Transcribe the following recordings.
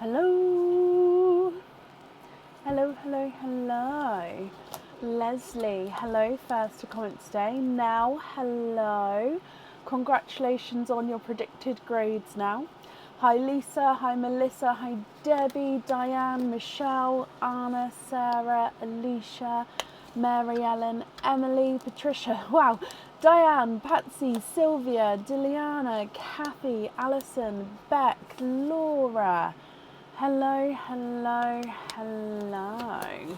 Hello. Hello, hello, hello. Leslie, hello, first to comment today. Now, hello. Congratulations on your predicted grades now. Hi Lisa, hi Melissa, hi Debbie, Diane, Michelle, Anna, Sarah, Alicia, Mary Ellen, Emily, Patricia, wow, Diane, Patsy, Sylvia, Diliana, Kathy, Alison, Beck, Laura. Hello, hello, hello.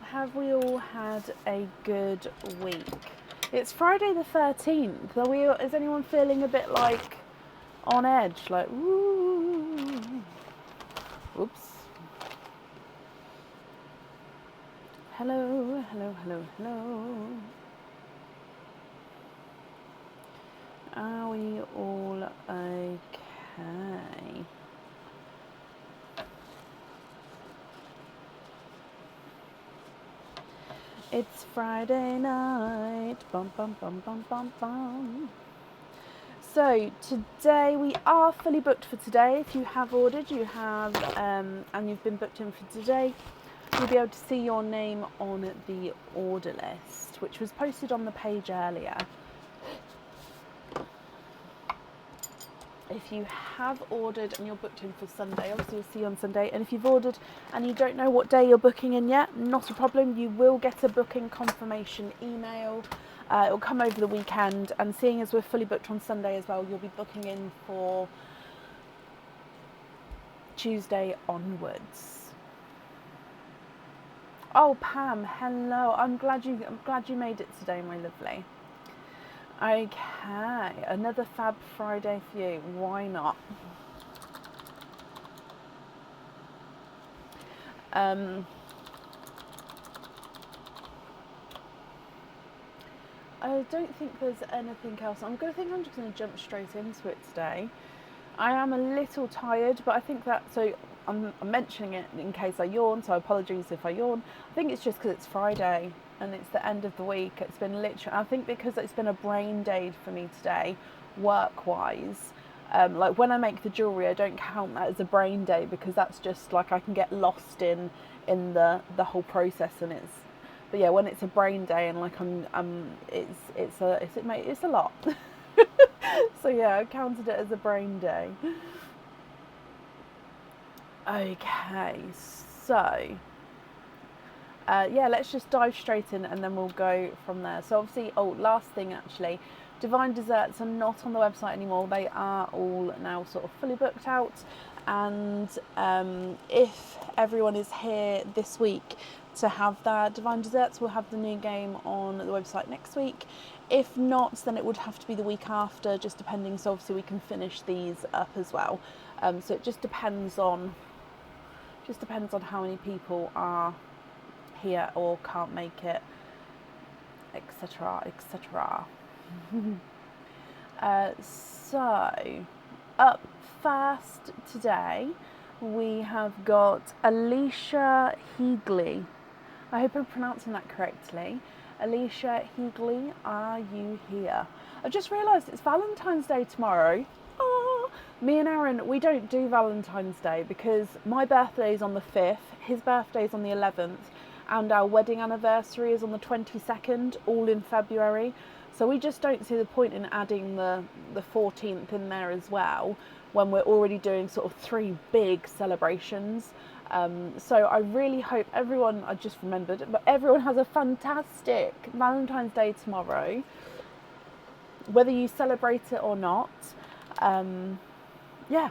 Have we all had a good week? It's Friday the 13th. Is anyone feeling a bit like on edge? Like, woo. Oops. Hello, hello, hello, hello. Are we all okay? It's Friday night. Bum, bum, bum, bum, bum, bum. So today we are fully booked for today. If you have ordered, you have, and you've been booked in for today, you'll be able to see your name on the order list, which was posted on the page earlier. If you have ordered and you're booked in for Sunday, obviously you'll see you on Sunday. And if you've ordered and you don't know what day you're booking in yet, not a problem. You will get a booking confirmation email. It will come over the weekend. And seeing as we're fully booked on Sunday as well, you'll be booking in for Tuesday onwards. Oh, Pam, hello. I'm glad you made it today, my lovely. Okay, another Fab Friday for you. Why not? I don't think there's anything else. I'm just going to jump straight into it today. I am a little tired, but I think that, so I'm mentioning it in case I yawn, so apologies if I yawn. I think it's just because it's Friday and it's the end of the week. It's been literally, I think because it's been a brain day for me today, work-wise. Like when I make the jewellery, I don't count that as a brain day because that's just like I can get lost in the whole process, and but yeah, when it's a brain day and like it's a lot. So yeah, I counted it as a brain day. Okay, so yeah, let's just dive straight in and then we'll go from there. So obviously, last thing actually, Divine Desserts are not on the website anymore. They are all now sort of fully booked out. And if everyone is here this week to have their Divine Desserts, we'll have the new game on the website next week. If not, then it would have to be the week after, just depending. So obviously we can finish these up as well. So it just depends on how many people are here or can't make it, etc, etc. So up first today we have got Alicia Heagley. I hope I'm pronouncing that correctly. Alicia Heagley, are you here? I've just realised it's Valentine's Day tomorrow. Oh, me and Aaron, we don't do Valentine's Day because my birthday is on the 5th, his birthday is on the 11th, and our wedding anniversary is on the 22nd, all in February. So we just don't see the point in adding the 14th in there as well when we're already doing sort of 3 big celebrations. So I really hope everyone, I just remembered, but everyone has a fantastic Valentine's Day tomorrow, whether you celebrate it or not. Yeah,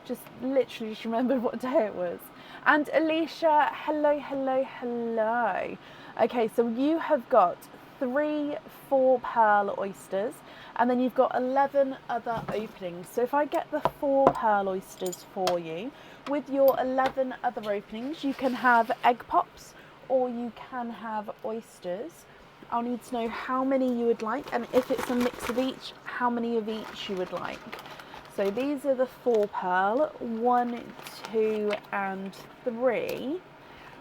just literally just remembered what day it was. And Alicia, hello, hello, hello. Okay, so you have got 3 4 pearl oysters, and then you've got 11 other openings. So if I get the 4 pearl oysters for you, with your 11 other openings, you can have egg pops or you can have oysters. I'll need to know how many you would like, and if it's a mix of each, how many of each you would like. So these are the 4 pearl, 1, 2 and 3.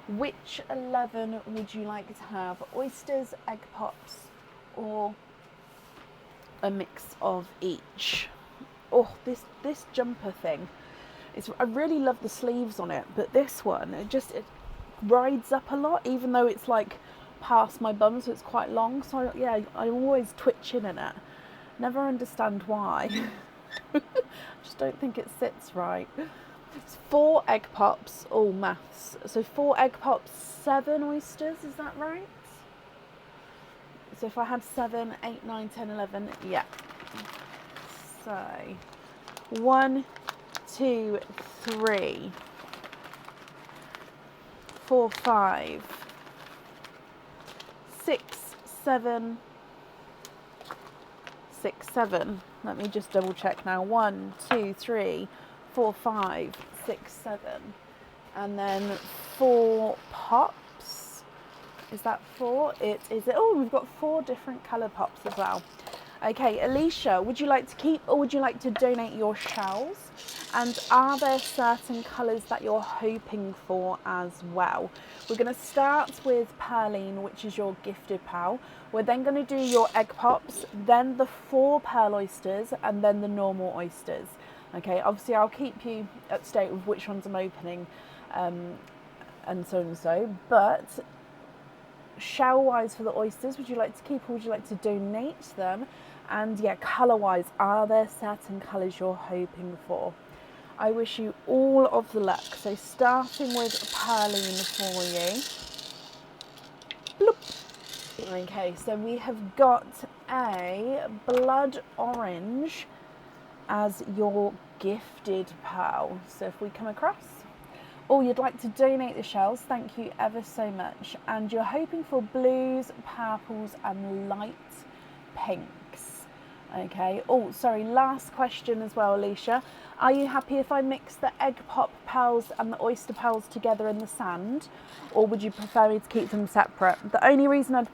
Which 11 would you like to have? Oysters, egg pops or a mix of each. Oh, this jumper thing. I really love the sleeves on it, but this one, it rides up a lot, even though it's like past my bum, so it's quite long. So yeah, I'm always twitching in it. Never understand why. Just don't think it sits right. It's 4 egg pops, all maths. So 4 egg pops, 7 oysters, is that right? So if I had 7, 8, 9, 10, 11, yeah. So 1, 2, 3, 4, 5, 6, 7, 6, 7. Let me just double check now. 1, 2, 3, 4, 5, 6, 7. And then 4 pops. Is that 4? It is. Oh, we've got 4 different colour pops as well. Okay, Alicia, would you like to keep or would you like to donate your shells? And are there certain colours that you're hoping for as well? We're going to start with Pearline, which is your gifted pal. We're then going to do your egg pops, then the 4 pearl oysters, and then the normal oysters. Okay, obviously I'll keep you up to date with which ones I'm opening, and so and so. But shell-wise for the oysters, would you like to keep or would you like to donate them? And yeah, colour-wise, are there certain colours you're hoping for? I wish you all of the luck. So starting with Pearline for you. Bloop. Okay, so we have got a blood orange as your gifted pal. So if we come across, oh, you'd like to donate the shells, thank you ever so much. And you're hoping for blues, purples and light pinks. Okay, oh sorry, last question as well, Alicia. Are you happy if I mix the egg pop pals and the oyster pals together in the sand, or would you prefer me to keep them separate? The only reason I'd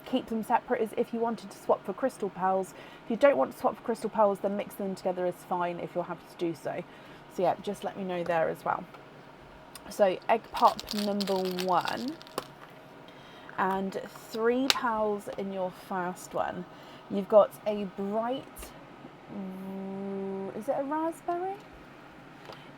keep them separate is if you wanted to swap for crystal pals. If you don't want to swap for crystal pals, then mix them together is fine if you're happy to do so. So yeah, just let me know there as well. So egg pop number 1 and 3 pals in your first one. You've got a bright, is it a raspberry?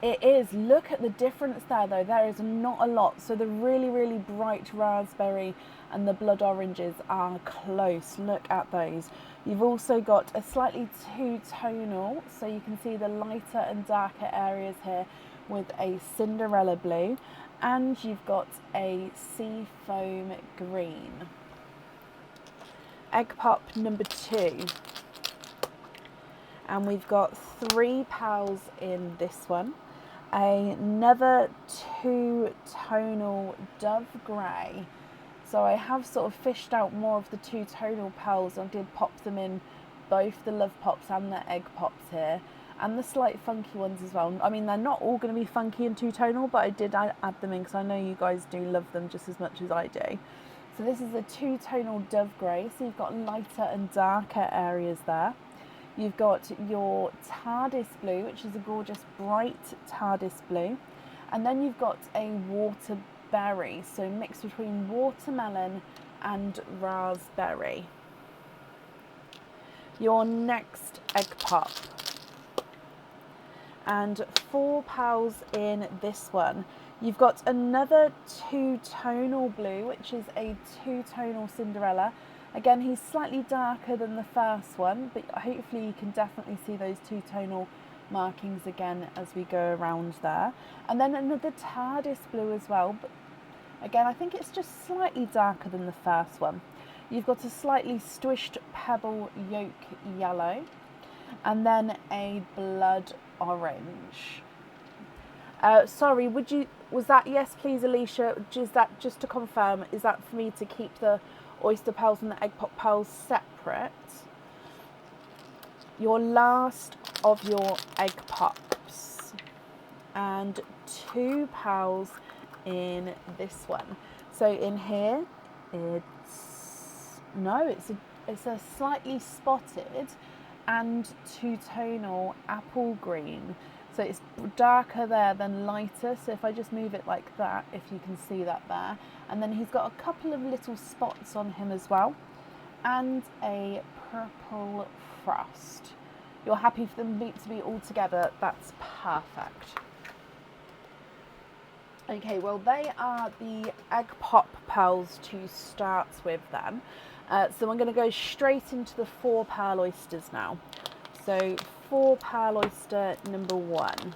It is. Look at the difference there though. There is not a lot. So the really, really bright raspberry and the blood oranges are close. Look at those. You've also got a slightly two-tonal, so you can see the lighter and darker areas here with a Cinderella blue, and you've got a sea foam green. Egg pop number 2, and we've got 3 pals in this one. Another two-tonal dove grey. So I have sort of fished out more of the two-tonal pals. I did pop them in both the love pops and the egg pops here, and the slight funky ones as well. I mean, they're not all going to be funky and two-tonal, but I did add them in because I know you guys do love them just as much as I do. So this is a two-tonal dove grey, so you've got lighter and darker areas there. You've got your TARDIS blue, which is a gorgeous bright TARDIS blue. And then you've got a waterberry, so mixed between watermelon and raspberry. Your next egg pop. And 4 pals in this one. You've got another two-tonal blue, which is a two-tonal Cinderella. Again, he's slightly darker than the first one, but hopefully you can definitely see those two-tonal markings again as we go around there. And then another TARDIS blue as well, but again, I think it's just slightly darker than the first one. You've got a slightly swished pebble yolk yellow, and then a blood orange. Sorry, was that yes please, Alicia? Is that, just to confirm, is that for me to keep the oyster pals and the egg pop pals separate? Your last of your egg pops, and 2 pals in this one. So in here, it's a slightly spotted and two-tonal apple green. So it's darker there than lighter. So if I just move it like that, if you can see that there. And then he's got a couple of little spots on him as well. and a purple frost. You're happy for them to be all together? That's perfect. Okay, well they are the egg pop pearls to start with then. So I'm going to go straight into the 4 pearl oysters now. So 4 pearl oyster number 1.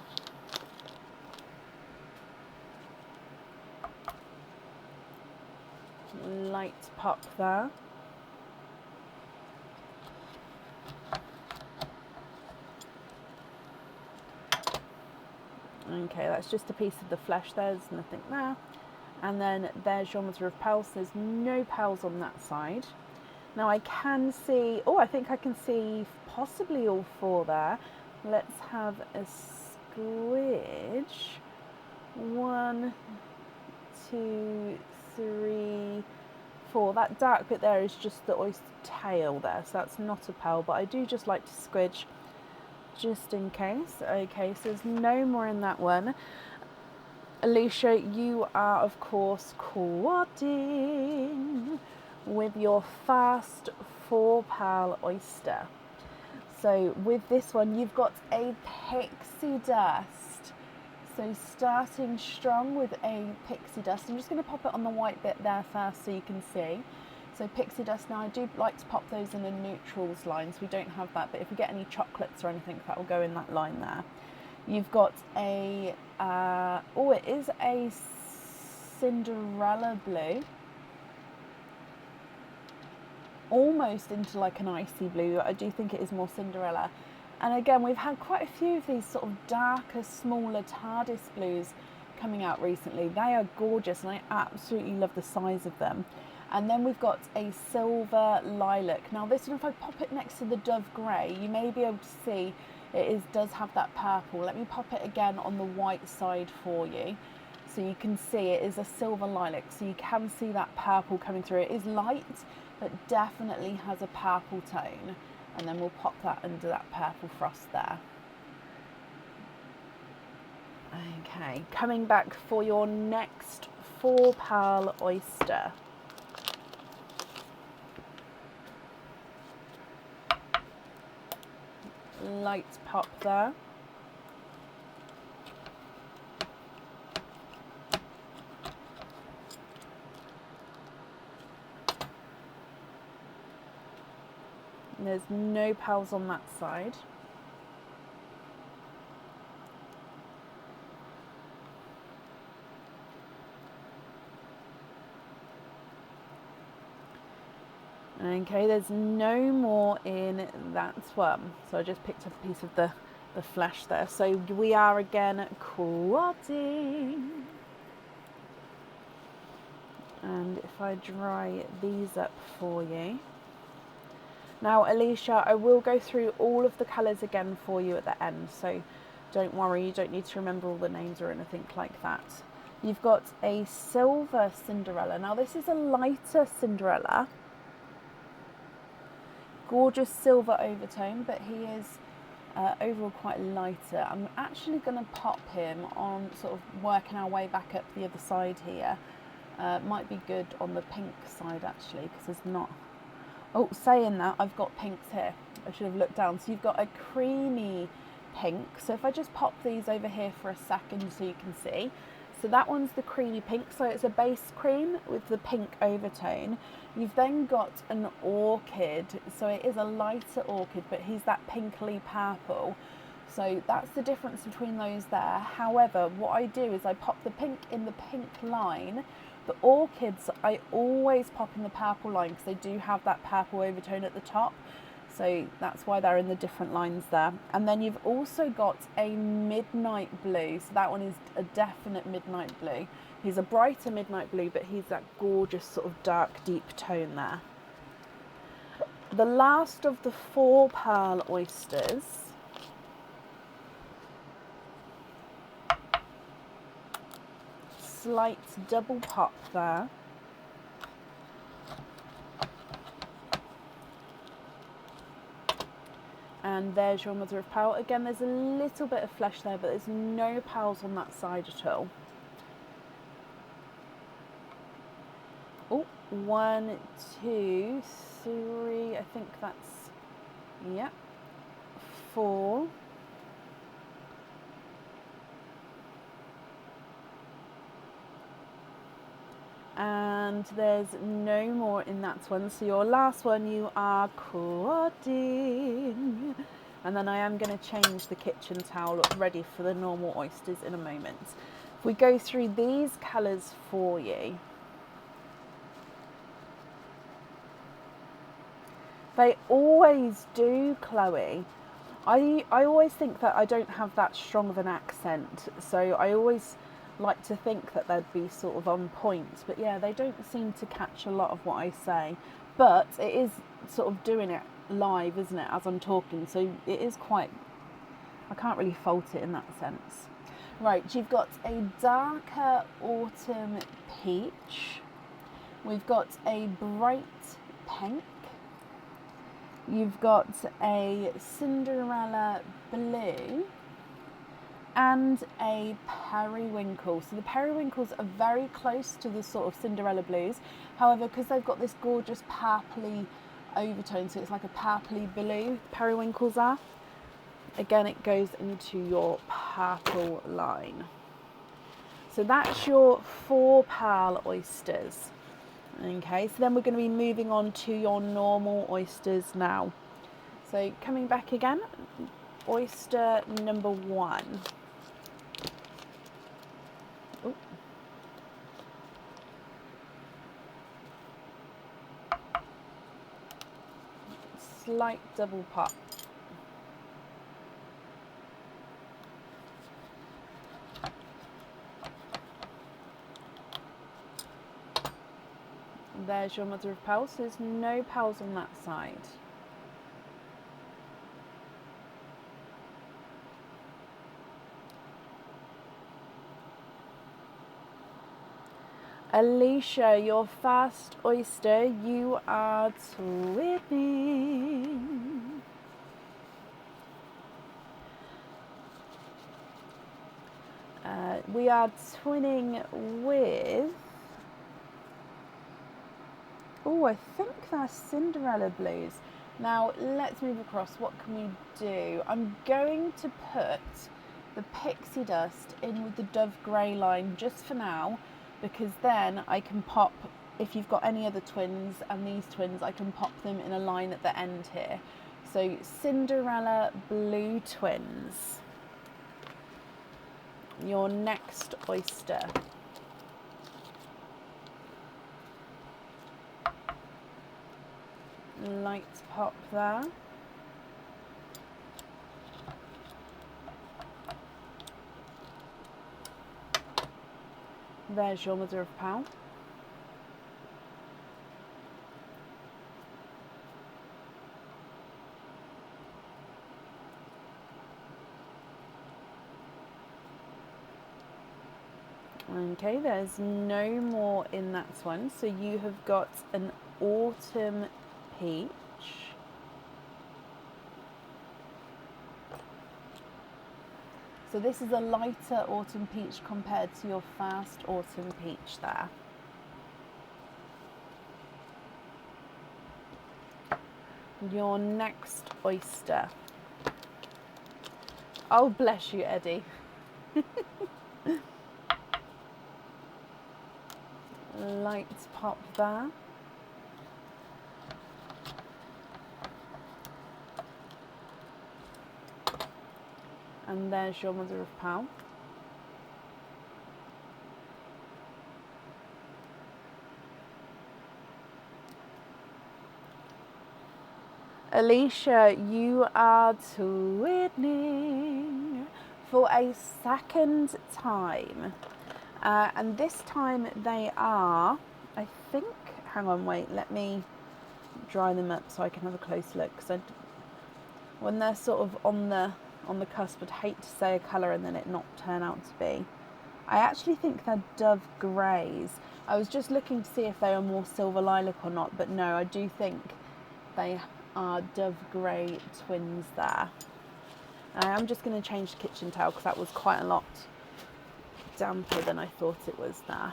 Light pop there. Okay, that's just a piece of the flesh, there's nothing there. And then there's your mother of pearls, there's no pearls on that side. Now I can see, oh, I think I can see possibly all 4 there. Let's have a squidge. 1, 2, 3, 4. That dark bit there is just the oyster tail there, so that's not a pearl, but I do just like to squidge just in case. Okay, so there's no more in that one. Alicia, you are of course quadding with your first 4 pearl oyster. So with this one you've got a pixie dust. So starting strong with a pixie dust. I'm just going to pop it on the white bit there first so you can see. So pixie dust, now I do like to pop those in the neutrals lines. We don't have that, but if we get any chocolates or anything, that will go in that line there. You've got a, oh, it is a Cinderella blue. Almost into like an icy blue. I do think it is more Cinderella. And again, we've had quite a few of these sort of darker, smaller TARDIS blues coming out recently. They are gorgeous and I absolutely love the size of them. And then we've got a silver lilac. Now this one, if I pop it next to the dove grey, you may be able to see does have that purple. Let me pop it again on the white side for you. So you can see it is a silver lilac. So you can see that purple coming through. It is light, but definitely has a purple tone. And then we'll pop that under that purple frost there. Okay, coming back for your next 4 pearl oyster. Light pop there. And there's no pearls on that side. Okay, there's no more in that one. So I just picked up a piece of the flesh there. So we are again quadding. And if I dry these up for you. Now, Alicia, I will go through all of the colours again for you at the end. So don't worry, you don't need to remember all the names or anything like that. You've got a silver Cinderella. Now, this is a lighter Cinderella. Gorgeous silver overtone, but he is overall quite lighter. I'm actually going to pop him on sort of working our way back up the other side here. Might be good on the pink side actually, because there's not... Oh, saying that, I've got pinks here. I should have looked down. So you've got a creamy pink. So if I just pop these over here for a second so you can see. So that one's the creamy pink. So it's a base cream with the pink overtone. You've then got an orchid. So it is a lighter orchid, but he's that pinkly purple. So that's the difference between those there. However, what I do is I pop the pink in the pink line. The orchids, I always pop in the purple line because they do have that purple overtone at the top. So that's why they're in the different lines there. And then you've also got a midnight blue. So that one is a definite midnight blue. He's a brighter midnight blue, but he's that gorgeous sort of dark, deep tone there. The last of the 4 pearl oysters. Slight double pop there. And there's your mother of pearl. Again, there's a little bit of flesh there, but there's no pearls on that side at all. Oh, 1, 2, 3, I think that's, yeah, 4. And there's no more in that one. So your last one, you are quadding. And then I am going to change the kitchen towel ready for the normal oysters in a moment. If we go through these colours for you, they always do, Chloe. I always think that I don't have that strong of an accent, so I always like to think that they'd be sort of on point, but yeah, they don't seem to catch a lot of what I say, but it is sort of doing it live, isn't it, as I'm talking, so it is quite, I can't really fault it in that sense. Right, you've got a darker autumn peach, we've got a bright pink, you've got a Cinderella blue, and a periwinkle. So the periwinkles are very close to the sort of Cinderella blues. However, because they've got this gorgeous purpley overtone, so it's like a purpley blue, periwinkles are. Again, it goes into your purple line. So that's your 4 pearl oysters. Okay, so then we're going to be moving on to your normal oysters now. So coming back again, oyster number 1. Ooh. Slight double pop. There's your mother of pearl, so there's no pearls on that side. Alicia, your first oyster, you are twinning. We are twinning with, oh, I think they're Cinderella blues. Now, let's move across. What can we do? I'm going to put the pixie dust in with the Dove Grey line just for now, because then I can pop, if you've got any other twins and these twins, I can pop them in a line at the end here. So Cinderella blue twins. Your next oyster. Light pop there. There's your mother of pearl. Okay, there's no more in that one. So you have got an autumn peach. So this is a lighter autumn peach compared to your first autumn peach there. Your next oyster. Oh, bless you, Eddie. Light pop there. And there's your mother of pearl. Alicia, you are twinning for a second time. And this time they are, I think, hang on, wait, let me dry them up so I can have a close look. Because when they're sort of on the cusp, I'd hate to say a colour and then it not turn out to be. I actually think they're Dove Greys. I was just looking to see if they are more silver lilac or not, but no, I do think they are Dove Grey twins there. I'm just going to change the kitchen towel because that was quite a lot damper than I thought it was there.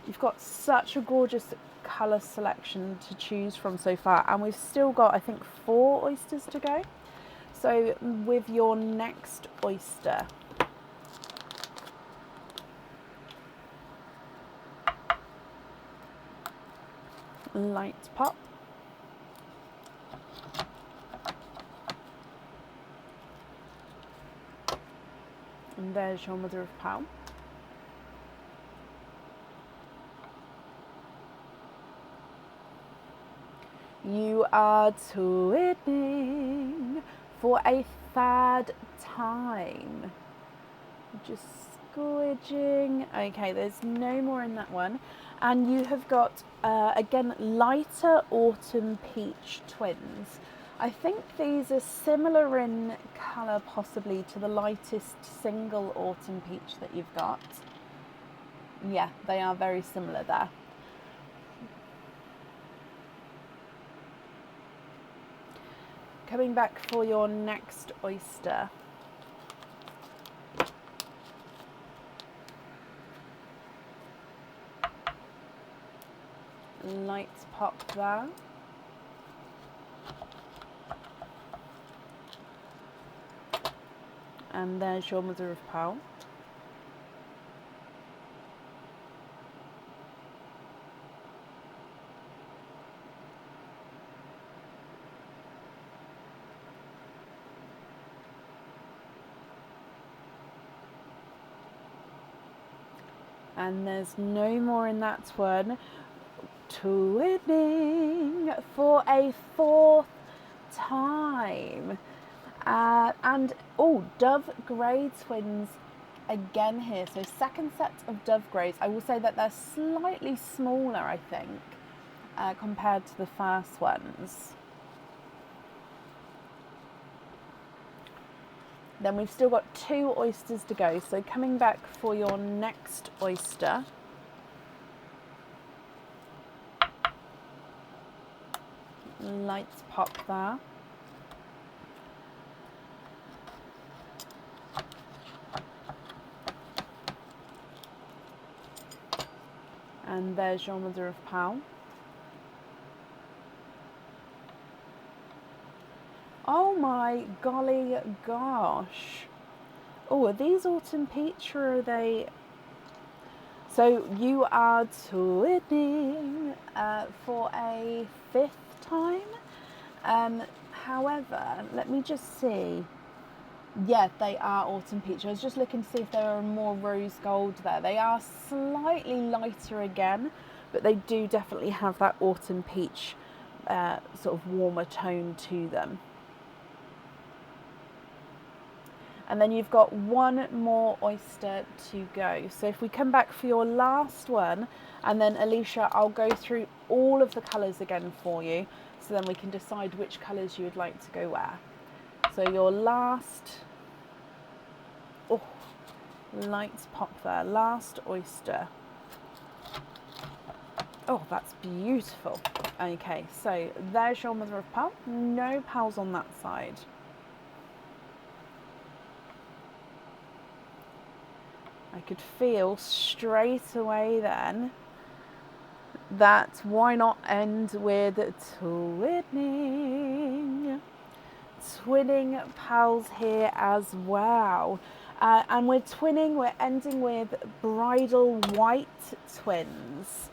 You've got such a gorgeous colour selection to choose from so far, and we've still got, I think, 4 oysters to go. So with your next oyster, light pop. And there's your mother of pearl. You are twinning for a 3rd time. Just squidging. Okay, there's no more in that one. And you have got, again, lighter autumn peach twins. I think these are similar in colour possibly to the lightest single autumn peach that you've got. Yeah, they are very similar there. Coming back for your next oyster. Light pop there. And there's your mother of pearl. And there's no more in that one. Twinning for a 4th time. And Dove Grey twins again here. So 2nd set of Dove Greys. I will say that they're slightly smaller, I think, compared to the first ones. Then we've still got 2 oysters to go. So coming back for your next oyster. Lights pop there. And there's your mother of pearl. Oh my golly gosh. Oh, are these autumn peach or are they? So you are twinning for a 5th time. However, let me just see. Yeah, they are autumn peach. I was just looking to see if there are more rose gold there. They are slightly lighter again, but they do definitely have that autumn peach sort of warmer tone to them. And then you've got 1 more oyster to go. So if we come back for your last one, and then Alicia, I'll go through all of the colours again for you, so then we can decide which colours you would like to go where. So your last, lights pop there, last oyster. Oh, that's beautiful. Okay, so there's your mother of pearl. No pearls on that side. I could feel straight away then that why not end with twinning? Twinning pearls here as well. And we're twinning, we're ending with bridal white twins.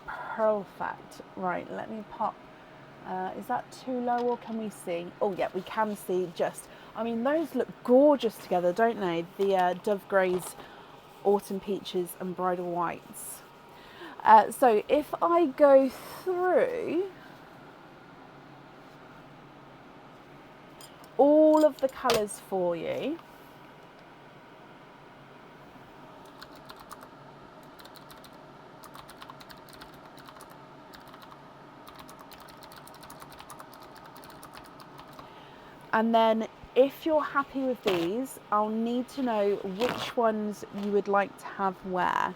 Perfect. Right, let me pop. Is that too low or can we see? Oh yeah, we can see just. I mean, those look gorgeous together, don't they? The Dove Greys, Autumn Peaches and Bridal Whites. So if I go through all of the colours for you. And then if you're happy with these, I'll need to know which ones you would like to have where.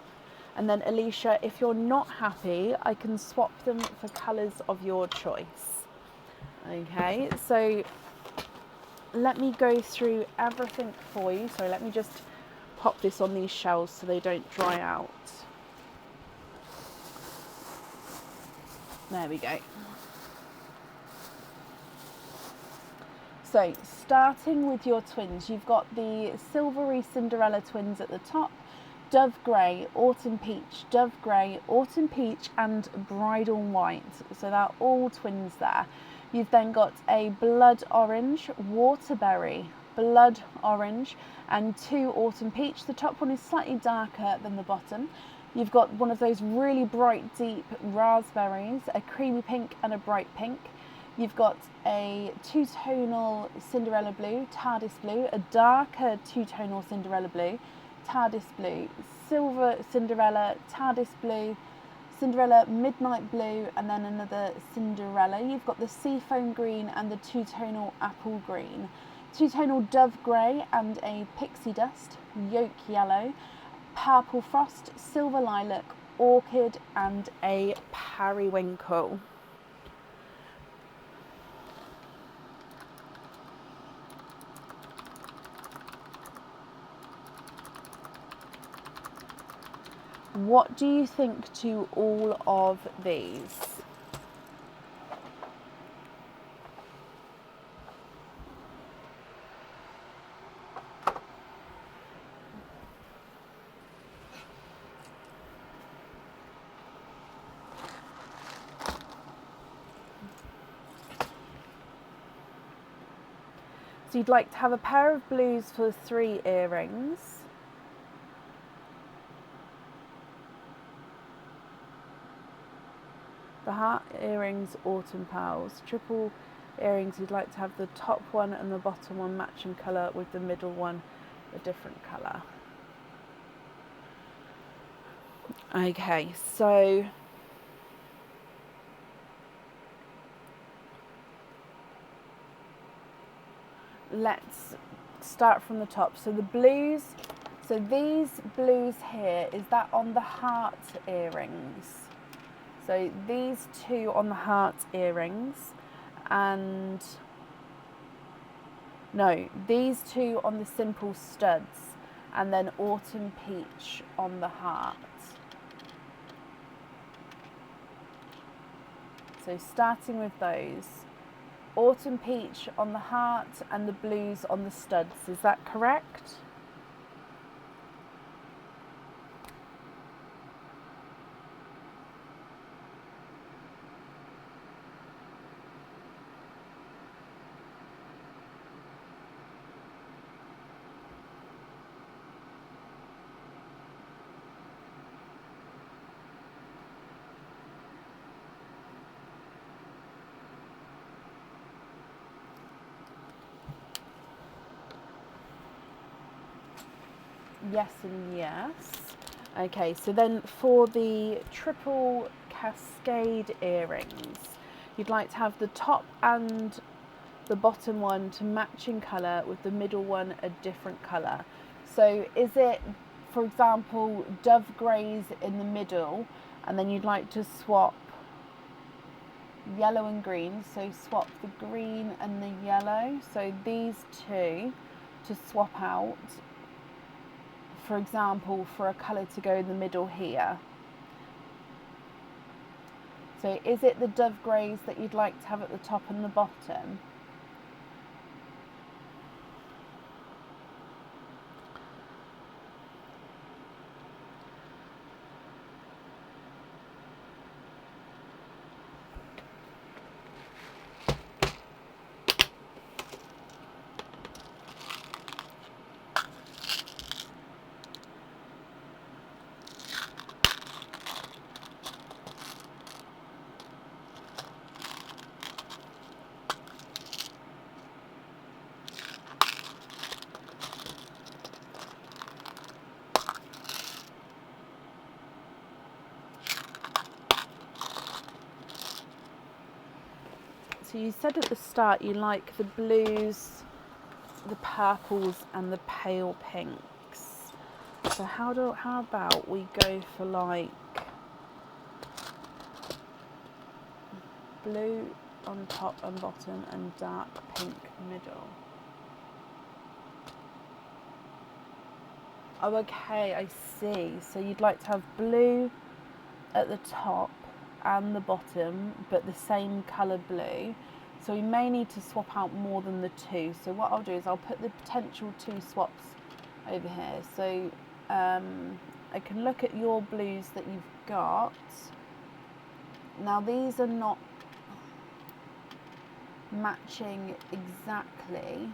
And then Alicia, if you're not happy, I can swap them for colours of your choice. Okay, so let me go through everything for you. So let me just pop this on these shells so they don't dry out. There we go. So starting with your twins, you've got the silvery Cinderella twins at the top, dove grey, autumn peach, dove grey, autumn peach and bridal white. So they're all twins there. You've then got a blood orange, waterberry, blood orange and 2 autumn peach. The top one is slightly darker than the bottom. You've got one of those really bright deep raspberries, a creamy pink and a bright pink. You've got a 2-tonal Cinderella blue, TARDIS blue, a darker 2-tonal Cinderella blue, TARDIS blue, silver Cinderella, TARDIS blue, Cinderella midnight blue, and then another Cinderella. You've got the seafoam green and the 2-tonal apple green, 2-tonal dove grey and a pixie dust, yolk yellow, purple frost, silver lilac, orchid and a periwinkle. What do you think to all of these? So you'd like to have a pair of blues for 3 earrings. The heart earrings, autumn pearls. Triple earrings, you'd like to have the top one and the bottom one matching colour with the middle one a different colour. Okay, so let's start from the top. So the blues, so these blues here, is that on the heart earrings? So these 2 on the heart earrings, and no, these 2 on the simple studs, and then autumn peach on the heart. So starting with those, autumn peach on the heart and the blues on the studs, is that correct? Yes and yes. Okay, so then for the triple cascade earrings, you'd like to have the top and the bottom one to match in colour with the middle one a different colour. So is it, for example, dove greys in the middle, and then you'd like to swap yellow and green, so swap the green and the yellow, so these 2 to swap out, for example, for a colour to go in the middle here. So is it the dove greys that you'd like to have at the top and the bottom? So you said at the start you like the blues, the purples and the pale pinks. So how about we go for like blue on top and bottom and dark pink middle. Oh, okay, I see. So you'd like to have blue at the top and the bottom, but the same colour blue. So we may need to swap out more than the two. So what I'll do is I'll put the potential 2 swaps over here. So I can look at your blues that you've got. Now these are not matching exactly.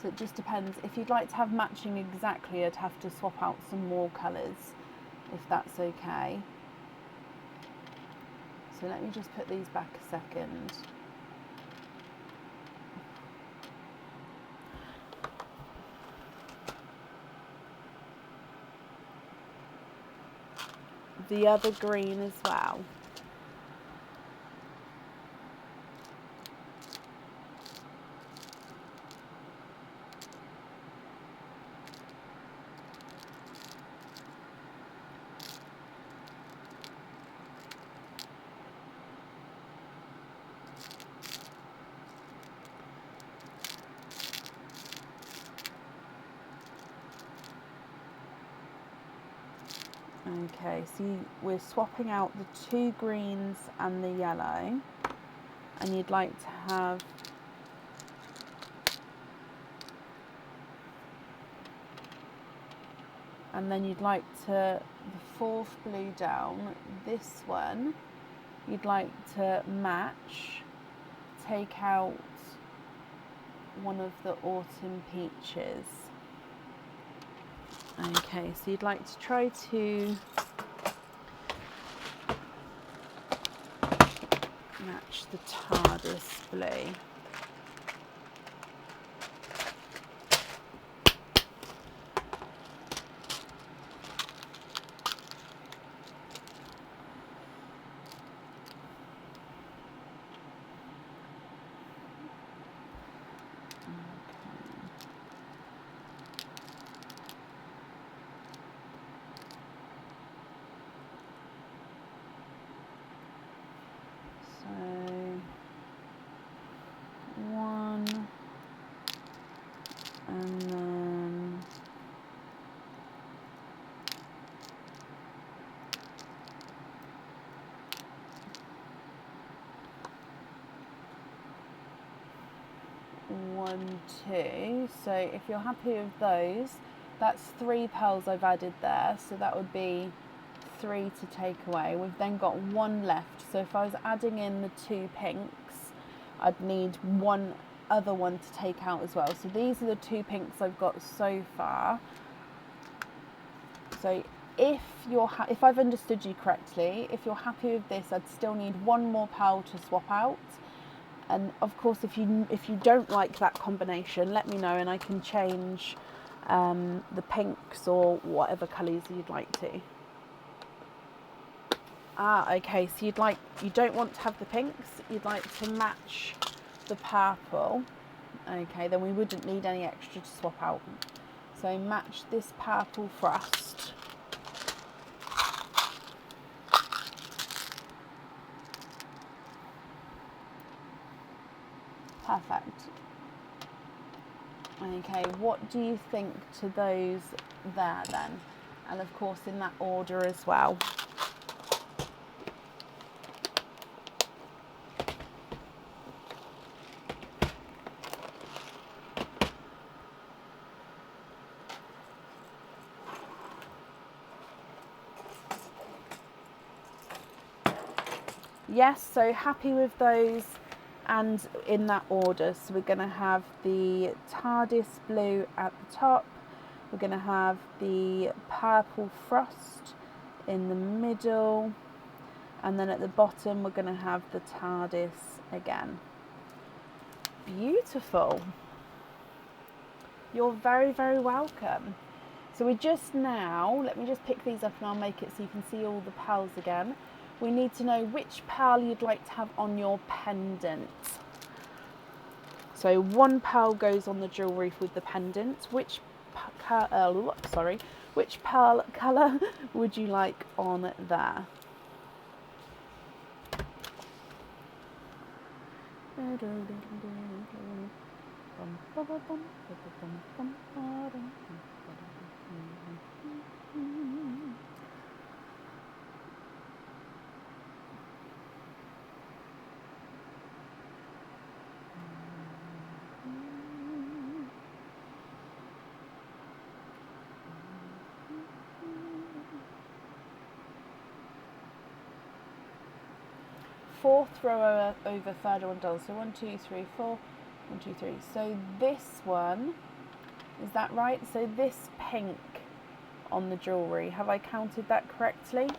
So it just depends. If you'd like to have matching exactly, I'd have to swap out some more colours, if that's okay. So let me just put these back a second. The other green as well. Okay, so we're swapping out the 2 greens and the yellow, and you'd like to have and then you'd like to, the 4th blue down, this one, you'd like to match, take out one of the autumn peaches. Okay, so you'd like to try to match the TARDIS blue. And then one, two. So if you're happy with those, that's 3 pearls I've added there. So that would be 3 to take away. We've then got 1 left. So if I was adding in the 2 pinks, I'd need 1 other one to take out as well. So these are the 2 pinks I've got so far. So if I've understood you correctly, if you're happy with this, I'd still need 1 more pearl to swap out. And of course, if you don't like that combination, let me know and I can change the pinks or whatever colours you'd like to. Okay, so you don't want to have the pinks, you'd like to match the purple. Okay, then we wouldn't need any extra to swap out. So match this purple first. Perfect. Okay, what do you think to those there then? And of course in that order as well. Yes, so happy with those and in that order. So we're going to have the TARDIS blue at the top, we're going to have the purple frost in the middle, and then at the bottom we're going to have the TARDIS again. Beautiful. You're very, very welcome. So we just now, let me just pick these up and I'll make it so you can see all the pearls again. We need to know which pearl you'd like to have on your pendant. So 1 pearl goes on the jewellery with the pendant. Which pearl colour would you like on there? Fourth row over, third one done. So 1, 2, 3, 4, 1, 2, 3. So this one, is that right? So this pink on the jewellery, have I counted that correctly?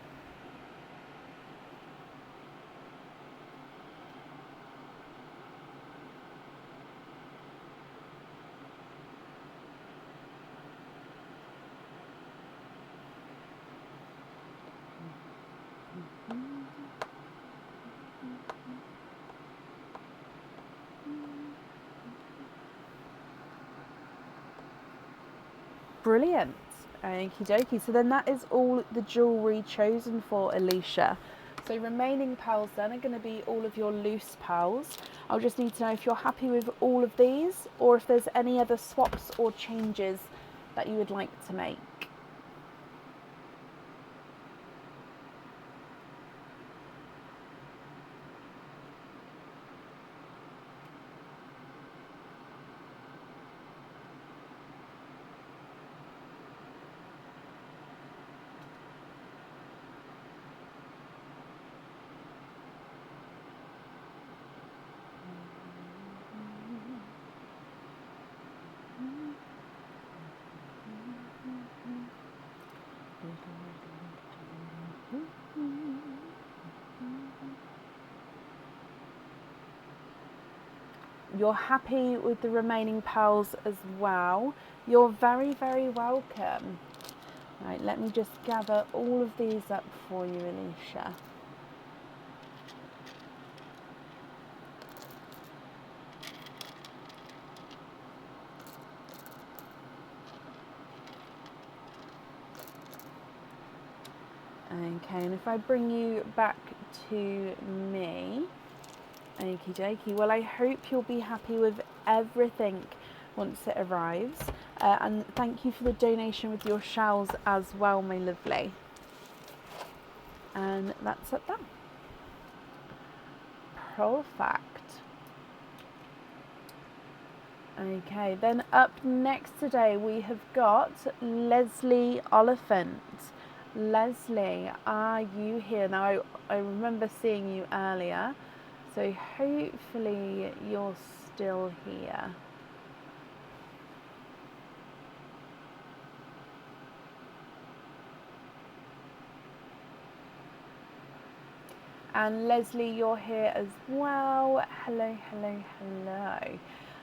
Brilliant. Okie dokie. So then that is all the jewellery chosen for Alicia. So remaining pearls then are going to be all of your loose pearls. I'll just need to know if you're happy with all of these or if there's any other swaps or changes that you would like to make. You're happy with the remaining pearls as well. You're very, very welcome. Right, let me just gather all of these up for you, Alicia. Okay, and if I bring you back to me, okie dokie. Well, I hope you'll be happy with everything once it arrives. And thank you for the donation with your shells as well, my lovely. And that's it then. Perfect. Okay, then up next today we have got Leslie Oliphant. Leslie, are you here? Now, I remember seeing you earlier, so hopefully you're still here. And Leslie, you're here as well. Hello, hello, hello.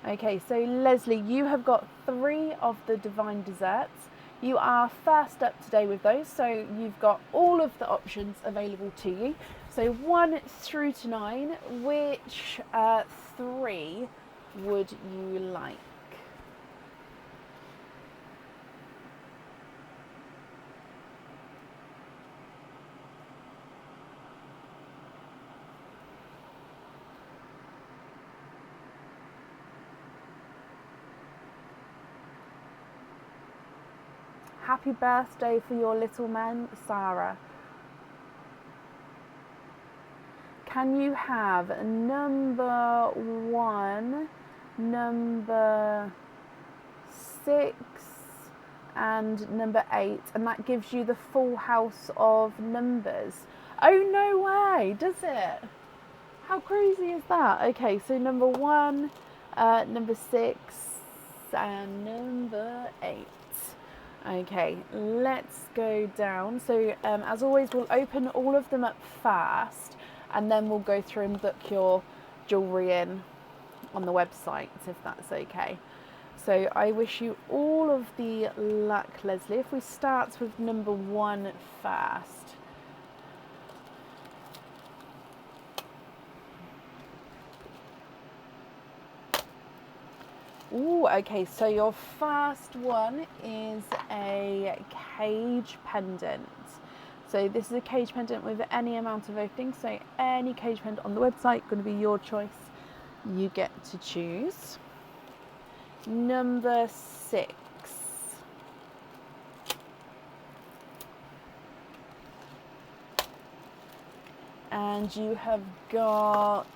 Okay, so Leslie, you have got 3 of the divine desserts. You are first up today with those, so you've got all of the options available to you. So 1 through to 9, which 3 would you like? Happy birthday for your little man, Sarah. Can you have number 1, number 6, and number 8? And that gives you the full house of numbers. Oh, no way, does it? How crazy is that? Okay, so number 1, number 6, and number 8. Okay, let's go down. So as always, we'll open all of them up fast and then we'll go through and book your jewellery in on the website, if that's okay. So I wish you all of the luck, Leslie. If we start with number 1 first. Ooh, okay, so your first one is a cage pendant. So this is a cage pendant with any amount of openings. So any cage pendant on the website, going to be your choice. You get to choose. Number 6. and you have got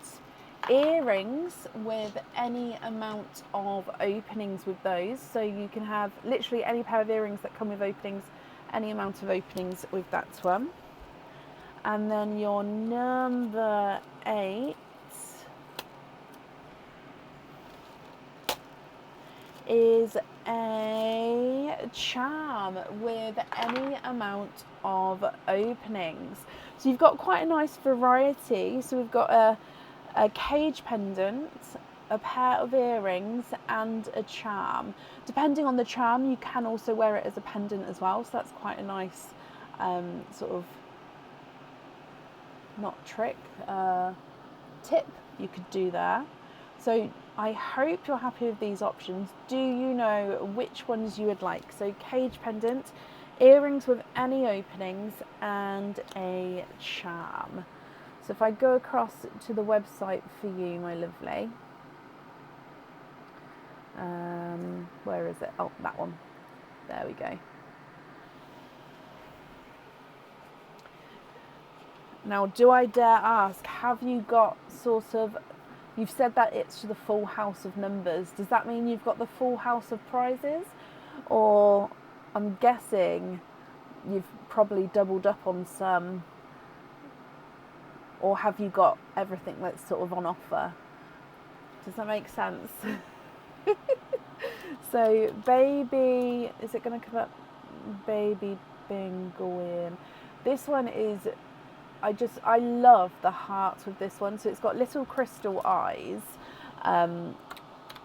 earrings with any amount of openings with those. So you can have literally any pair of earrings that come with openings, any amount of openings with that one. And then your number 8 is a charm with any amount of openings. So you've got quite a nice variety. So we've got a cage pendant, a pair of earrings, and a charm. Depending on the charm, you can also wear it as a pendant as well. So that's quite a nice sort of, not trick, tip you could do there. So I hope you're happy with these options. Do you know which ones you would like? So cage pendant, earrings with any openings, and a charm. So if I go across to the website for you, my lovely, where is it? Oh, that one. There we go. Now, do I dare ask, have you got sort of, you've said that it's the full house of numbers. Does that mean you've got the full house of prizes? Or I'm guessing you've probably doubled up on some. Or have you got everything that's sort of on offer? Does that make sense? So baby, is it going to come up? Baby Penguin. This one is, I love the heart with this one. So it's got little crystal eyes. And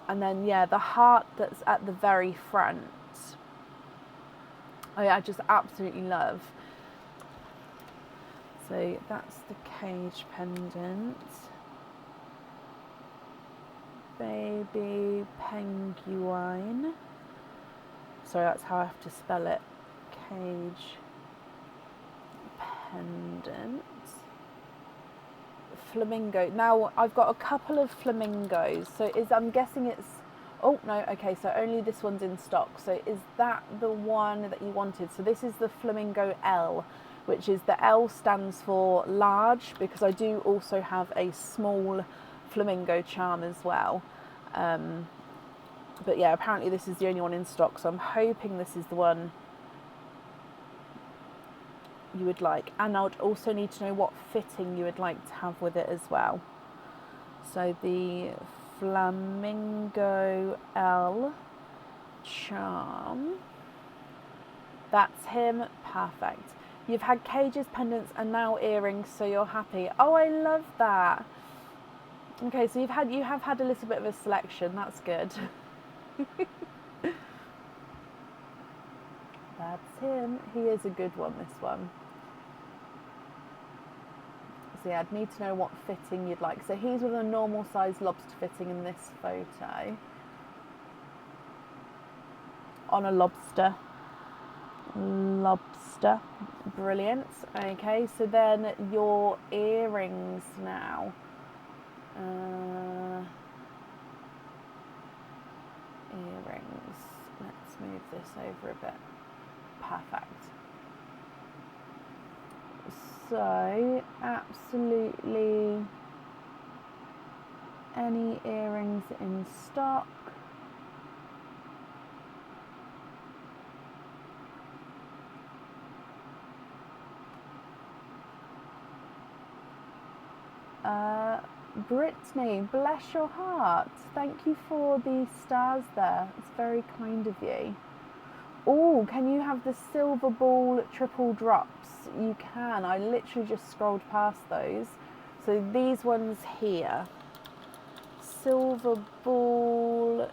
then, yeah, the heart that's at the very front. I just absolutely love. So that's the cage pendant. Baby Penguin. Sorry, that's how I have to spell it. Cage pendant. Flamingo. Now I've got a couple of flamingos. So I'm guessing it's, oh no, okay, so only this one's in stock. So is that the one that you wanted? So this is the Flamingo L, which is, the L stands for large, because I do also have a small flamingo charm as well. But yeah, apparently this is the only one in stock, so I'm hoping this is the one you would like. And I would also need to know what fitting you would like to have with it as well. So the Flamingo L charm, that's him, perfect. You've had cages, pendants, and now earrings, so you're happy. Oh, I love that. Okay, so you have had a little bit of a selection. That's good. That's him. He is a good one, this one. So yeah, I'd need to know what fitting you'd like. So he's with a normal size lobster fitting in this photo. On a lobster. Lobster. Brilliant. Okay, so then your earrings now. Earrings. Let's move this over a bit. Perfect. So, absolutely any earrings in stock. Brittany, bless your heart. Thank you for the stars there. It's very kind of you. Oh, can you have the silver ball triple drops? You can. I literally just scrolled past those. So these ones here. Silver ball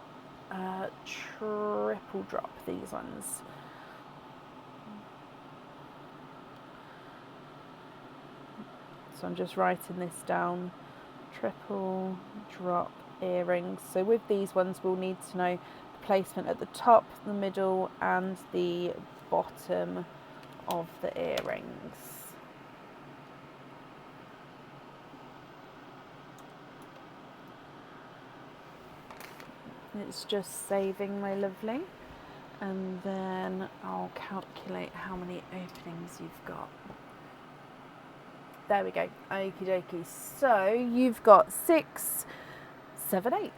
triple drop, these ones. So I'm just writing this down. Triple drop earrings. So with these ones, we'll need to know the placement at the top, the middle, and the bottom of the earrings. It's just saving, my lovely, and then I'll calculate how many openings you've got. There we go. Okie dokie. So you've got 6, 7, 8.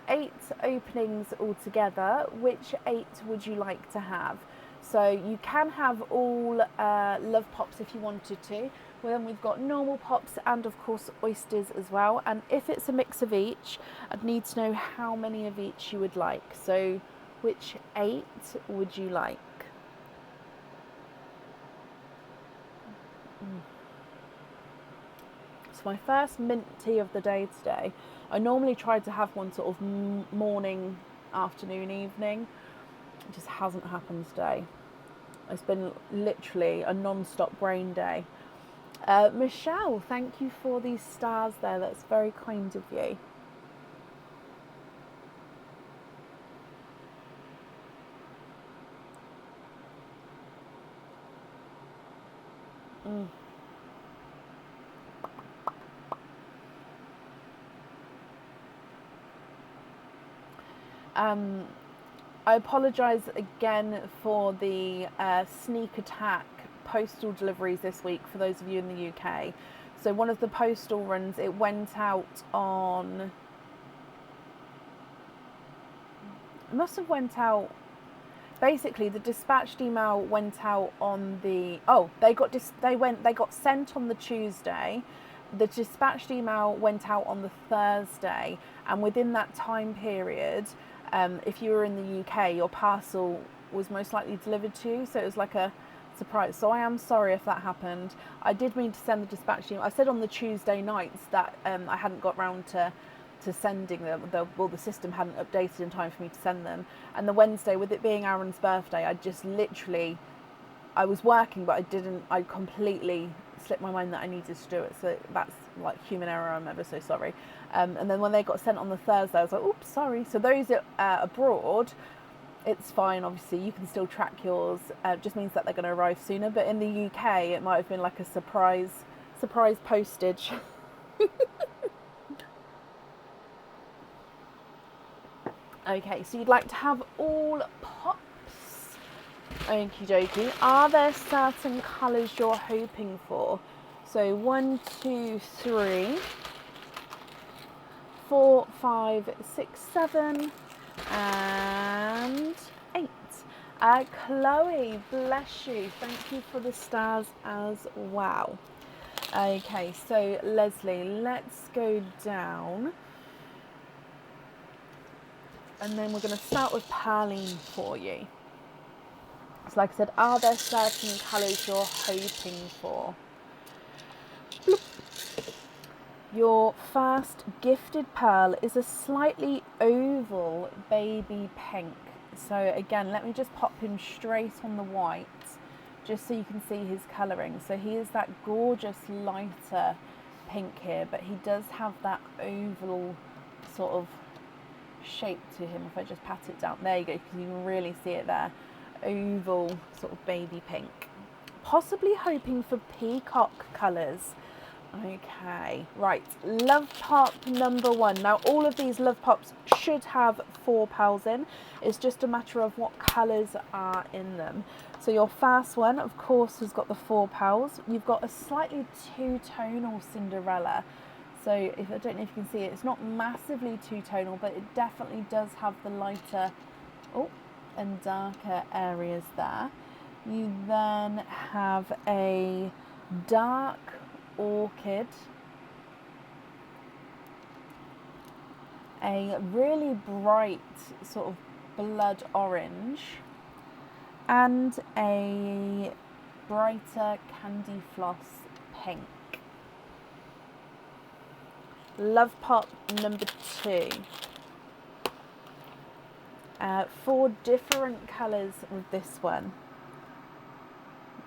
8 openings altogether. Which 8 would you like to have? So you can have all love pops if you wanted to. Well, then we've got normal pops and of course oysters as well. And if it's a mix of each, I'd need to know how many of each you would like. So which 8 would you like? So my first mint tea of the day today. I normally try to have one sort of morning, afternoon, evening. It just hasn't happened today. It's been literally a non-stop brain day. Michelle, thank you for these stars there. That's very kind of you. I apologise again for the sneak attack postal deliveries this week for those of you in the UK. So one of the postal runs, it went out on... It must have went out... Basically, the dispatched email went out on the... Oh, they got sent on the Tuesday. The dispatched email went out on the Thursday. And within that time period... if you were in the UK, your parcel was most likely delivered to you, so it was like a surprise. So I am sorry if that happened. I did mean to send the dispatch email. I said on the Tuesday nights that I hadn't got round to sending them. The system hadn't updated in time for me to send them. And the Wednesday, with it being Aaron's birthday, I just literally, I was working, but I completely slipped my mind that I needed to do it. So that's like human error. I'm ever so sorry. And then when they got sent on the Thursday, I was like, oops, sorry. So those abroad, it's fine. Obviously, you can still track yours. It just means that they're going to arrive sooner. But in the UK, it might have been like a surprise postage. Okay, so you'd like to have all pops. Okie dokie. Are there certain colours you're hoping for? So 1, 2, 3, 4, 5, 6, 7, and 8. Chloe, bless you. Thank you for the stars as well. Okay, so Leslie, let's go down. And then we're going to start with Pearline for you. So like I said, are there certain colours you're hoping for? Bloop. Your first gifted pearl is a slightly oval baby pink. So again, let me just pop him straight on the white, just so you can see his colouring. So he is that gorgeous lighter pink here, but he does have that oval sort of shape to him. If I just pat it down, there you go, because you can really see it there. Oval sort of baby pink. Possibly hoping for peacock colours. Okay, right, love pop number 1. Now all of these love pops should have 4 pearls in. It's just a matter of what colours are in them. So your first one, of course, has got the 4 pearls. You've got a slightly two-tonal Cinderella. So if I don't know if you can see it, it's not massively two-tonal, but it definitely does have the lighter and darker areas there. You then have a dark orchid, a really bright sort of blood orange, and a brighter candy floss pink. Love pop number 2. 4 different colours with this one.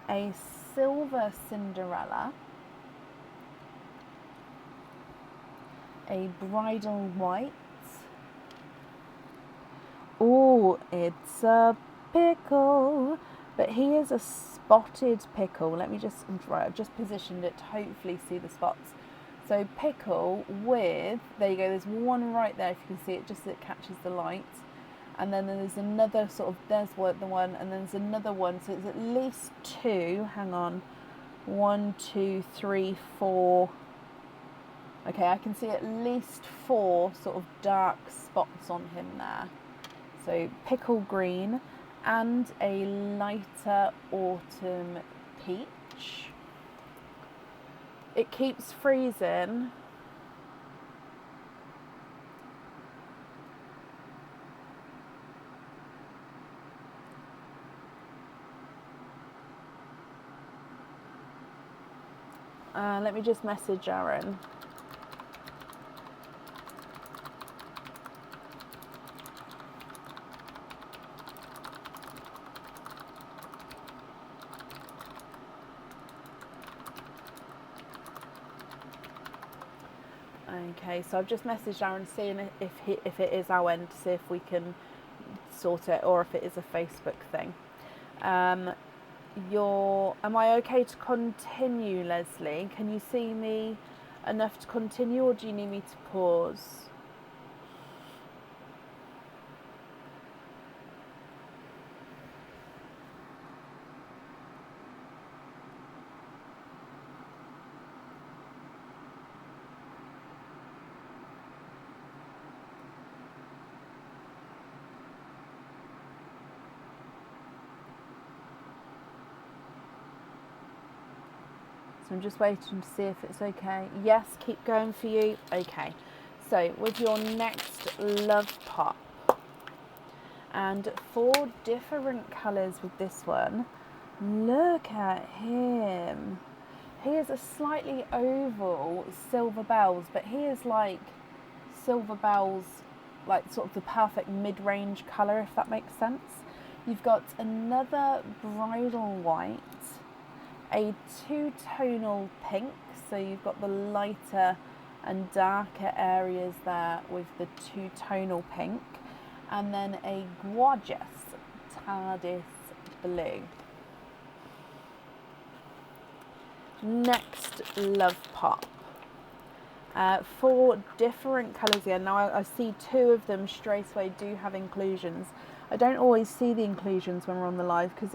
A silver Cinderella, a bridal white. Oh, it's a pickle, but he is a spotted pickle. Let me just, right, I've just positioned it to hopefully see the spots. So pickle with, there you go, there's one right there if you can see it, just so it catches the light. And then there's another sort of, there's the one, and then there's another one, so it's at least 2, hang on, 1, 2, 3, 4. Okay, I can see at least 4 sort of dark spots on him there. So pickle green and a lighter autumn peach. It keeps freezing. Let me just message Aaron. Okay, so I've just messaged Aaron seeing if it is our end, to see if we can sort it or if it is a Facebook thing. Am I okay to continue, Leslie? Can you see me enough to continue, or do you need me to pause? So I'm just waiting to see if it's okay. Yes, keep going for you. Okay, so with your next love pop, and 4 different colours with this one. Look at him. He is a slightly oval silver bells, but he is like silver bells, like sort of the perfect mid-range colour, if that makes sense. You've got another bridal white, a 2-tonal pink, so you've got the lighter and darker areas there with the 2-tonal pink, and then a gorgeous TARDIS blue. Next love pop. 4 different colours here. Now I see 2 of them straight away do have inclusions. I don't always see the inclusions when we're on the live because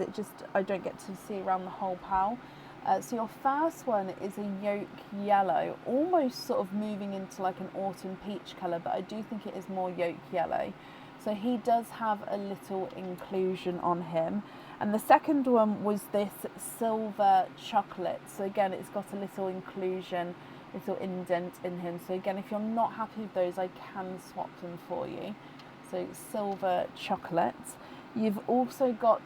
I don't get to see around the whole pal. So your first one is a yolk yellow, almost sort of moving into like an autumn peach colour, but I do think it is more yolk yellow. So he does have a little inclusion on him. And the second one was this silver chocolate. So again, it's got a little inclusion, little indent in him. So again, if you're not happy with those, I can swap them for you. So silver chocolate. You've also got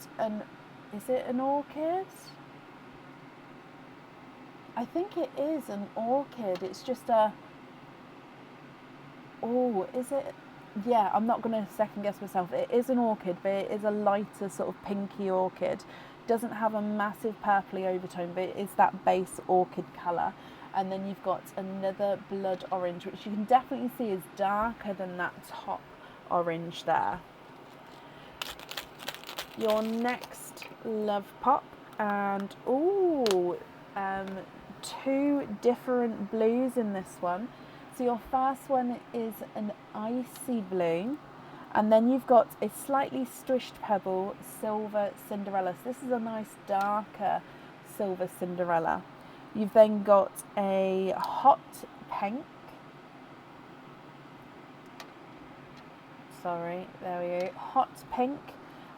is it an orchid? I think it is an orchid. It's just is it? Yeah, I'm not going to second guess myself. It is an orchid, but it is a lighter sort of pinky orchid. Doesn't have a massive purpley overtone, but it is that base orchid colour. And then you've got another blood orange, which you can definitely see is darker than that top orange there. Your next love pop, and 2 different blues in this one. So your first one is an icy blue, and then you've got a slightly strished pebble silver Cinderella. So this is a nice darker silver Cinderella. You've then got a hot pink. Sorry, there we go. Hot pink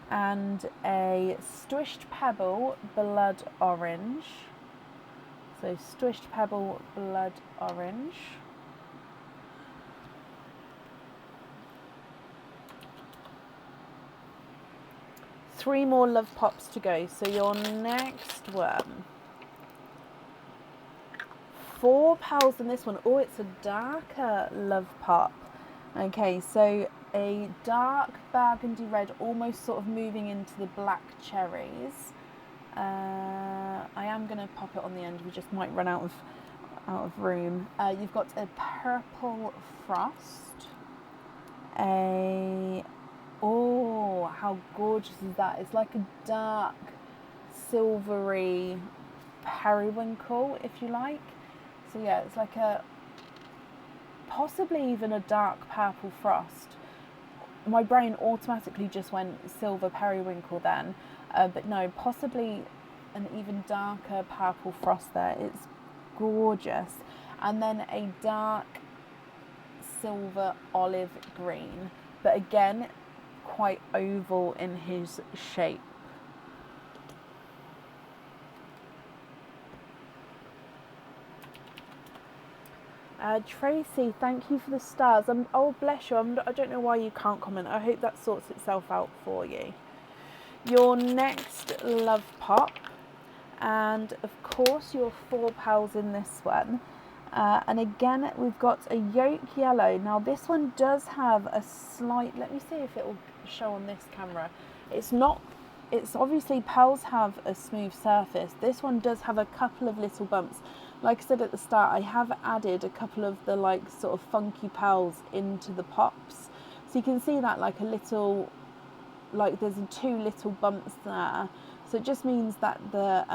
and a strished pebble blood orange. So strished pebble blood orange. Three more love pops to go. So your next one. 4 pals in this one. Oh, it's a darker love pop. Okay, so a dark burgundy red, almost sort of moving into the black cherries. I am going to pop it on the end. We just might run out of room. You've got a purple frost. How gorgeous is that? It's like a dark silvery periwinkle, if you like. So yeah, it's like possibly even a dark purple frost. My brain automatically just went silver periwinkle then, but no, possibly an even darker purple frost there. It's gorgeous. And then a dark silver olive green, but again quite oval in his shape. Tracy, thank you for the stars. Oh, bless you. I don't know why you can't comment. I hope that sorts itself out for you. Your next love pop, and of course your 4 pals in this one. And again, we've got a yolk yellow. Now this one does have a slight, let me see if it will show on this camera. It's obviously pearls have a smooth surface. This one does have a couple of little bumps. Like I said at the start, I have added a couple of the like sort of funky pearls into the pops. So you can see that like a little, like there's 2 little bumps there. So it just means that the,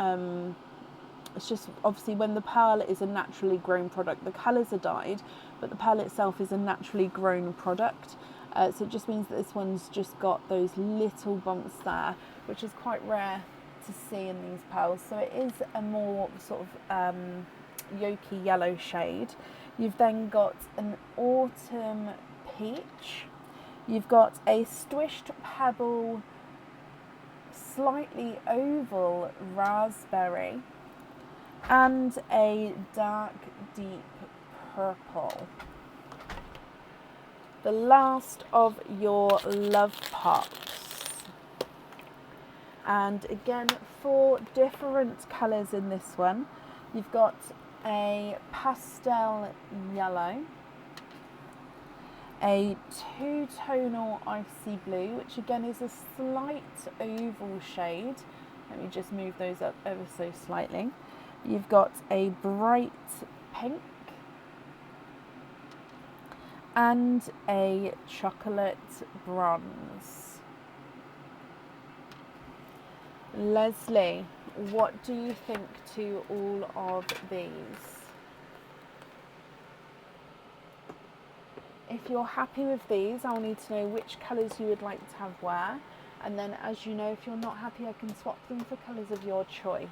it's just obviously when the pearl is a naturally grown product, the colours are dyed, but the pearl itself is a naturally grown product. So it just means that this one's just got those little bumps there, which is quite rare to see in these pearls. So it is a more sort of yolky yellow shade. You've then got an autumn peach. You've got a squished pebble, slightly oval raspberry, and a dark deep purple. The last of your love pops. And again, 4 different colours in this one. You've got a pastel yellow, a 2-tonal icy blue, which again is a slight oval shade. Let me just move those up ever so slightly. You've got a bright pink and a chocolate bronze. Leslie, what do you think to all of these? If you're happy with these, I'll need to know which colours you would like to have where. And then, as you know, if you're not happy, I can swap them for colours of your choice.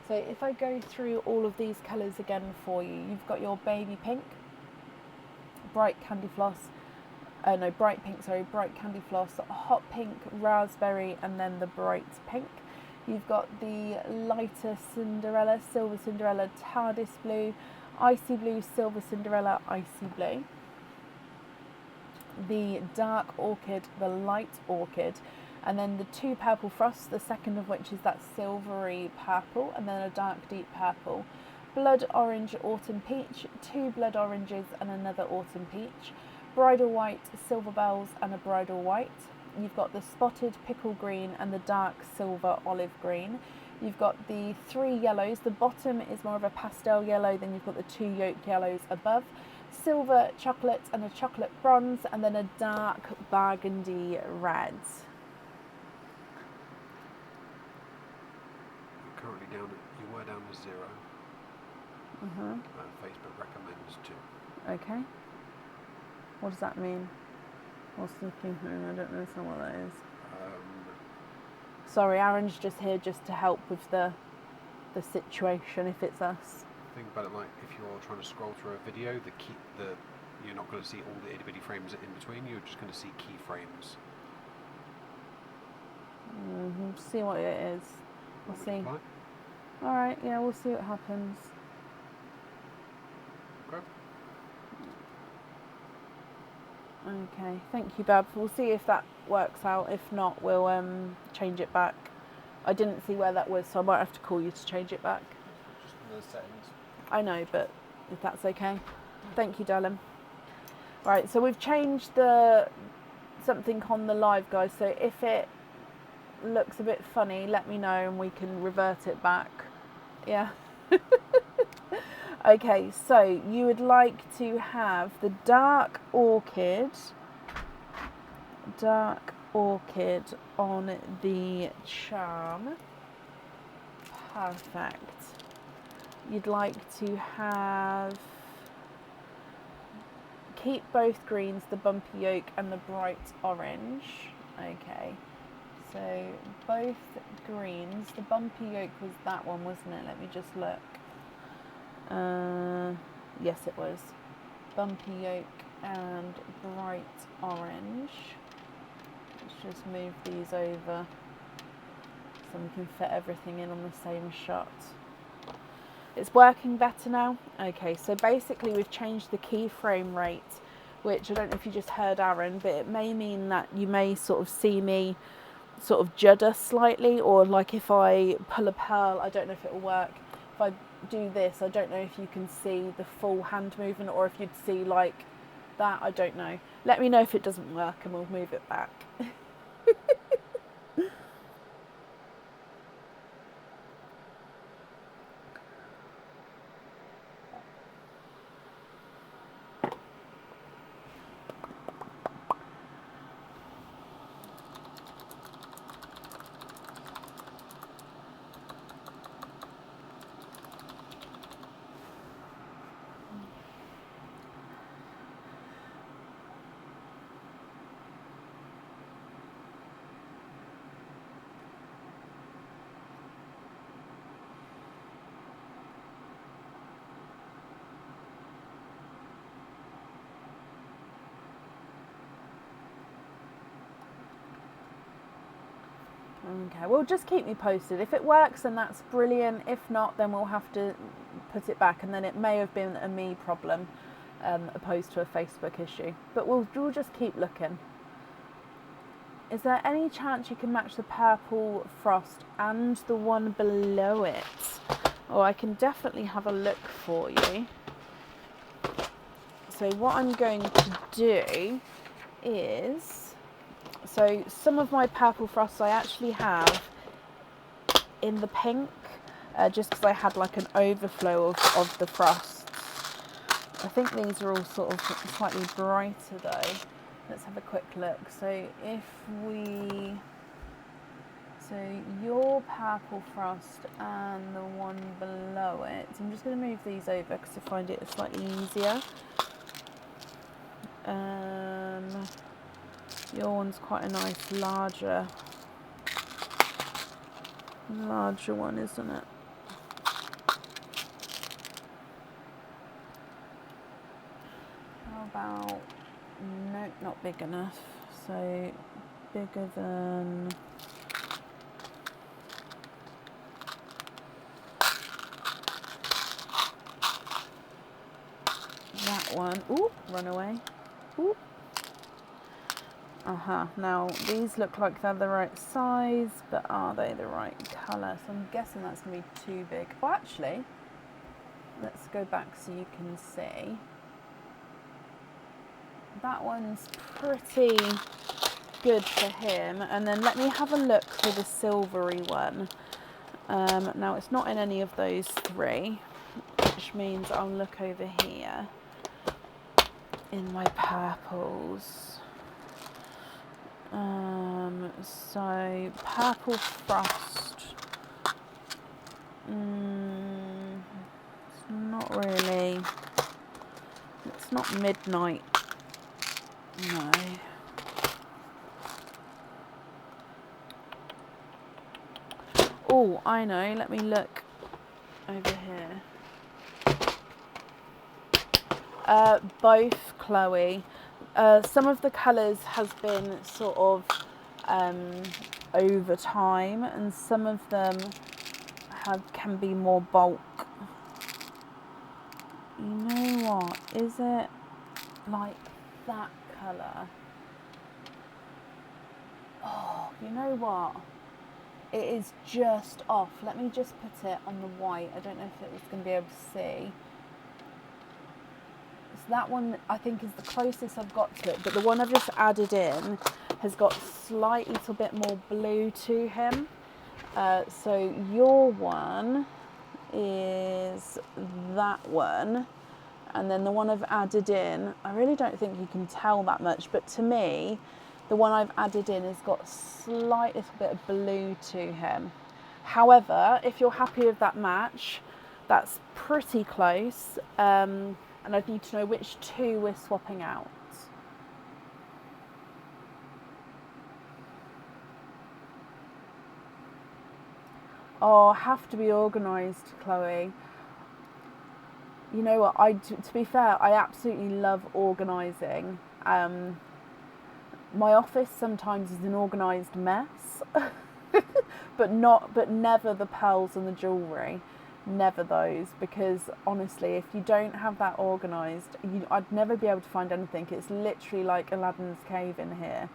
So if I go through all of these colours again for you, you've got your baby pink, bright candy floss, bright pink, bright candy floss, hot pink, raspberry, and then the bright pink. You've got the lighter Cinderella, silver Cinderella, TARDIS blue, icy blue, silver Cinderella, icy blue. The dark orchid, the light orchid, and then the 2 purple frosts, the second of which is that silvery purple, and then a dark deep purple. Blood orange autumn peach, 2 blood oranges and another autumn peach. Bridal white, silver bells, and a bridal white. You've got the spotted pickle green and the dark silver olive green. You've got the 3 yellows. The bottom is more of a pastel yellow, then you've got the 2 yolk yellows above. Silver chocolate and a chocolate bronze, and then a dark burgundy red. You're currently down at, you were down to 0. Facebook recommends 2. Okay. What does that mean? What's the thing? I don't understand what that is. Sorry, Aaron's just here just to help with the situation if it's us. Think about it like if you're trying to scroll through a video, you're not going to see all the itty bitty frames in between. You're just going to see key frames. See what it is. We'll see. All right, yeah, we'll see what happens. Okay. Okay, thank you, Bab. We'll see if that works out. If not, we'll change it back. I didn't see where that was, so I might have to call you to change it back. Just in the settings. I know, but if that's okay. Thank you, darling. Right, so we've changed the something on the live, guys. So if it looks a bit funny, let me know and we can revert it back. Yeah. Okay, so you would like to have the dark orchid on the charm. Perfect. You'd like to keep both greens, the bumpy yolk and the bright orange. Okay, So both greens. The bumpy yolk was that one, wasn't it? Let me just look. Yes, it was. Bumpy yolk and bright orange. Let's just move these over so we can fit everything in on the same shot. It's working better now. Okay, so basically we've changed the keyframe rate, which I don't know if you just heard Aaron, but it may mean that you may sort of see me sort of judder slightly, or like if I pull a pearl, I don't know if it will work. If I do this, I don't know if you can see the full hand movement, or if you'd see like that, I don't know. Let me know if it doesn't work and we'll move it back. Okay, well, just keep me posted. If it works, then that's brilliant. If not, then we'll have to put it back, and then it may have been a me problem opposed to a Facebook issue. But we'll just keep looking. Is there any chance you can match the purple frost and the one below it? Oh, I can definitely have a look for you. So what I'm going to do is, so some of my purple frosts I actually have in the pink, just because I had like an overflow of the frosts. I think these are all sort of slightly brighter though. Let's have a quick look. So your purple frost and the one below it, I'm just going to move these over because I find it slightly easier. Your one's quite a nice larger one, isn't it? How about, no, not big enough. So bigger than that one. Ooh, run away. Ooh. Now these look like they're the right size, but are they the right colour? So I'm guessing that's going to be too big. Oh, actually, let's go back so you can see. That one's pretty good for him. And then let me have a look for the silvery one. Now it's not in any of those three, which means I'll look over here in my purples. So purple frost, it's not really, it's not midnight, no. Oh, I know, let me look over here. Both, Chloe. Some of the colours has been sort of over time, and some of them can be more bulk. You know what? Is it like that colour? Oh, you know what? It is just off. Let me just put it on the white. I don't know if it was going to be able to see. So that one I think is the closest I've got to it, but the one I've just added in has got slight little bit more blue to him. So your one is that one, and then the one I've added in, I really don't think you can tell that much, but to me the one I've added in has got slight little bit of blue to him. However, if you're happy with that match, that's pretty close, and I'd need to know which two we're swapping out. 'Cause Oh, have to be organised, Chloe. You know what? To be fair, I absolutely love organising. My office sometimes is an organised mess, but never the pearls and the jewellery, never those. Because honestly, if you don't have that organised, I'd never be able to find anything. It's literally like Aladdin's cave in here.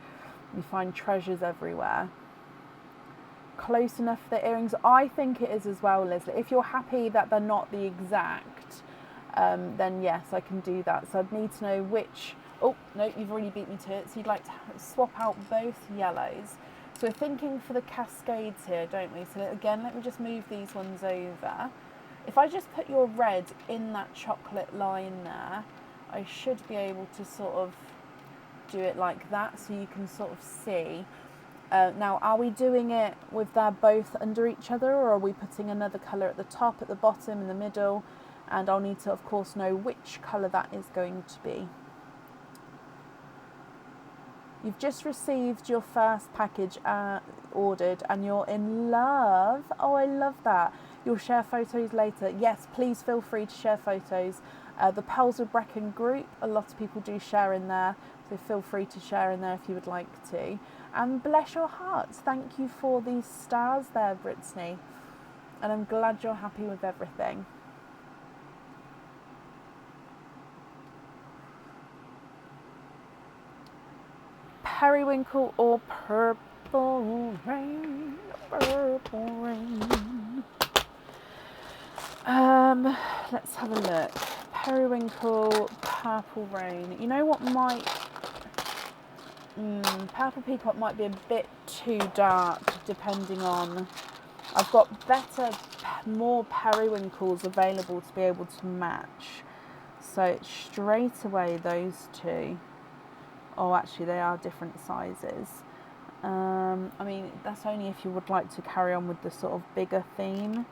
You find treasures everywhere. Close enough for the earrings? I think it is as well, Leslie. If you're happy that they're not the exact, then yes, I can do that. So I'd need to know which. Oh, no, you've already beat me to it. So you'd like to swap out both yellows. So we're thinking for the cascades here, don't we? So again, let me just move these ones over. If I just put your red in that chocolate line there, I should be able to sort of do it like that so you can sort of see. Now, are we doing it with they're both under each other, or are we putting another colour at the top, at the bottom, in the middle? And I'll need to, of course, know which colour that is going to be. You've just received your first package ordered and you're in love. Oh, I love that. You'll share photos later. Yes, please feel free to share photos. The Pearls with Brecon group, a lot of people do share in there. So feel free to share in there if you would like to. And bless your hearts. Thank you for these stars there, Brittany. And I'm glad you're happy with everything. Periwinkle or purple rain, purple rain. Let's have a look. Periwinkle, purple rain. You know what might... purple peacock might be a bit too dark, depending on... I've got more periwinkles available to be able to match. So straight away, those two. Oh, actually, they are different sizes. I mean, that's only if you would like to carry on with the sort of bigger theme.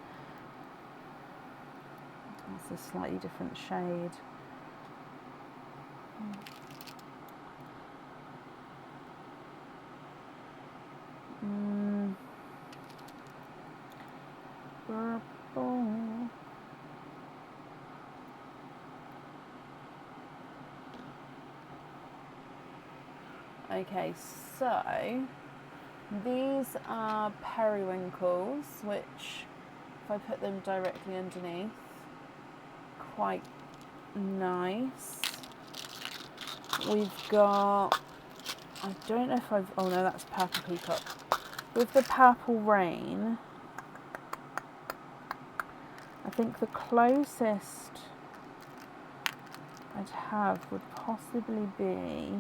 It's a slightly different shade. Purple. Okay, so these are periwinkles, which, if I put them directly underneath, quite nice. We've got, I don't know if I've, oh no, that's purple peacock. With the purple rain, I think the closest I'd have would possibly be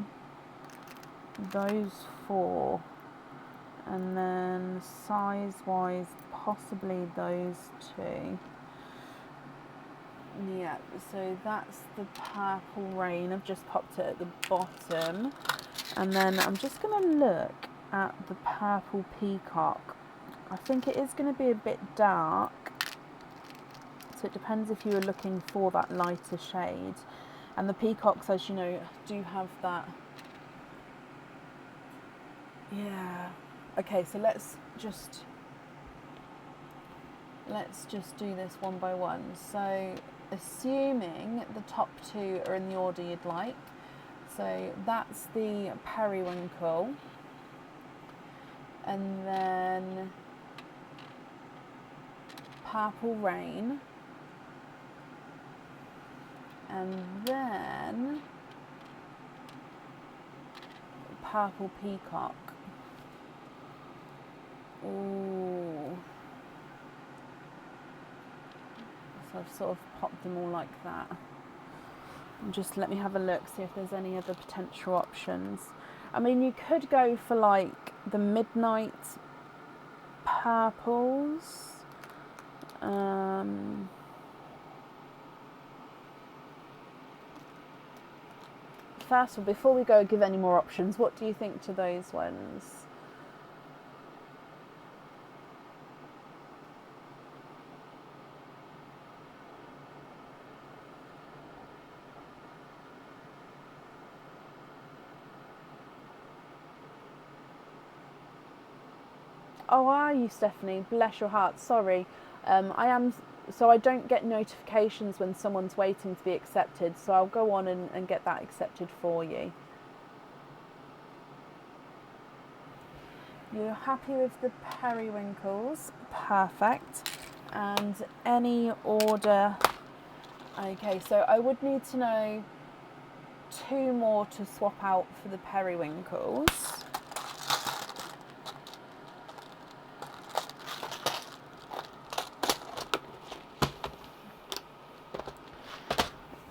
those four, and then size wise possibly those two. Yeah, so that's the purple rain. I've just popped it at the bottom, and then I'm just going to look at the purple peacock. I think it is going to be a bit dark, so it depends if you were looking for that lighter shade. And the peacocks, as you know, do have that. Yeah. Okay, so let's just do this one by one. So assuming the top two are in the order you'd like. So that's the periwinkle. And then purple rain. And then purple peacock. Ooh. So I've sort of popped them all like that. And just let me have a look, see if there's any other potential options. I mean, you could go for like the midnight purples. First of all, before we go give any more options, what do you think to those ones? Oh, are you, Stephanie? Bless your heart. Sorry. I am, so I don't get notifications when someone's waiting to be accepted, so I'll go on and get that accepted for you. You're happy with the periwinkles? Perfect. And any order? Okay, so I would need to know 2 more to swap out for the periwinkles.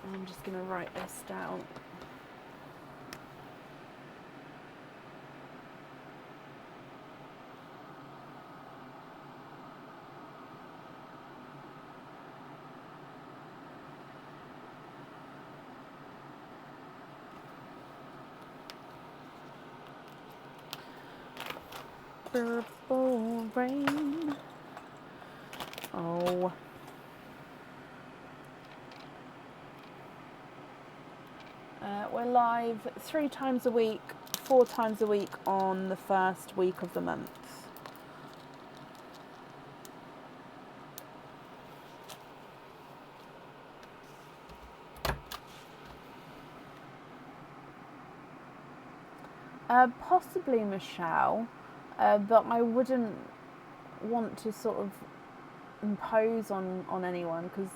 I'm just going to write this down. Purple rain. Oh. We're live 3 times a week, 4 times a week on the first week of the month. Possibly Michelle, but I wouldn't want to sort of impose on anyone because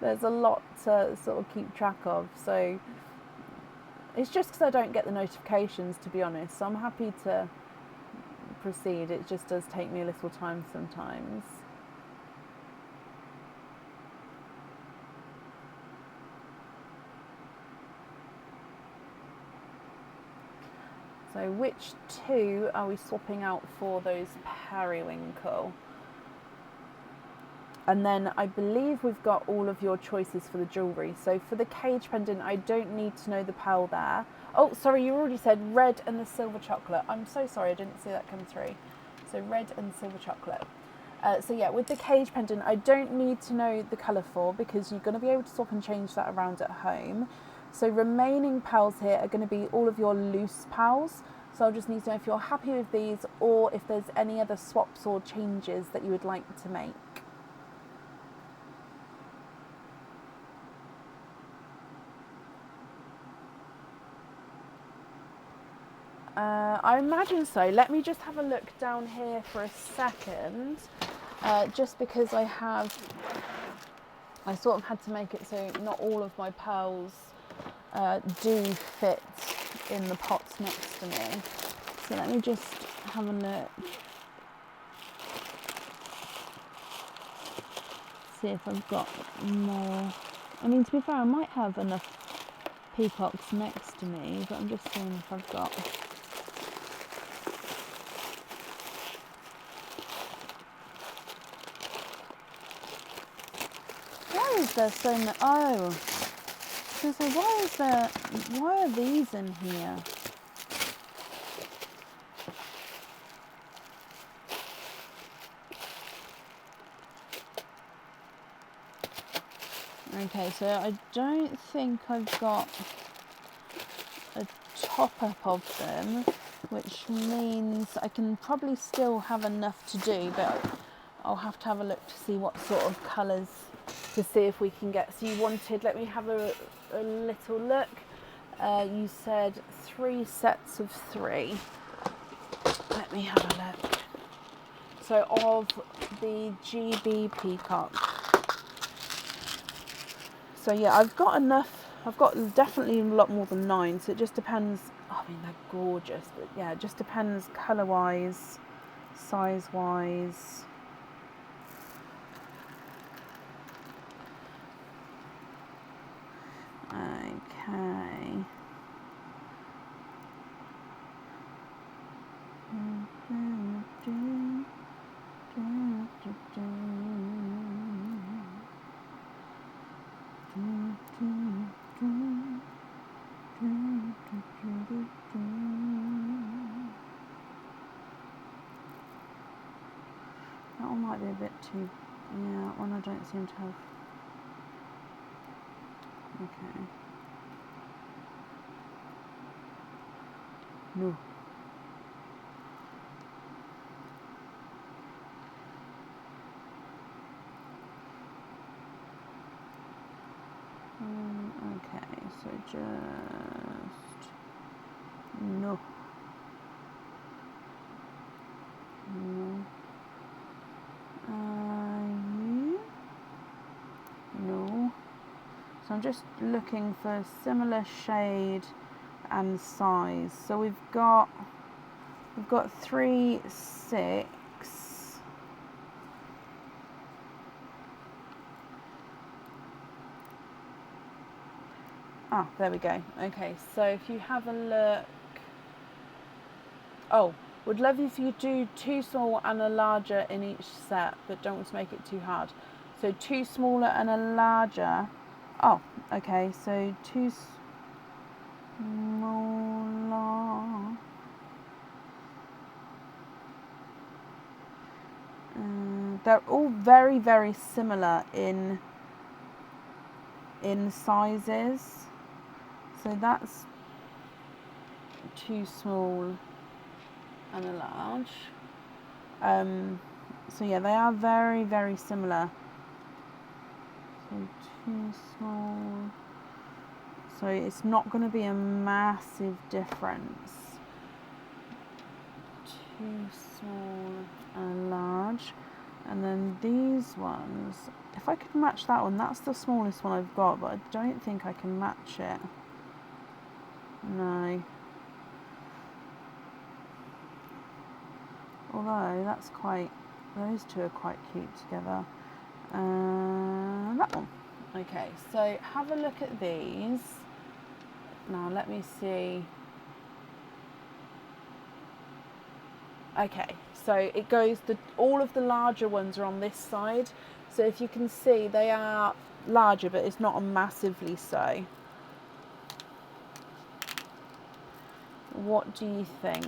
there's a lot to sort of keep track of, so it's just because I don't get the notifications, to be honest, so I'm happy to proceed. It just does take me a little time sometimes. So which 2 are we swapping out for those periwinkle? And then I believe we've got all of your choices for the jewellery. So for the cage pendant, I don't need to know the pearl there. Oh, sorry, you already said red and the silver chocolate. I'm so sorry, I didn't see that come through. So red and silver chocolate. So yeah, with the cage pendant, I don't need to know the colour for because you're going to be able to swap and change that around at home. So remaining pearls here are going to be all of your loose pearls. So I'll just need to know if you're happy with these or if there's any other swaps or changes that you would like to make. I imagine so. Let me just have a look down here for a second, just because I sort of had to make it so not all of my pearls do fit in the pots next to me. So let me just have a look. See if I've got more. I mean, to be fair, I might have enough peacocks next to me, but I'm just seeing if I've got. Why is there so many? Oh, I was going to say, why are these in here? Okay, so I don't think I've got a top-up of them, which means I can probably still have enough to do, but I'll have to have a look to see what sort of colours to see if we can get. So you wanted, let me have a little look. You said 3 sets of 3. Let me have a look. So of the GB peacock. So yeah, I've got enough. I've got definitely a lot more than 9. So it just depends. I mean, they're gorgeous, but yeah, it just depends colour-wise, size-wise. Okay. That one might be a bit too. Yeah, that one I don't seem to have. Okay. No. Okay, so just no. No. You? No. So I'm just looking for a similar shade and size. So we've got 3, 6. Ah, there we go. Okay, so if you have a look. Oh, would love if you do 2 small and a larger in each set, but don't want to make it too hard. So 2 smaller and a larger. Oh, okay, so 2 smaller. They're all very, very similar in sizes. So that's 2 small and a large. So yeah, they are very, very similar. So 2 small. So it's not going to be a massive difference. 2 small and large. And then these ones, if I could match that one, that's the smallest one I've got, but I don't think I can match it. No. Although those two are quite cute together. That one. Okay, so have a look at these. Now let me see. Okay, so it goes, all of the larger ones are on this side. So if you can see, they are larger, but it's not massively so. What do you think?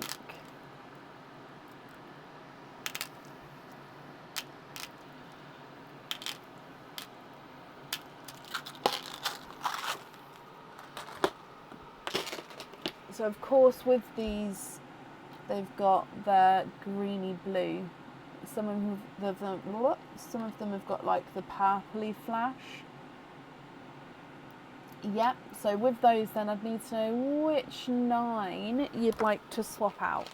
So of course with these, they've got their greeny blue. Some of them have got like the purpley flash. Yep, so with those then I'd need to know which 9 you'd like to swap out.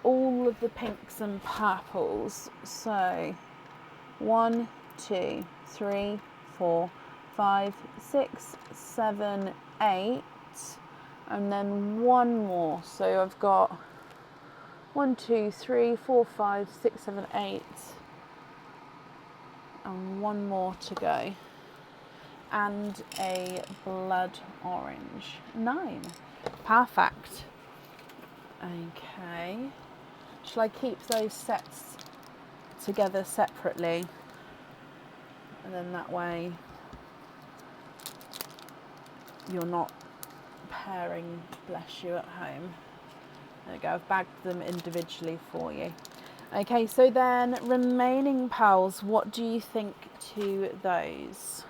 All of the pinks and purples. So 1, 2, 3, 4, 5, 6, 7, 8, and then one more. So I've got 1, 2, 3, 4, 5, 6, 7, 8, and one more to go. And a blood orange. 9. Perfect. Okay. Shall I keep those sets together separately? And then that way you're not pairing, bless you, at home. There we go, I've bagged them individually for you. Okay, so then remaining pearls, what do you think to those?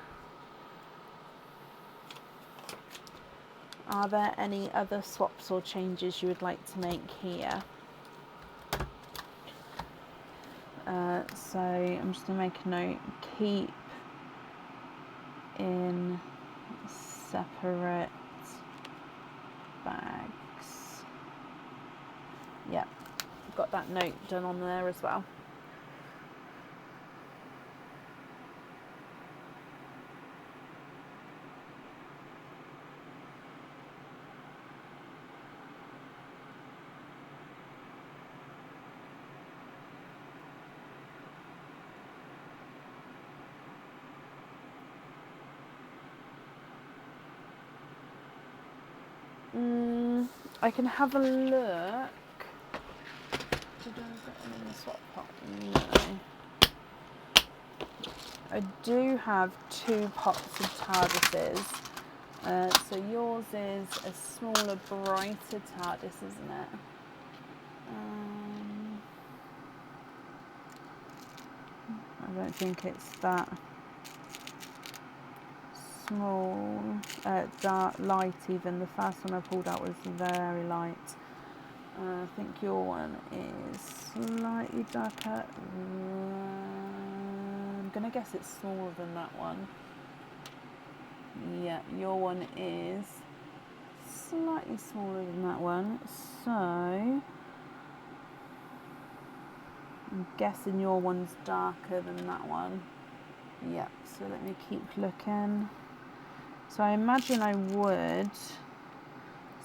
Are there any other swaps or changes you would like to make here? So I'm just going to make a note, keep in separate bags. Yep, got that note done on there as well. I can have a look. Did I put them in the swap pot? No. I do have 2 pots of TARDISes. So yours is a smaller, brighter TARDIS, isn't it? I don't think it's that small, dark, light even. The first one I pulled out was very light. I think your one is slightly darker. I'm going to guess it's smaller than that one. Yeah, your one is slightly smaller than that one. So I'm guessing your one's darker than that one. Yeah, so let me keep looking. So I imagine I would.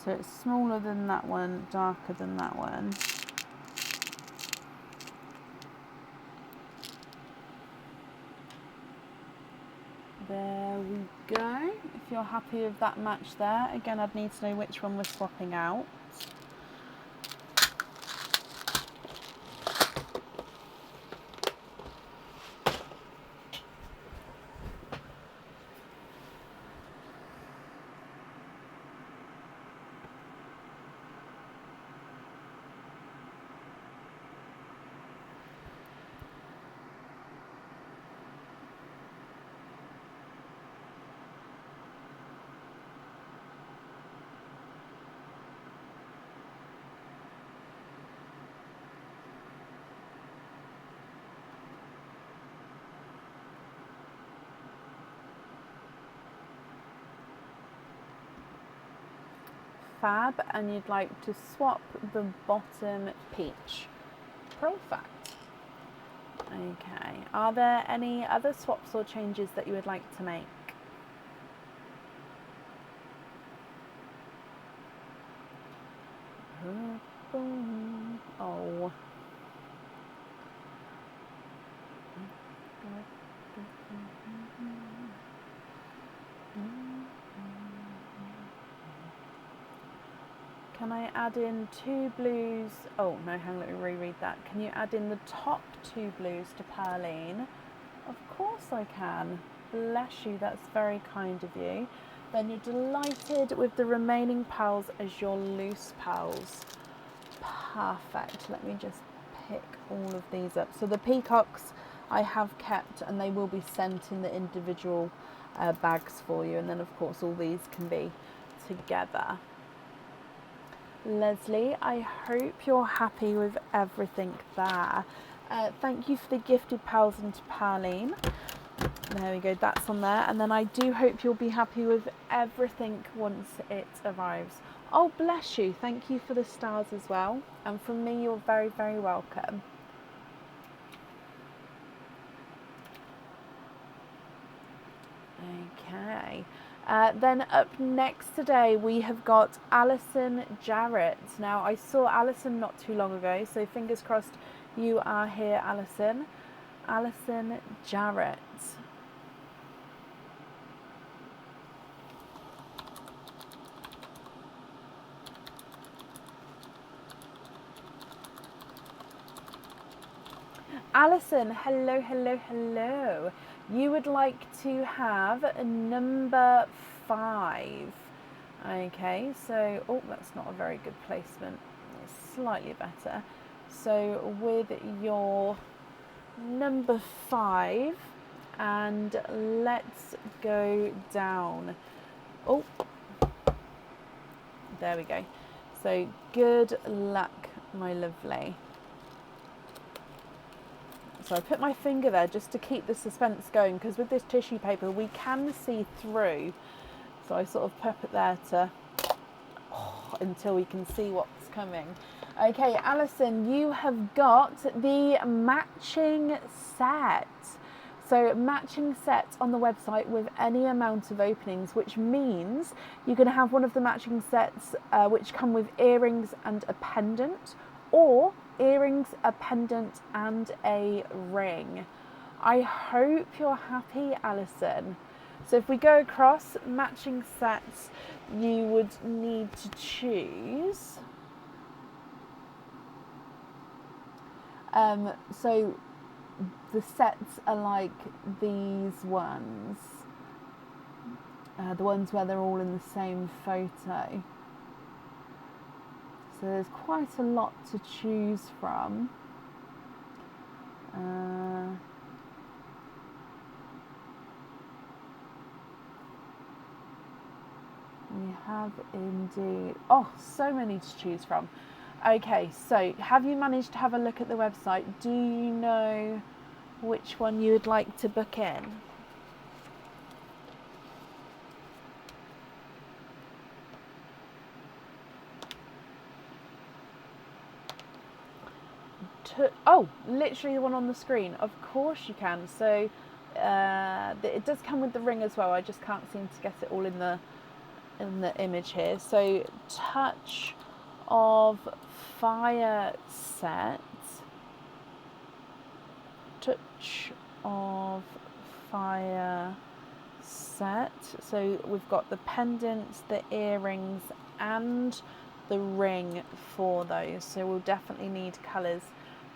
So it's smaller than that one, darker than that one. There we go. If you're happy with that match there, again, I'd need to know which one we're swapping out. Fab, and you'd like to swap the bottom peach. Perfect. Okay, are there any other swaps or changes that you would like to make? Oh. Can I add in 2 blues? Oh, no, hang on, let me reread that. Can you add in the top 2 blues to Pearline? Of course I can. Bless you, that's very kind of you. Then you're delighted with the remaining pearls as your loose pearls. Perfect. Let me just pick all of these up. So the peacocks I have kept, and they will be sent in the individual bags for you. And then, of course, all these can be together. Leslie, I hope you're happy with everything there. Thank you for the gifted pearls into Pearline. There we go, that's on there. And then I do hope you'll be happy with everything once it arrives. Oh, bless you. Thank you for the stars as well. And from me, you're very, very welcome. Okay. Then up next today, we have got Alison Jarrett. Now, I saw Alison not too long ago, so fingers crossed you are here, Alison. Alison Jarrett. Alison, hello, hello, hello. You would like to have number 5. Okay, so, oh, that's not a very good placement. It's slightly better. So with your number 5, and let's go down. Oh, there we go. So good luck, my lovely. So I put my finger there just to keep the suspense going, because with this tissue paper we can see through. So I sort of put it there to until we can see what's coming. Okay, Alison, you have got the matching set. So matching set on the website with any amount of openings, which means you can have one of the matching sets which come with earrings and a pendant, or earrings, a pendant and a ring. I hope you're happy, Alison. So if we go across matching sets, you would need to choose. So the sets are like these ones, the ones where they're all in the same photo. So there's quite a lot to choose from. You have indeed. Oh, so many to choose from. Okay, so have you managed to have a look at the website? Do you know which one you would like to book in? Oh, literally the one on the screen. Of course you can. So it does come with the ring as well. I just can't seem to get it all in the image here. So Touch of Fire set. Touch of Fire set. So we've got the pendants, the earrings, and the ring for those. So we'll definitely need colours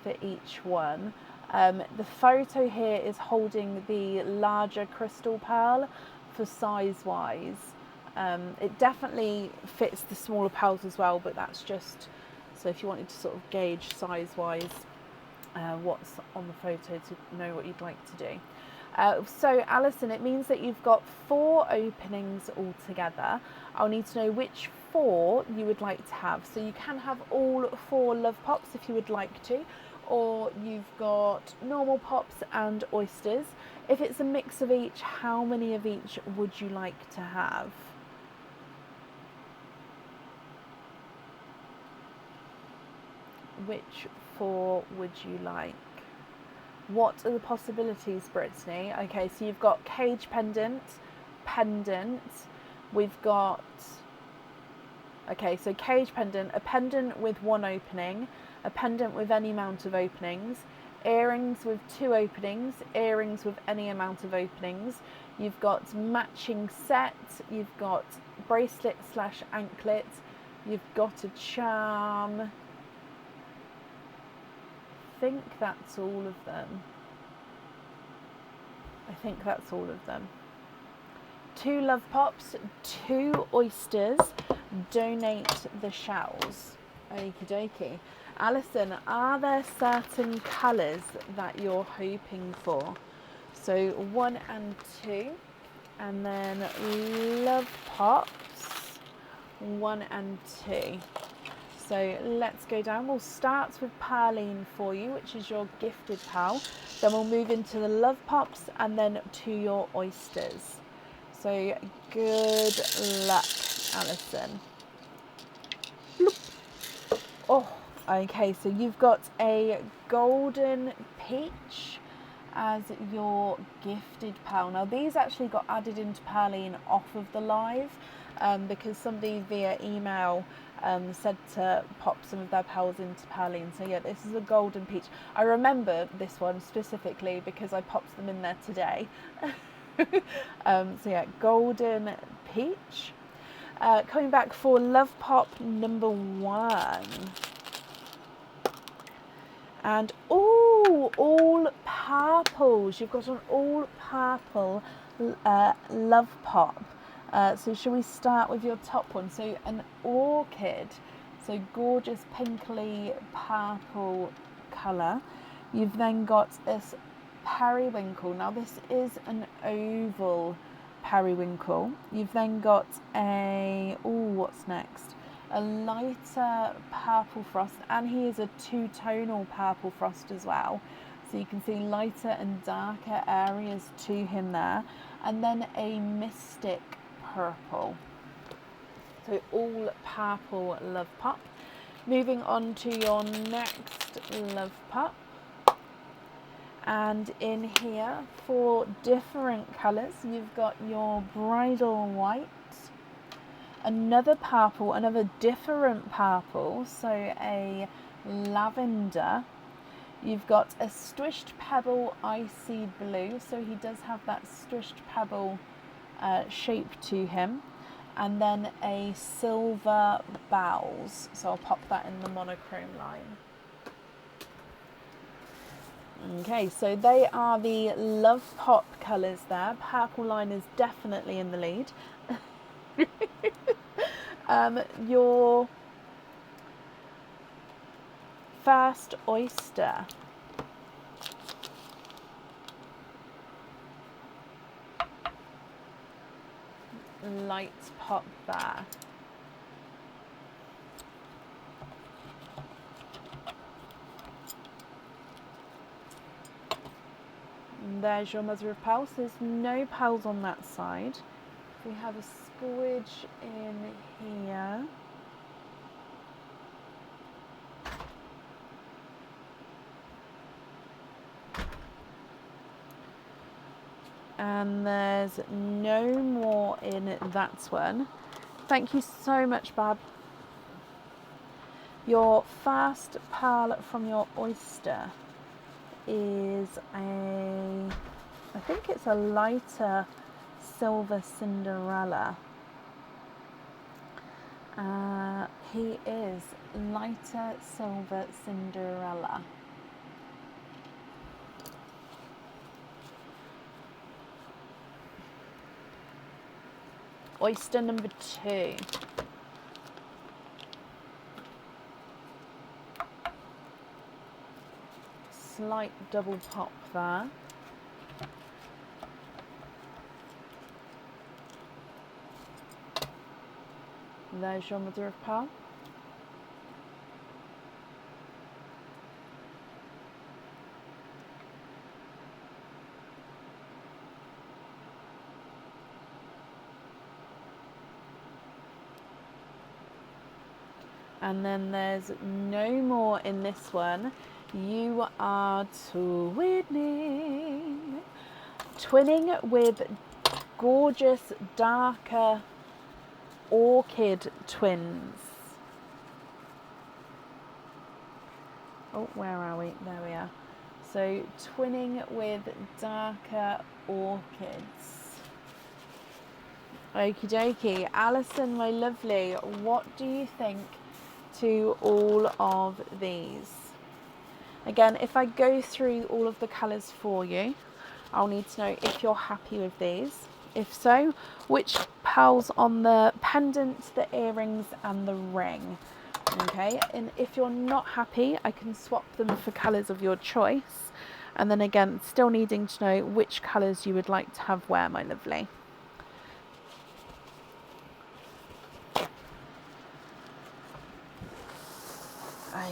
for each one. The photo here is holding the larger crystal pearl for size wise. It definitely fits the smaller pearls as well, but that's just so if you wanted to sort of gauge size wise what's on the photo to know what you'd like to do. So Alison, it means that you've got 4 openings altogether. I'll need to know which 4 you would like to have. So you can have all 4 love pops if you would like to, or you've got normal pops and oysters. If it's a mix of each, how many of each would you like to have? Which 4 would you like? What are the possibilities, Brittany? Okay, so you've got cage pendant, we've got, okay, so cage pendant, a pendant with 1 opening, a pendant with any amount of openings, earrings with 2 openings, earrings with any amount of openings, you've got matching set, you've got bracelet / anklet, you've got a charm. I think that's all of them. I think that's all of them. 2 love pops, 2 oysters, donate the shells. Okie dokie. Alison, are there certain colours that you're hoping for? So 1 and 2, and then love pops, 1 and 2. So let's go down. We'll start with Pearline for you, which is your gifted pal. Then we'll move into the love pops and then to your oysters. So good luck, Alison. Bloop. Oh, okay. So you've got a golden peach as your gifted pal. Now these actually got added into Pearline off of the live because somebody via email said to pop some of their pals into Pearline. So yeah, this is a golden peach. I remember this one specifically because I popped them in there today. So yeah, golden peach. Coming back for love pop number 1. And ooh, all purples. You've got an all purple love pop. So shall we start with your top one? So an orchid, so gorgeous pinkly purple colour. You've then got this periwinkle. Now this is an oval periwinkle. You've then got what's next? A lighter purple frost, and he is a 2-tonal purple frost as well. So you can see lighter and darker areas to him there. And then a mystic purple. So all purple love pop. Moving on to your next love pop. And in here, for different colours, you've got your bridal white, another purple, another different purple, so a lavender. You've got a swished pebble icy blue, so he does have that swished pebble shape to him, and then a silver bowls, so I'll pop that in the monochrome line. Okay, so they are the love pop colours there. Purple line is definitely in the lead. Your first oyster. light pop there. And there's your mother of pearl. So there's no pearls on that side. We have a squidge in here. And there's no more in that one. Thank you so much, Bab. Your first pearl from your oyster is I think it's a lighter silver Cinderella. He is lighter silver Cinderella. Oyster number 2. Slight double pop there. There's your mother of pearl. And then there's no more in this one. You are twinning with gorgeous darker orchid twins. Oh, where are we? There we are. So twinning with darker orchids. Okie dokie. Alison, my lovely, what do you think to all of these? Again, if I go through all of the colours for you, I'll need to know if you're happy with these. If so, which pearls on the pendant, the earrings and the ring. Okay, and if you're not happy, I can swap them for colours of your choice. And then again, still needing to know which colours you would like to have wear, my lovely.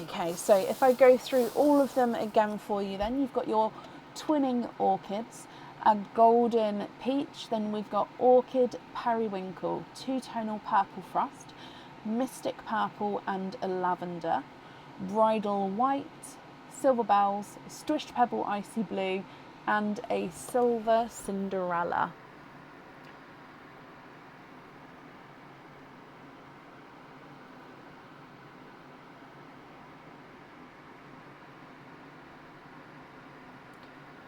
Okay, so if I go through all of them again for you, then you've got your twinning orchids, a golden peach, then we've got orchid periwinkle, two-tonal purple frost, mystic purple and a lavender, bridal white, silver bells, swished pebble icy blue and a silver Cinderella.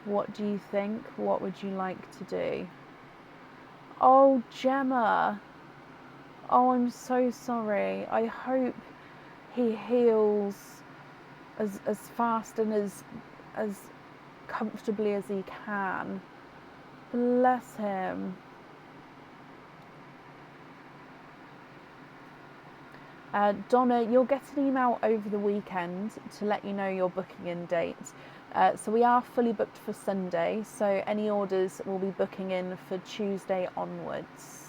What do you think? What would you like to do? Oh, Gemma. Oh, I'm so sorry. I hope he heals as fast and as comfortably as he can. Bless him. Donna, you'll get an email over the weekend to let you know your booking in date. So we are fully booked for Sunday, so any orders will be booking in for Tuesday onwards.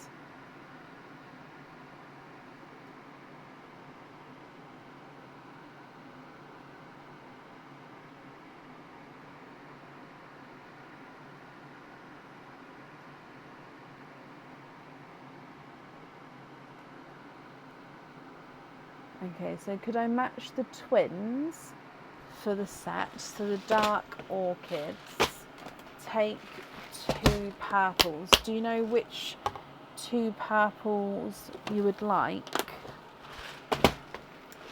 Okay, so could I match the twins for the set? So the dark orchids, take 2 purples. Do you know which 2 purples you would like?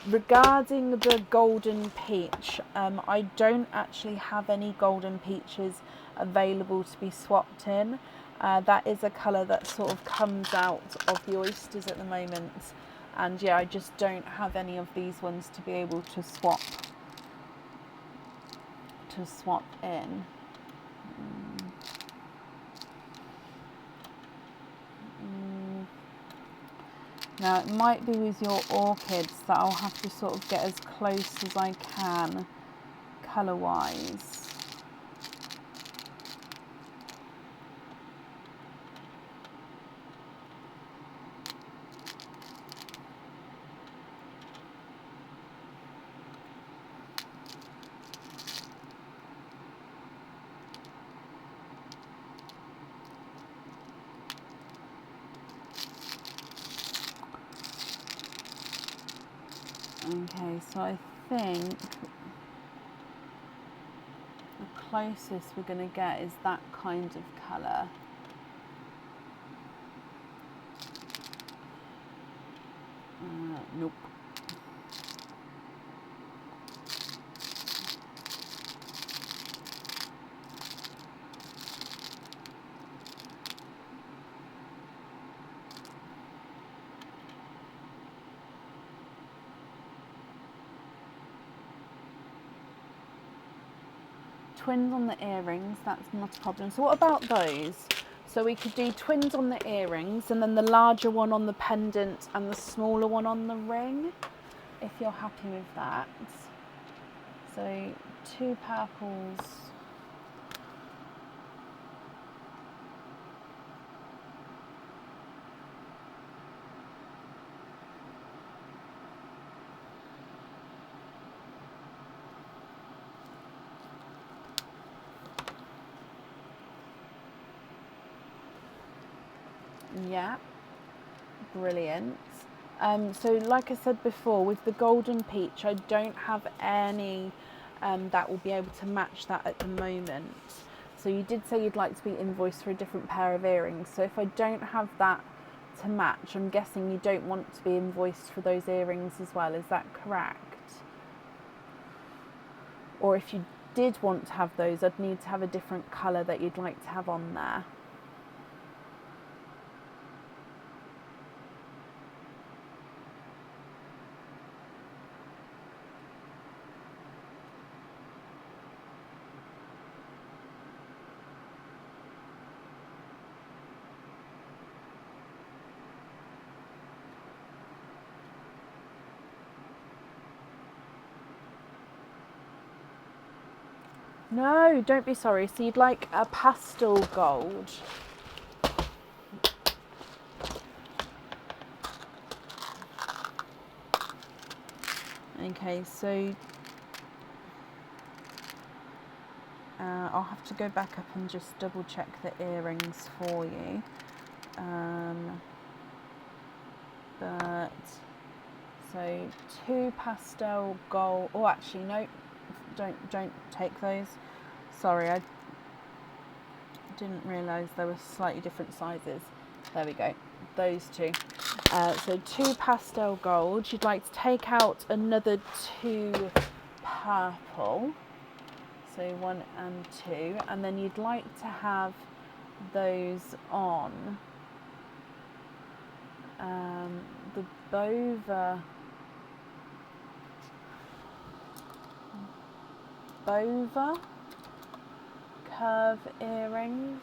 Regarding the golden peach, I don't actually have any golden peaches available to be swapped in. That is a colour that sort of comes out of the oysters at the moment. And yeah, I just don't have any of these ones to be able to swap in. Now it might be with your orchids that I'll have to sort of get as close as I can colour wise. So I think the closest we're going to get is that kind of colour. Nope. Twins on the earrings, that's not a problem. So what about those? So we could do twins on the earrings and then the larger one on the pendant and the smaller one on the ring, if you're happy with that. So 2 purples. Yeah, brilliant. So like I said before, with the golden peach, I don't have any that will be able to match that at the moment. So you did say you'd like to be invoiced for a different pair of earrings. So if I don't have that to match, I'm guessing you don't want to be invoiced for those earrings as well. Is that correct? Or if you did want to have those, I'd need to have a different colour that you'd like to have on there. No, don't be sorry. So you'd like a pastel gold. Okay, so I'll have to go back up and just double check the earrings for you. But so 2 pastel gold. Oh, actually, no, don't take those. Sorry, I didn't realise there were slightly different sizes. There we go, those 2. So 2 pastel gold. You'd like to take out another 2 purple. So 1 and 2, and then you'd like to have those on the Bova curve earrings.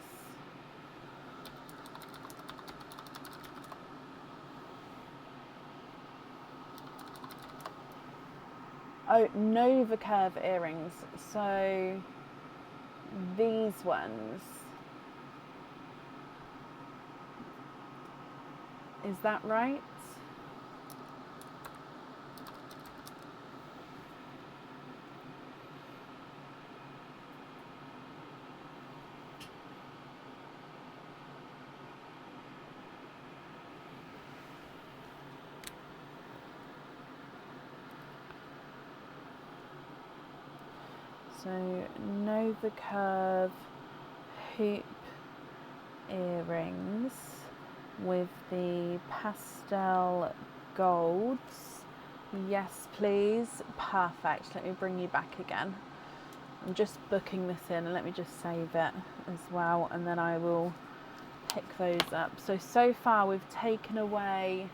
Oh, Nova curve earrings. So these ones. Is that right? So Nova curve hoop earrings with the pastel golds. Yes, please. Perfect. Let me bring you back again. I'm just booking this in, and let me just save it as well, and then I will pick those up. So far we've taken away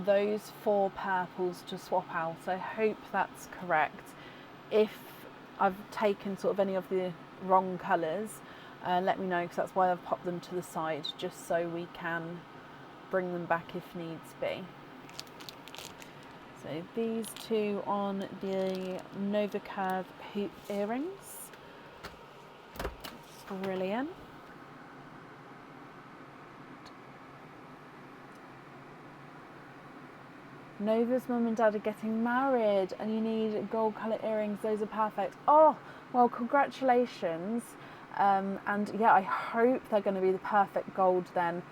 those 4 purples to swap out. I hope that's correct. If I've taken sort of any of the wrong colours, let me know, because that's why I've popped them to the side, just so we can bring them back if needs be. So these 2 on the Nova Curve hoop earrings. Brilliant. Nova's mum and dad are getting married and you need gold colour earrings. Those are perfect. Oh, well, congratulations. And yeah, I hope they're going to be the perfect gold then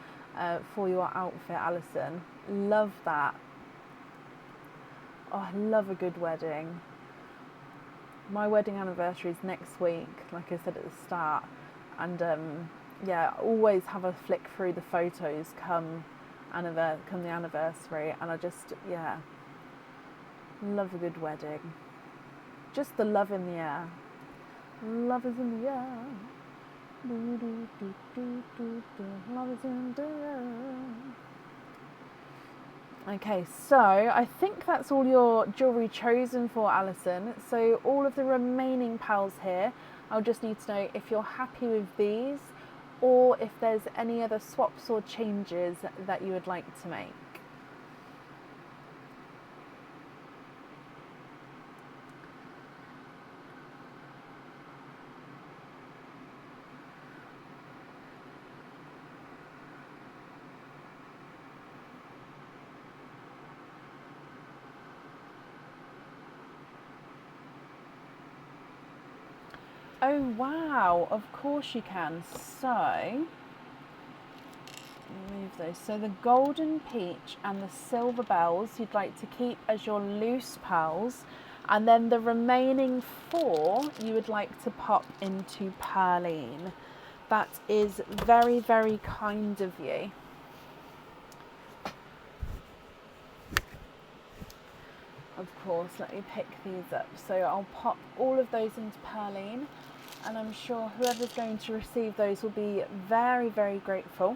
for your outfit, Alison. Love that. Oh, I love a good wedding. My wedding anniversary is next week, like I said at the start, and yeah, I always have a flick through the photos come the anniversary, and I just, yeah, love a good wedding. Just the love in the air. Love is in the air. Do, do, do, do, do, do. Love is in the air. Okay, so I think that's all your jewellery chosen for, Alison. So all of the remaining pearls here, I'll just need to know if you're happy with these or if there's any other swaps or changes that you would like to make. Oh wow, of course you can. So, move those. So the golden peach and the silver bells you'd like to keep as your loose pearls, and then the remaining 4 you would like to pop into Pearline. That is very, very kind of you. Of course, let me pick these up. So I'll pop all of those into Pearline, and I'm sure whoever's going to receive those will be very, very grateful.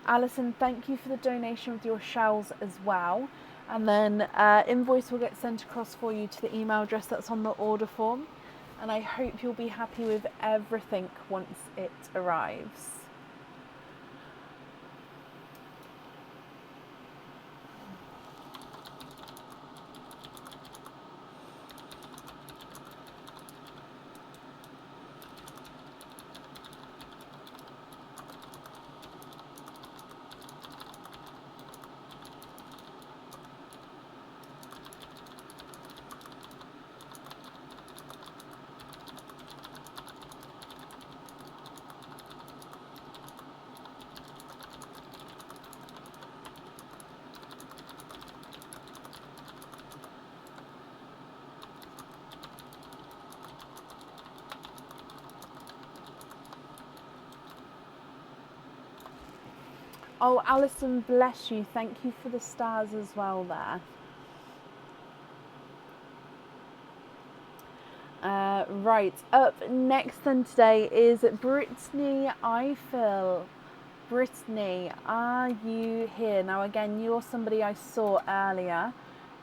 Alison, thank you for the donation with your shells as well. And then invoice will get sent across for you to the email address that's on the order form. And I hope you'll be happy with everything once it arrives. Oh, Alison, bless you. Thank you for the stars as well there. Right, up next then today is Brittany Eiffel. Brittany, are you here? Now again, you're somebody I saw earlier,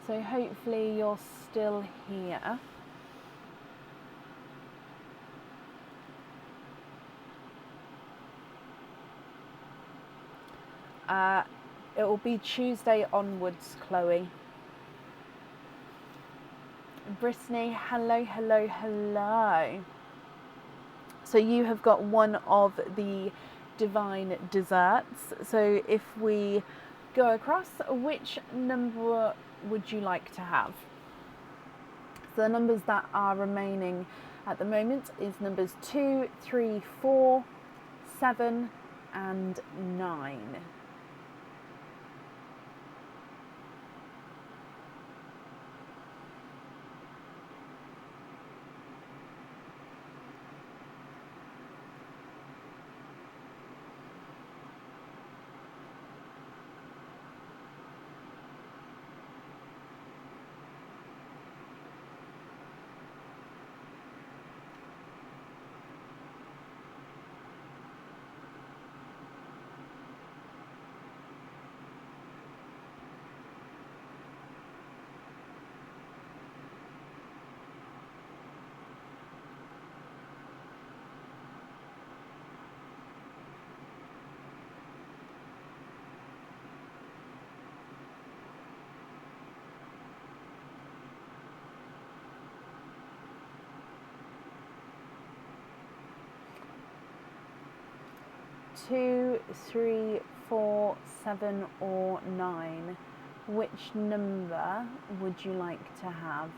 so hopefully you're still here. It will be Tuesday onwards, Chloe. Brittany, hello, hello, hello. So you have got one of the divine desserts. So if we go across, which number would you like to have? So the numbers that are remaining at the moment is numbers 2, 3, 4, 7 and 9. Two, 3, 4, 7 or 9. Which number would you like to have?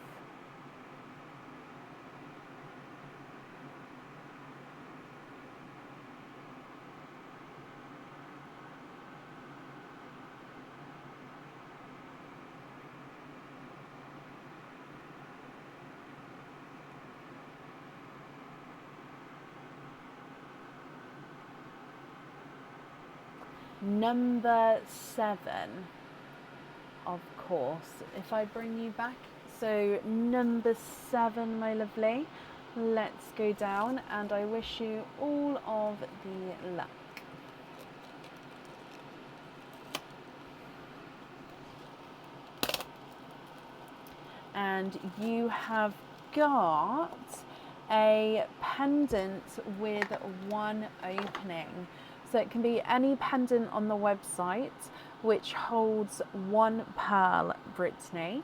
Number 7, of course, if I bring you back. So number 7, my lovely, let's go down, and I wish you all of the luck. And you have got a pendant with 1 opening. So it can be any pendant on the website which holds 1 pearl, Brittany.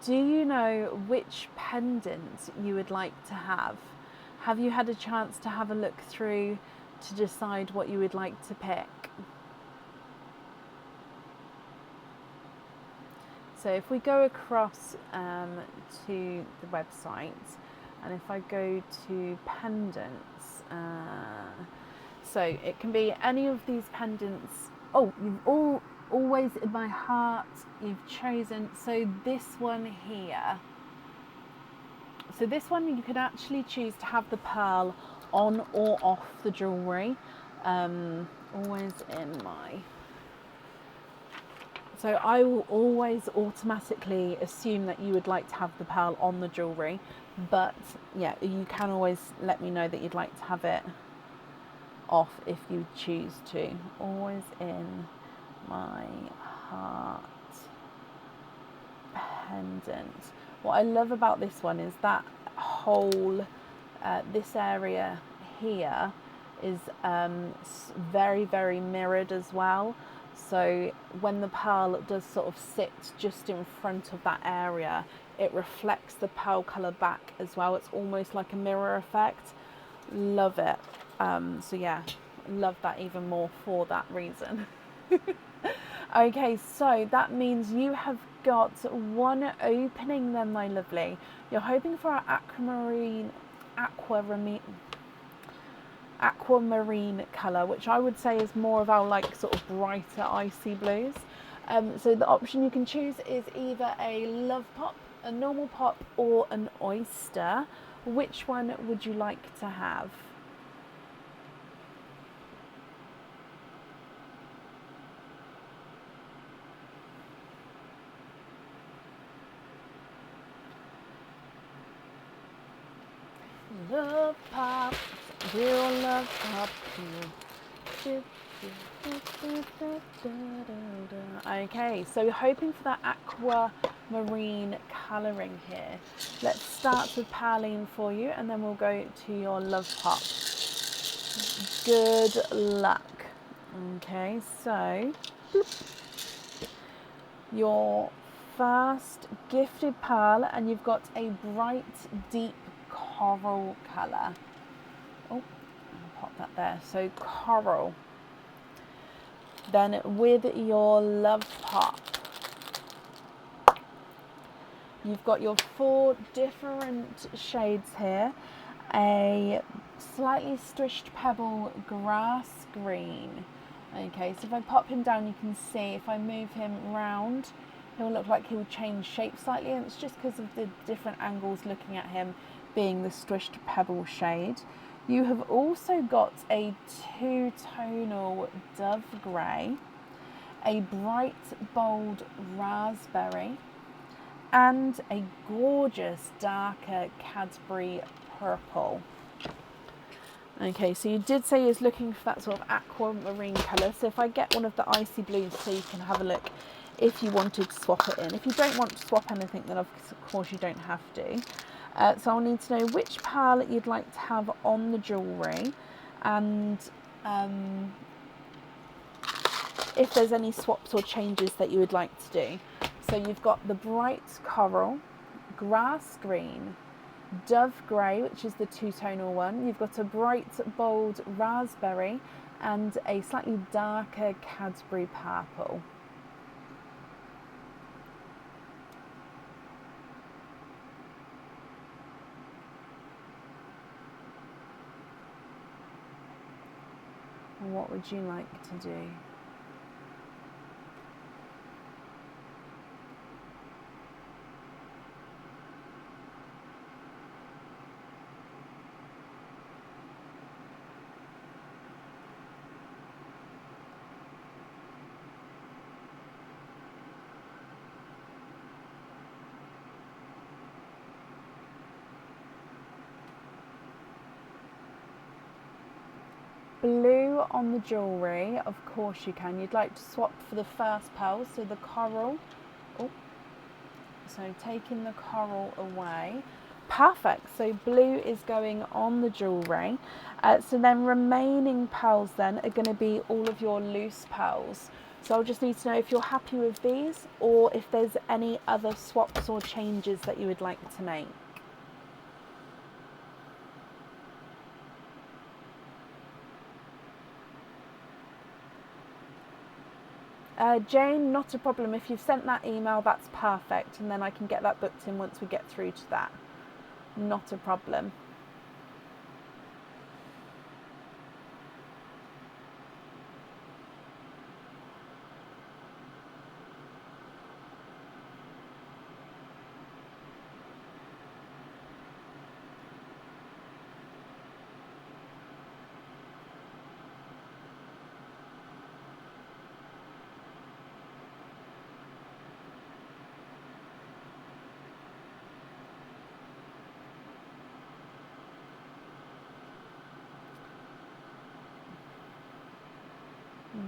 Do you know which pendant you would like to have? Have you had a chance to have a look through to decide what you would like to pick? So if we go across to the website, and if I go to pendants, so it can be any of these pendants. Oh, you've always in my heart, you've chosen, so this one here. So this one you can actually choose to have the pearl on or off the jewellery. Always in my... So I will always automatically assume that you would like to have the pearl on the jewellery, but yeah, you can always let me know that you'd like to have it off if you choose to. Always in my heart pendant. What I love about this one is that whole, this area here is very, very mirrored as well. So when the pearl does sort of sit just in front of that area, it reflects the pearl colour back as well. It's almost like a mirror effect. Love it. So yeah, love that even more for that reason. Okay, so that means you have got 1 opening then, my lovely. You're hoping for our aquamarine colour, which I would say is more of our like sort of brighter icy blues. So the option you can choose is either a love pop, a normal pop, or an oyster. Which one would you like to have? Love pop, real love pop. Okay, so we're hoping for that aquamarine colouring here. Let's start with Perline for you, and then we'll go to your love pop. Good luck. Okay, so your first gifted pearl, and you've got a bright, deep coral colour. Oh, I'll pop that there. So coral. Then with your love pop, you've got your 4 different shades here. A slightly strished pebble grass green. Okay, so if I pop him down, you can see if I move him round, he'll look like he'll change shape slightly, and it's just because of the different angles looking at him being the strished pebble shade. You have also got a 2-tonal dove grey, a bright bold raspberry, and a gorgeous darker Cadbury purple. Okay, so you did say you're looking for that sort of aquamarine colour, so if I get one of the icy blues so you can have a look if you wanted to swap it in. If you don't want to swap anything, then of course you don't have to. So I'll need to know which pearl you'd like to have on the jewellery, and if there's any swaps or changes that you would like to do. So you've got the bright coral, grass green, dove grey, which is the 2-tonal one. You've got a bright bold raspberry and a slightly darker Cadbury purple. What would you like to do? blue on the jewellery, of course you can. You'd like to swap for the first pearl, so the coral. Oh, so taking the coral away. Perfect, so blue is going on the jewellery. So then remaining pearls then are going to be all of your loose pearls. So I'll just need to know if you're happy with these or if there's any other swaps or changes that you would like to make. Jane, not a problem. If you've sent that email, that's perfect. And then I can get that booked in once we get through to that. Not a problem.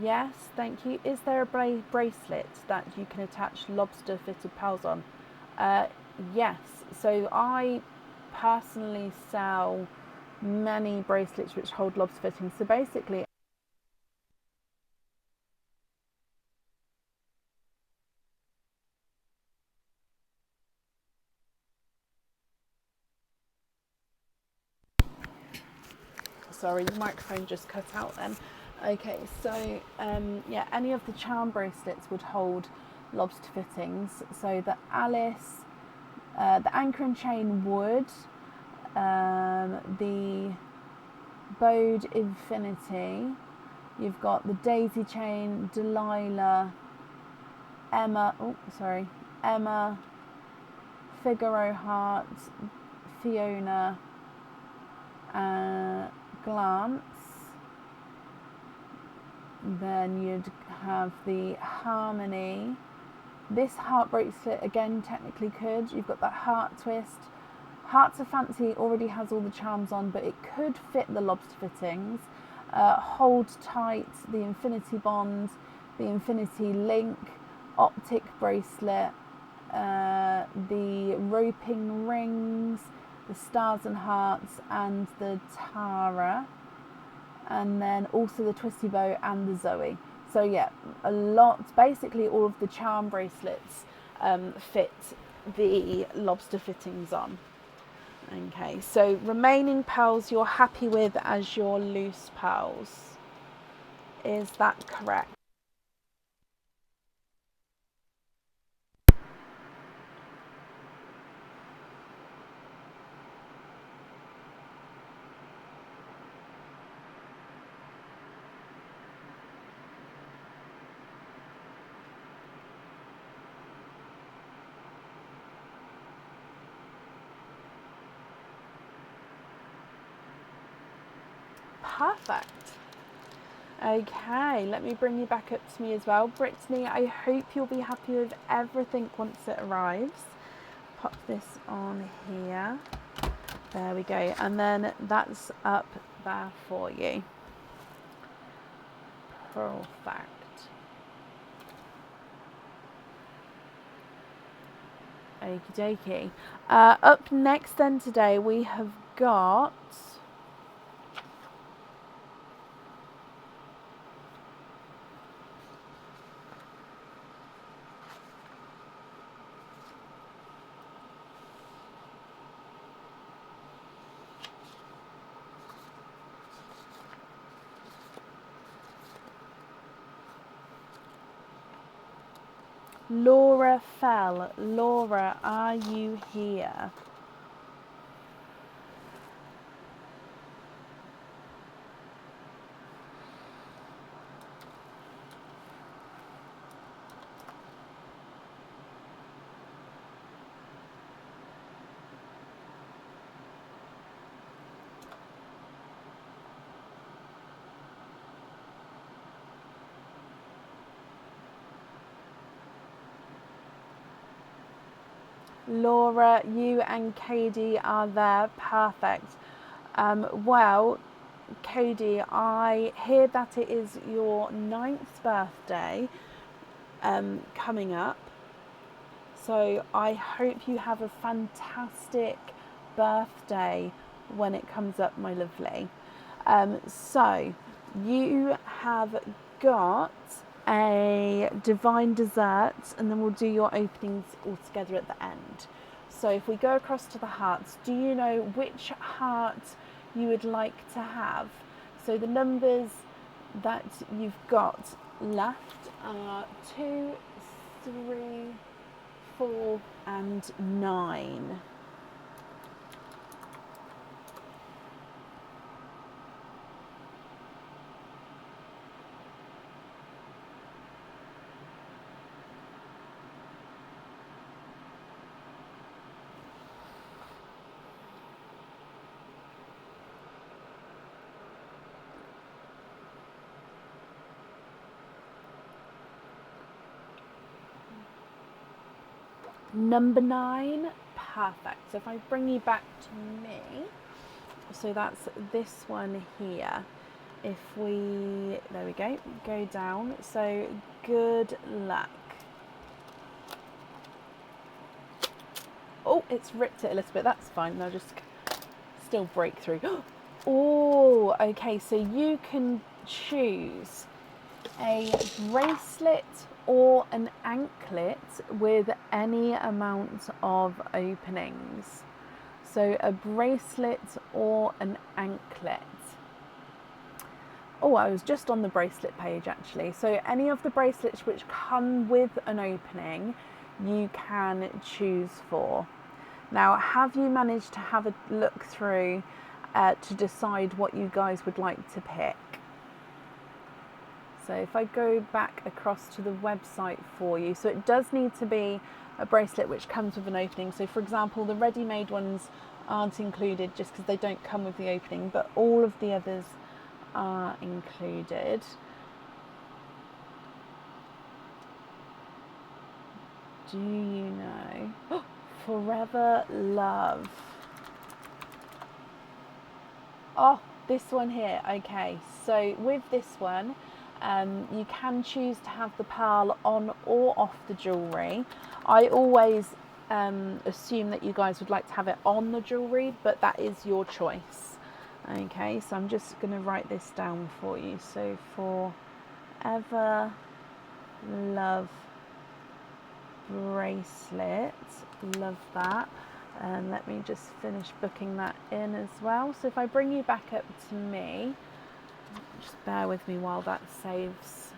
Yes, thank you. Is there a bracelet that you can attach lobster fitted pearls on? Yes. So I personally sell many bracelets which hold lobster fittings. So basically, sorry, the microphone just cut out then. Okay, so yeah, any of the charm bracelets would hold lobster fittings. So the Alice, the anchor and chain would, the Bode Infinity, you've got the daisy chain, Delilah, Emma, Figaro heart, Fiona, Glance. Then you'd have the Harmony. This heart bracelet again technically could. You've got that heart twist. Hearts of Fancy already has all the charms on, but it could fit the lobster fittings. Hold Tight, the Infinity Bond, the Infinity Link, Optic Bracelet, the Roping Rings, the Stars and Hearts, and the Tara. And then also the Twisty Bow and the Zoe. So yeah, a lot, basically all of the charm bracelets fit the lobster fittings on. Okay, so remaining pearls you're happy with as your loose pearls. Is that correct? Perfect. Okay, let me bring you back up to me as well. Brittany, I hope you'll be happy with everything once it arrives. Pop this on here. There we go. And then that's up there for you. Perfect. Okie dokie. Up next then today we have got Laura Fell. Laura, are you here? Laura, you and Katie are there. Perfect. Well, Cody, I hear that it is your 9th birthday coming up. So I hope you have a fantastic birthday when it comes up, my lovely. So you have got a divine dessert, and then we'll do your openings all together at the end. So if we go across to the hearts, do you know which heart you would like to have? So the numbers that you've got left are 2, 3, 4 and 9. Number 9, perfect. So if I bring you back to me, so that's this one here. If we, there we go down. So good luck. Oh, it's ripped it a little bit. That's fine. They'll just still break through. Oh, okay. So you can choose a bracelet or an anklet with any amount of openings. So a bracelet or an anklet. Oh, I was just on the bracelet page actually. So any of the bracelets which come with an opening, you can choose for. Now, have you managed to have a look through to decide what you guys would like to pick? So if I go back across to the website for you, so it does need to be a bracelet which comes with an opening. So for example, the ready-made ones aren't included just because they don't come with the opening, but all of the others are included. Do you know? Forever Love. Oh, this one here. Okay, so with this one, you can choose to have the pearl on or off the jewellery. I always assume that you guys would like to have it on the jewellery, but that is your choice. Okay, so I'm just going to write this down for you. So Forever Love bracelet, love that. And let me just finish booking that in as well. So if I bring you back up to me, just bear with me while that saves.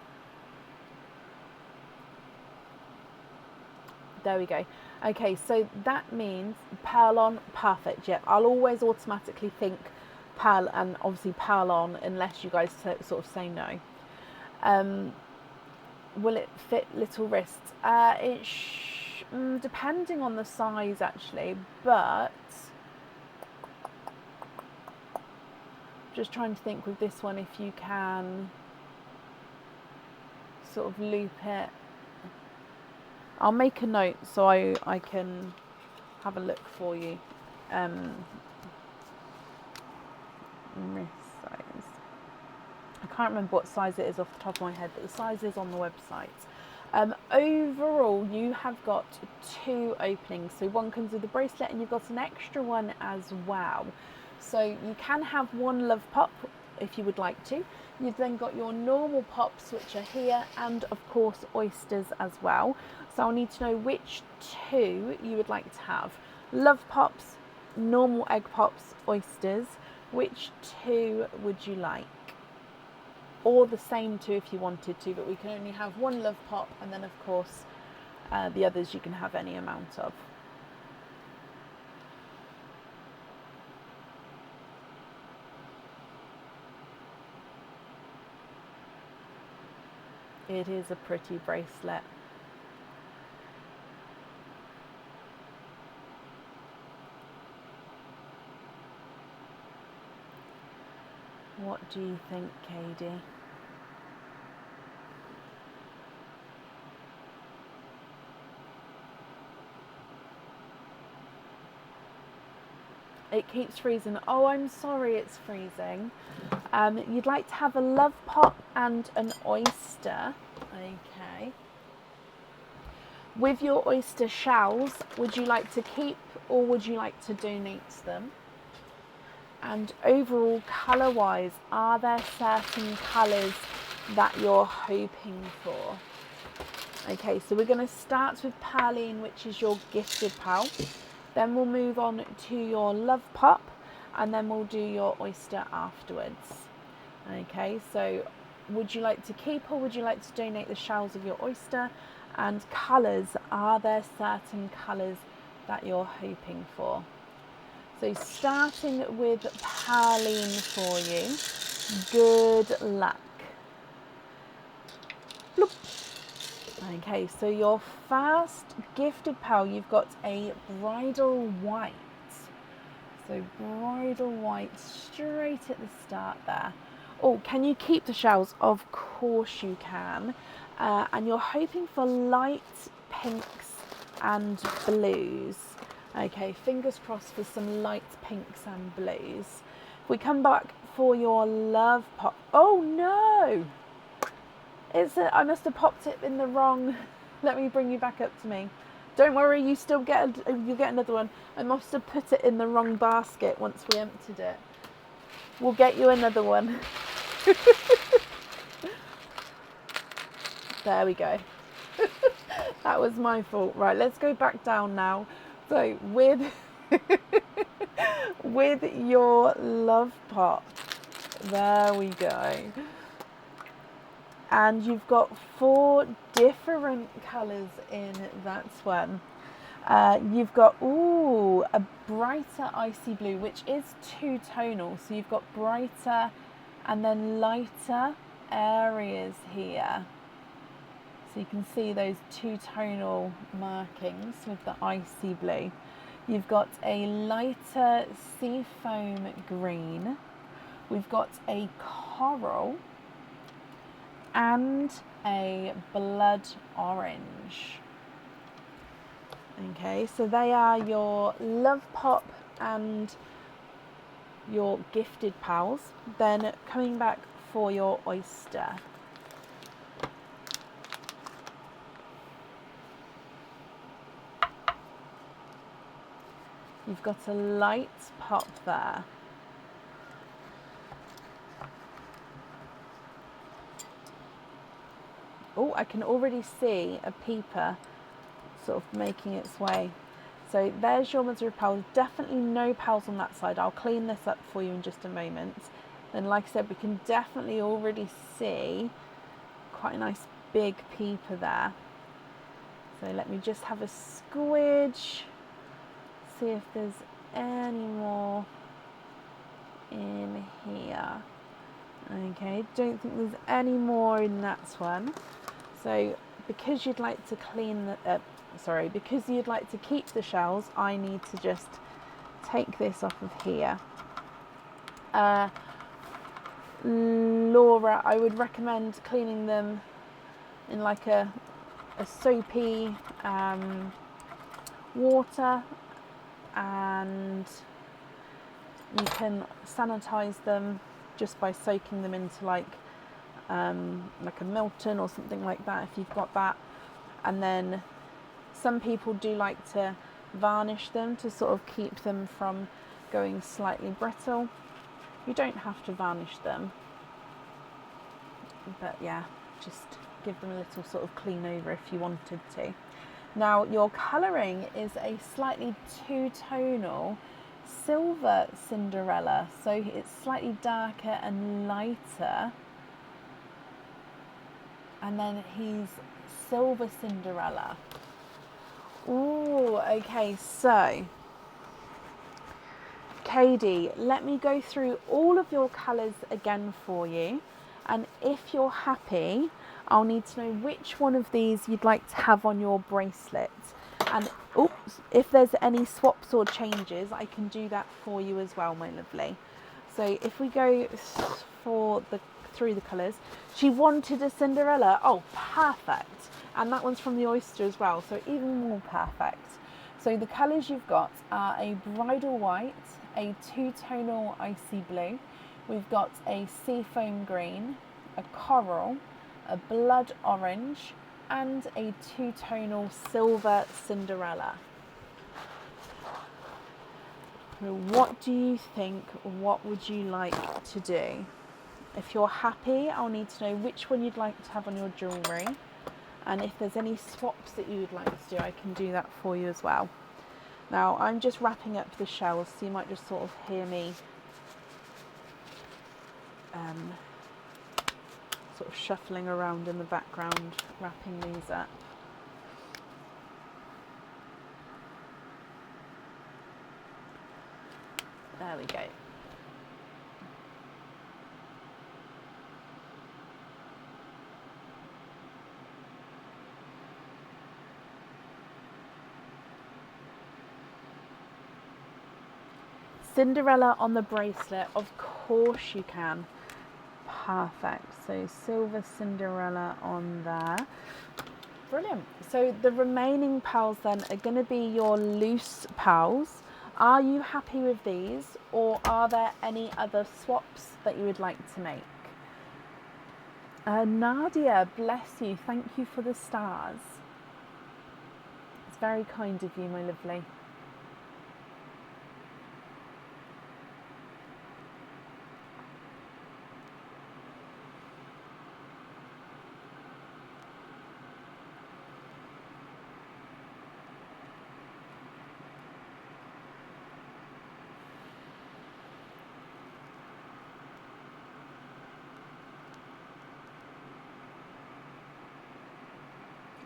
There we go. Okay, so that means pearl on, perfect. Yep, I'll always automatically think pearl, and obviously pearl on, unless you guys sort of say no. Will it fit little wrists? Depending on the size actually, but just trying to think with this one if you can sort of loop it. I'll make a note so I can have a look for you. Wrist size. I can't remember what size it is off the top of my head, but the size is on the website. Overall, you have got 2 openings. So one comes with a bracelet and you've got an extra one as well. So you can have one love pop if you would like to. You've then got your normal pops, which are here, and of course oysters as well. So I'll need to know which 2 you would like to have. Love pops, normal egg pops, oysters. Which 2 would you like? Or the same 2 if you wanted to, but we can only have one love pop, and then of course the others you can have any amount of. It is a pretty bracelet. What do you think, Katie? It keeps freezing. Oh, I'm sorry, it's freezing. You'd like to have a love pot and an oyster. Okay. With your oyster shells, would you like to keep or would you like to donate them? And overall, colour-wise, are there certain colours that you're hoping for? Okay, so we're going to start with Pearline, which is your gifted pal. Then we'll move on to your love pop, and then we'll do your oyster afterwards. Okay, so would you like to keep or would you like to donate the shells of your oyster? And colours, are there certain colours that you're hoping for? So starting with Pearline for you, good luck. Bloop. Okay, so your first gifted pal, you've got a bridal white. So bridal white straight at the start there. Oh, can you keep the shells? Of course you can. And you're hoping for light pinks and blues. Okay, fingers crossed for some light pinks and blues. If we come back for your love pop. Oh no! I must have popped it in the wrong. Let me bring you back up to me. Don't worry, you still you'll get another one. I must have put it in the wrong basket once we emptied it. We'll get you another one. There we go. That was my fault. Right, let's go back down now. So with with your love pot, there we go. And you've got 4 different colours in that one. You've got, a brighter icy blue, which is 2-tonal. So you've got brighter and then lighter areas here. So you can see those 2-tonal markings with the icy blue. You've got a lighter seafoam green. We've got a coral and a blood orange. Okay, so they are your love pop and your gifted pals. Then coming back for your oyster. You've got a light pop there. Oh, I can already see a peeper sort of making its way. So there's your mother of pearls. Definitely no pearls on that side. I'll clean this up for you in just a moment. Then like I said, we can definitely already see quite a nice big peeper there. So let me just have a squidge. See if there's any more in here. Okay, don't think there's any more in that one. So because you'd like to because you'd like to keep the shells, I need to just take this off of here. Laura, I would recommend cleaning them in like a soapy water, and you can sanitize them just by soaking them into like a Milton or something like that if you've got that. And then some people do like to varnish them to sort of keep them from going slightly brittle. You don't have to varnish them, but yeah, just give them a little sort of clean over if you wanted to. Now your colouring is a slightly 2-tonal silver Cinderella, so it's slightly darker and lighter, and then he's silver Cinderella. Ooh, okay, so Katie, let me go through all of your colours again for you, and if you're happy, I'll need to know which one of these you'd like to have on your bracelet. And if there's any swaps or changes, I can do that for you as well, my lovely. So if we go through the colours, she wanted a Cinderella. Oh, perfect. And that one's from the oyster as well, so even more perfect. So the colours you've got are a bridal white, a two-tonal icy blue, we've got a seafoam green, a coral, a blood orange, and a two-tonal silver Cinderella. So what do you think? What would you like to do? If you're happy, I'll need to know which one you'd like to have on your jewellery, and if there's any swaps that you would like to do, I can do that for you as well. Now I'm just wrapping up the shells, so you might just sort of hear me sort of shuffling around in the background, wrapping these up. There we go. Cinderella on the bracelet, of course you can. Perfect. So silver Cinderella on there. Brilliant. So the remaining pearls then are going to be your loose pearls. Are you happy with these, or are there any other swaps that you would like to make? Nadia, bless you. Thank you for the stars. It's very kind of you, my lovely.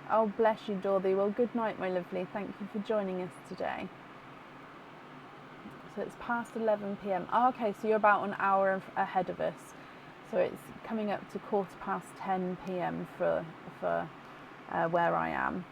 Oh, bless you, Dorothy. Well, good night, my lovely. Thank you for joining us today. So it's past 11 p.m. Oh, okay, so you're about an hour ahead of us. So it's coming up to 10:15 p.m. for where I am.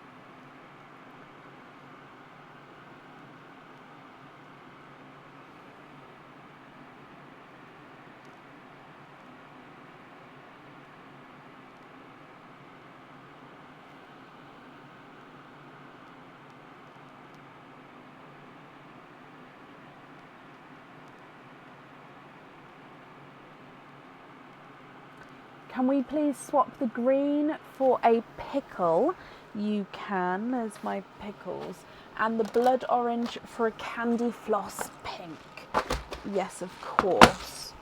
Can we please swap the green for a pickle? You can, there's my pickles. And the blood orange for a candy floss pink. Yes, of course.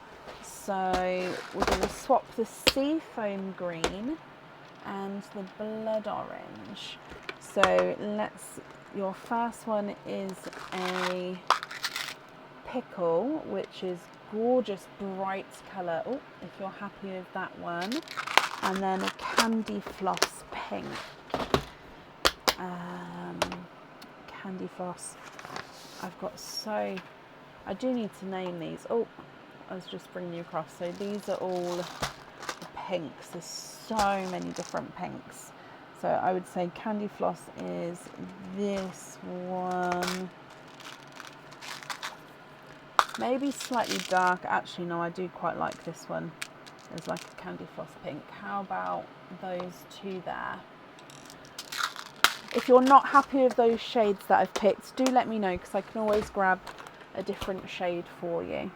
So we're going to swap the seafoam green and the blood orange. So your first one is a pickle, which is gorgeous bright colour. Oh, if you're happy with that one. And then a candy floss pink. Candy floss. I do need to name these. Oh, I was just bringing you across. So these are all the pinks. There's so many different pinks. So I would say candy floss is this one. Maybe slightly dark. Actually, no, I do quite like this one. It's like a candy floss pink. How about those two there? If you're not happy with those shades that I've picked, do let me know, because I can always grab a different shade for you.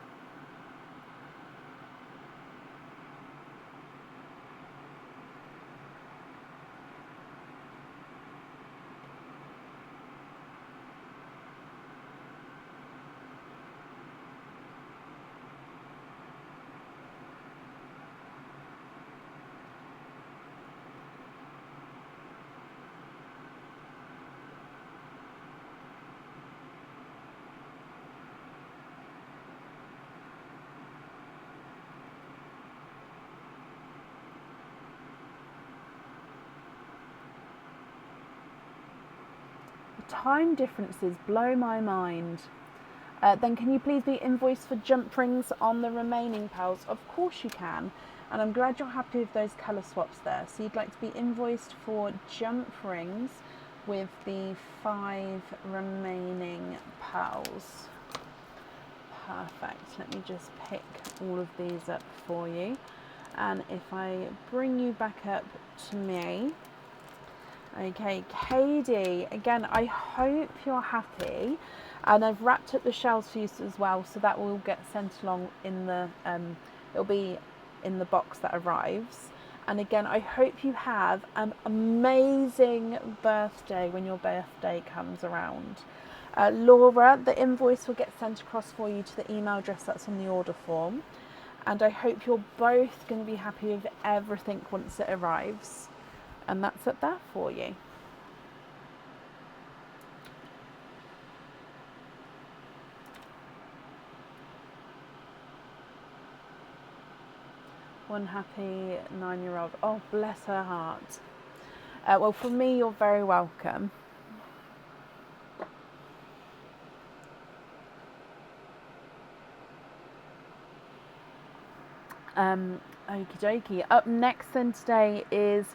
Time differences blow my mind. Then can you please be invoiced for jump rings on the remaining pearls? Of course you can. And I'm glad you're happy with those colour swaps there. So you'd like to be invoiced for jump rings with the 5 remaining pearls. Perfect. Let me just pick all of these up for you. And if I bring you back up to me. Okay, Katie, again, I hope you're happy. And I've wrapped up the shells for you as well, so that will get sent along in the, it'll be in the box that arrives. And again, I hope you have an amazing birthday when your birthday comes around. Laura, the invoice will get sent across for you to the email address that's on the order form. And I hope you're both going to be happy with everything once it arrives. And that's up there for you. One happy 9-year-old. Oh, bless her heart. Well, from me, you're very welcome. Okie dokie. Up next then today is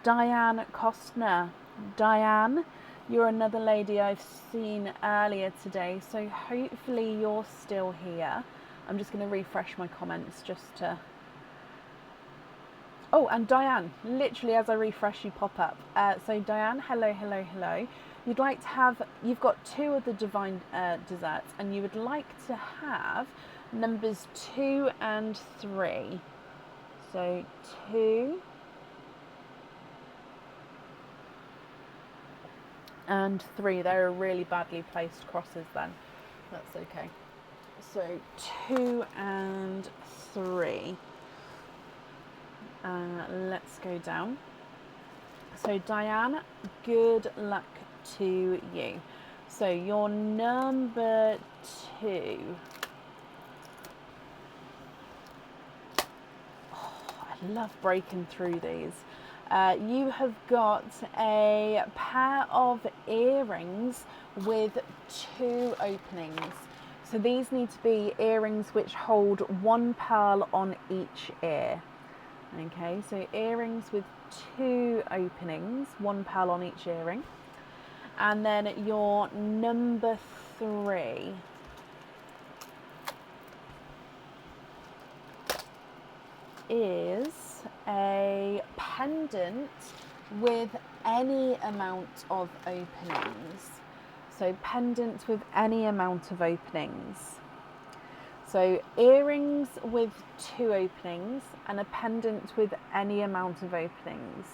Diane Costner. Diane, you're another lady I've seen earlier today, so hopefully you're still here. I'm just going to refresh my comments just to... Oh, and Diane, literally as I refresh, you pop up. So Diane, hello, hello, hello. You'd like to have, you've got 2 of the divine desserts, and you would like to have numbers 2 and 3. So 2 and 3. They're really badly placed crosses then. That's okay. So 2 and 3. Let's go down. So Diane, good luck to you. So your number 2. Oh, I love breaking through these. You have got a pair of earrings with 2 openings. So these need to be earrings which hold 1 pearl on each ear. Okay, so earrings with 2 openings, 1 pearl on each earring. And then your number 3 is a pendant with any amount of openings. So pendant with any amount of openings. So earrings with 2 openings and a pendant with any amount of openings.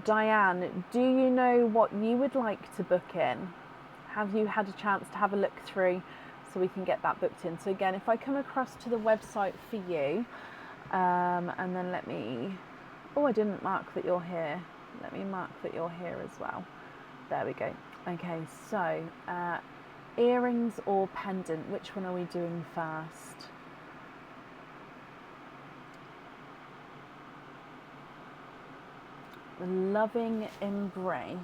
Diane, do you know what you would like to book in? Have you had a chance to have a look through so we can get that booked in? So again, if I come across to the website for you, and then let me, oh, I didn't mark that you're here. Let me mark that you're here as well. There we go. Okay, so earrings or pendant, which one are we doing first? The loving embrace.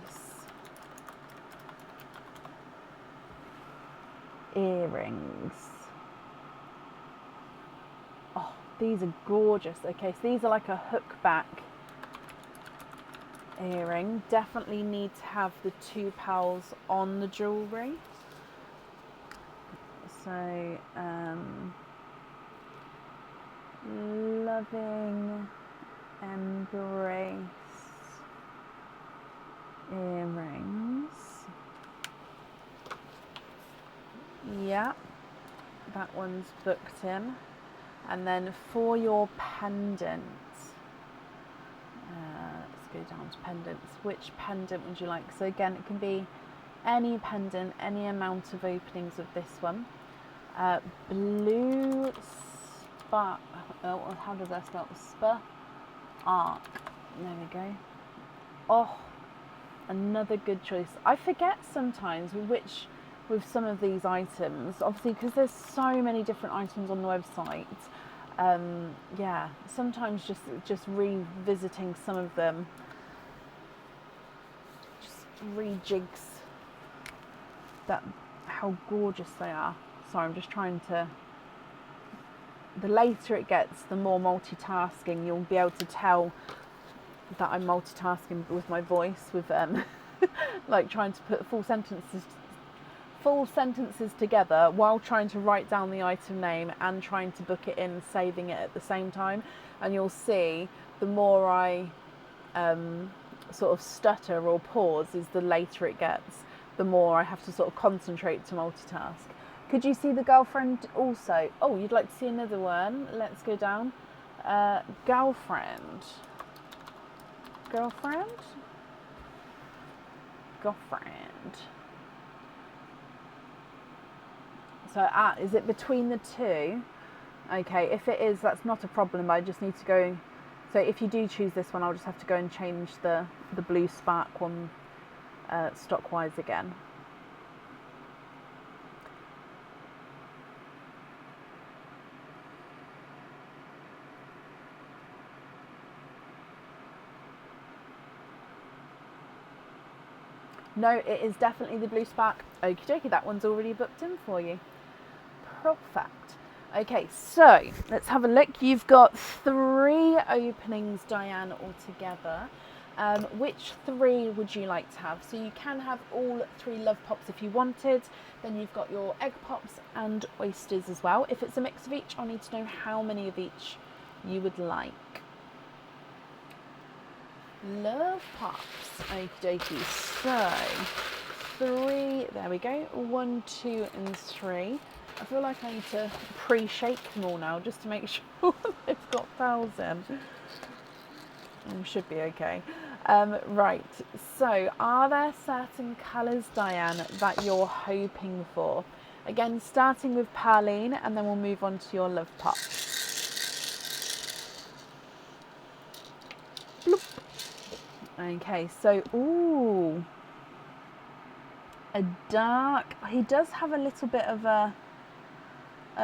Earrings. Oh, these are gorgeous. Okay, so these are like a hook back earring. Definitely need to have the 2 pearls on the jewellery. So, loving embrace earrings. Yeah, that one's booked in. And then for your pendant, let's go down to pendants. Which pendant would you like? So again, it can be any pendant, any amount of openings of this one. Blue spark. Oh, how does that spell? Spark. There we go. Oh, another good choice. I forget sometimes with some of these items, obviously because there's so many different items on the website. Yeah, sometimes just revisiting some of them just rejigs that how gorgeous they are. Sorry, I'm just trying to. The later it gets, the more multitasking you'll be able to tell that I'm multitasking with my voice, with like trying to put full sentences together while trying to write down the item name and trying to book it in, saving it at the same time. And you'll see the more I sort of stutter or pause is the later it gets. the more I have to sort of concentrate to multitask. Could you see the girlfriend also? Oh, you'd like to see another one? Let's go down. Girlfriend. Girlfriend? Girlfriend. So, is it between the two? Okay, if it is, that's not a problem. I just need to go. So if you do choose this one, I'll just have to go and change the blue spark one stockwise again. No, it is definitely the blue spark. Okie dokie, that one's already booked in for you. Perfect. Okay, so let's have a look. You've got 3 openings, Diane, altogether. Which 3 would you like to have? So you can have all 3 love pops if you wanted. Then you've got your egg pops and oysters as well. If it's a mix of each, I'll need to know how many of each you would like. Love pops. Okie dokie. So 3, there we go. 1, 2 and 3. I feel like I need to pre-shake them all now just to make sure they've got pals in. Should be okay. Right, so are there certain colours, Diane, that you're hoping for? Again, starting with Perline, and then we'll move on to your love pop. Bloop. Okay, so, ooh, a dark, he does have a little bit of a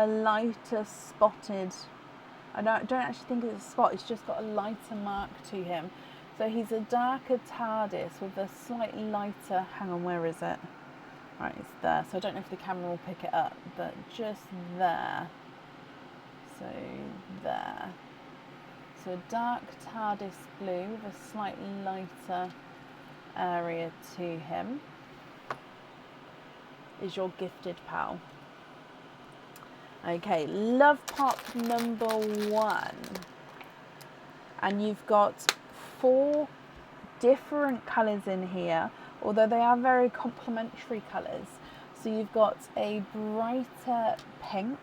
lighter spotted, I don't actually think it's a spot, it's just got a lighter mark to him. So he's a darker TARDIS with a slightly lighter, hang on, where is it? Right, it's there. So I don't know if the camera will pick it up, but just there. So there. So a dark TARDIS blue with a slightly lighter area to him is your gifted pal. Okay, love pop number 1. And you've got 4 different colours in here, although they are very complementary colours. So you've got a brighter pink,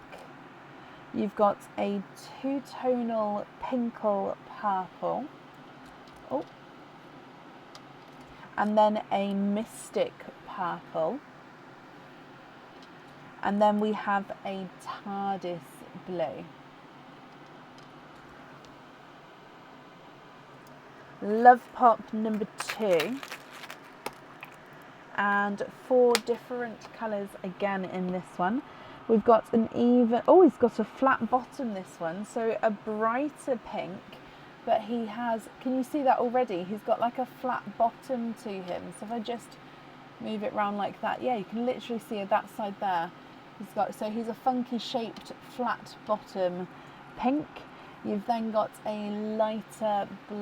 you've got a 2-tonal pinkle purple, and then a mystic purple. And then we have a TARDIS blue. Love pop number 2. And 4 different colours again in this one. We've got an even, he's got a flat bottom this one. So a brighter pink, but he has, can you see that already? He's got like a flat bottom to him. So if I just move it round like that, yeah, you can literally see that side there. He's a funky shaped flat bottom pink. You've then got a lighter a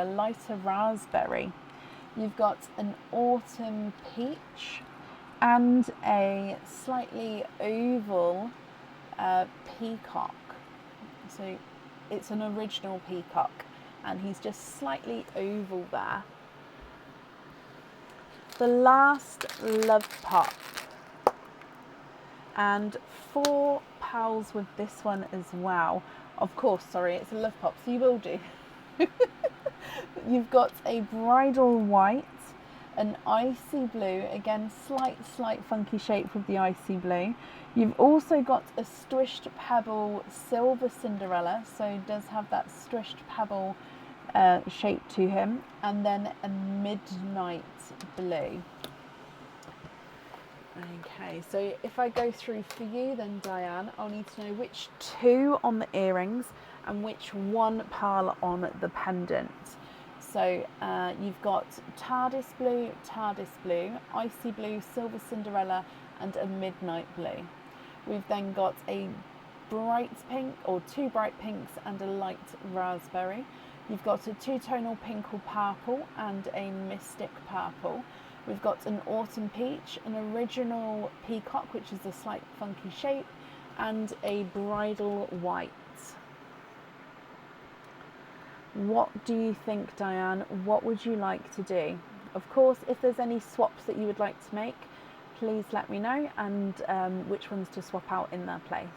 lighter raspberry. You've got an autumn peach and a slightly oval peacock. So it's an original peacock and he's just slightly oval there. The last love pop, and 4 pals with this one as well. Of course, sorry, it's a love pop, so you will do. You've got a bridal white, an icy blue, again slight funky shape with the icy blue. You've also got a strished pebble silver Cinderella, so it does have that strished pebble shape to him, and then a midnight blue. Okay, so if I go through for you then, Diane, I'll need to know which 2 on the earrings and which 1 pearl on the pendant. So you've got TARDIS blue, icy blue, silver Cinderella, and a midnight blue. We've then got a bright pink, or 2 bright pinks and a light raspberry. You've got a 2-tonal pinkle purple and a mystic purple. We've got an autumn peach, an original peacock, which is a slight funky shape, and a bridal white. What do you think, Diane? What would you like to do? Of course, if there's any swaps that you would like to make, please let me know, and which ones to swap out in their place.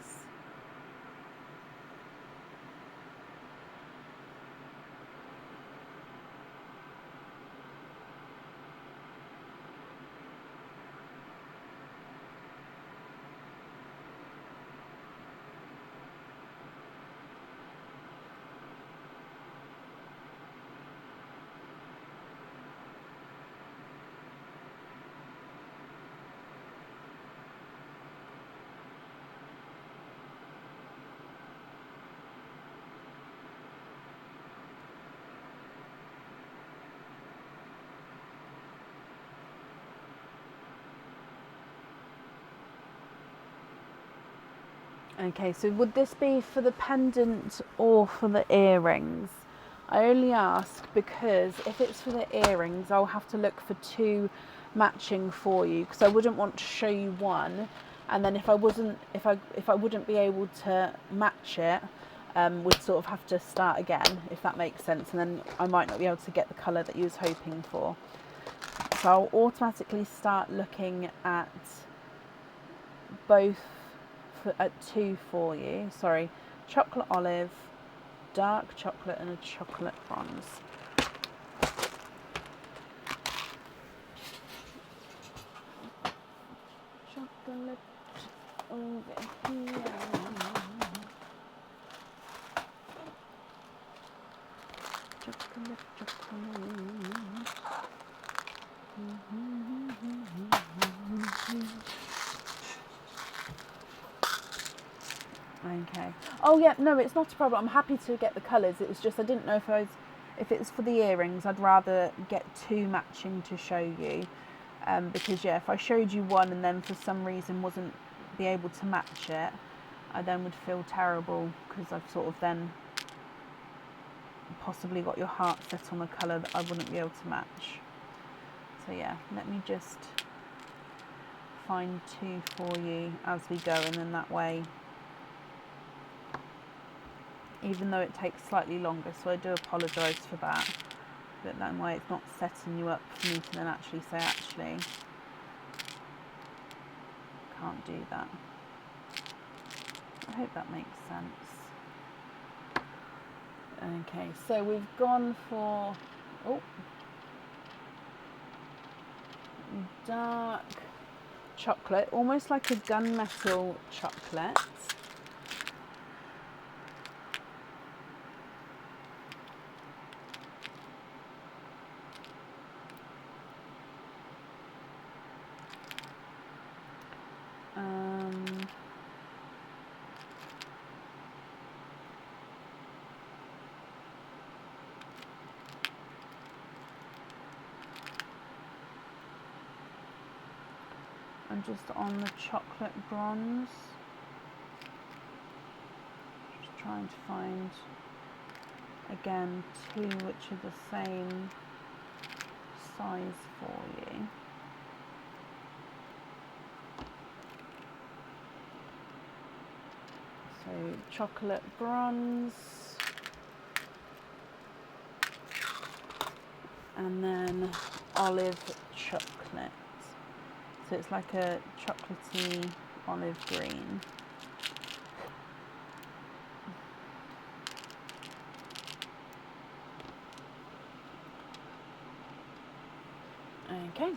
Okay, so would this be for the pendant or for the earrings? I only ask because if it's for the earrings, I'll have to look for two matching for you, because I wouldn't want to show you one, and then if I wouldn't be able to match it, we'd sort of have to start again, if that makes sense, and then I might not be able to get the colour that you was hoping for. So I'll automatically start looking at both at two for you. Sorry, chocolate olive, dark chocolate, and a chocolate bronze. Chocolate over here. Chocolate, chocolate. Okay. Oh yeah, no, it's not a problem. I'm happy to get the colours. It was just I didn't know if it's for the earrings. I'd rather get two matching to show you, because yeah, if I showed you one and then for some reason wasn't be able to match it, I then would feel terrible, because I've sort of then possibly got your heart set on a colour that I wouldn't be able to match. So yeah, let me just find two for you as we go, and then that way, even though it takes slightly longer, so I do apologise for that, but that way it's not setting you up for me to then actually say, actually, can't do that. I hope that makes sense. Okay, so we've gone for dark chocolate, almost like a gunmetal chocolate. I'm just on the chocolate bronze, just trying to find again two which are the same size for you. So chocolate bronze, and then olive chocolate. So it's like a chocolatey olive green. Okay.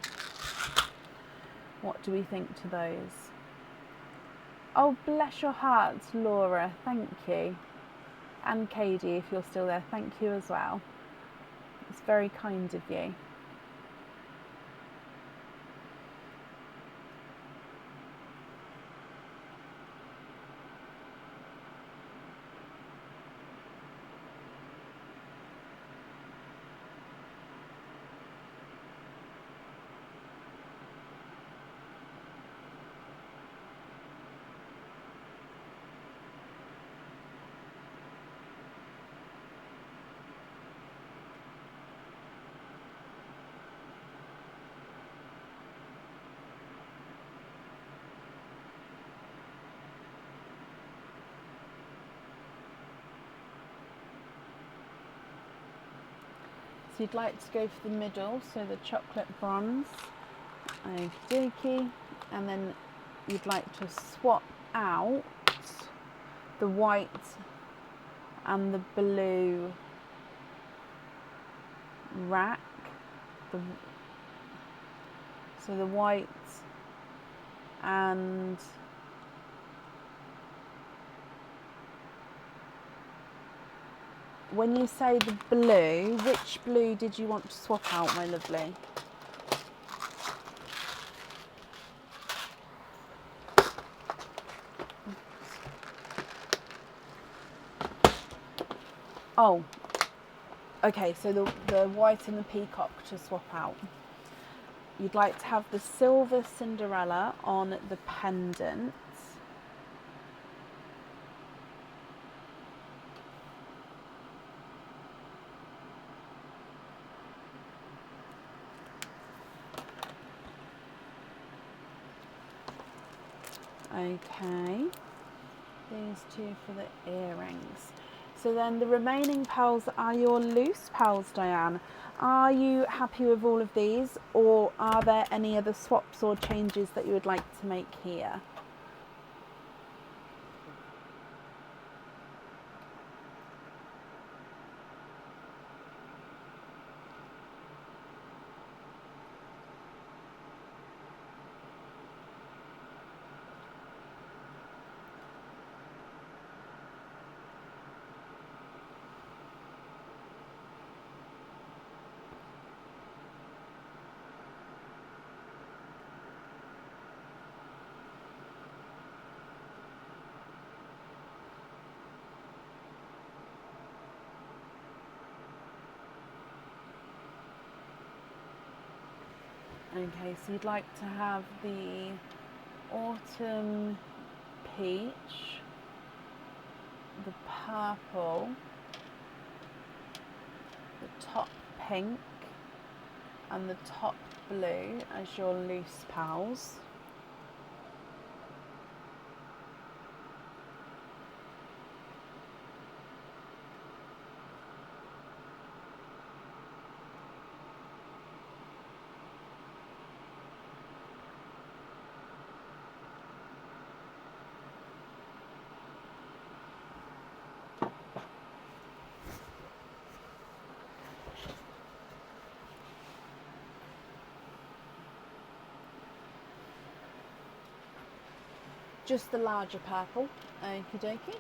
What do we think to those? Oh, bless your heart, Laura. Thank you. And Katie, if you're still there, thank you as well. It's very kind of you. So you'd like to go for the middle, so the chocolate bronze. Okie dokie. And then you'd like to swap out the white and the blue rack. So the white and when you say the blue, which blue did you want to swap out, my lovely? Oh, okay, so the white and the peacock to swap out. You'd like to have the silver Cinderella on the pendant. Okay, these two for the earrings. So then the remaining pearls are your loose pearls, Diane. Are you happy with all of these, or are there any other swaps or changes that you would like to make here? Okay, so you'd like to have the autumn peach, the purple, the top pink and the top blue as your loose pearls. Just the larger purple, okie dokie.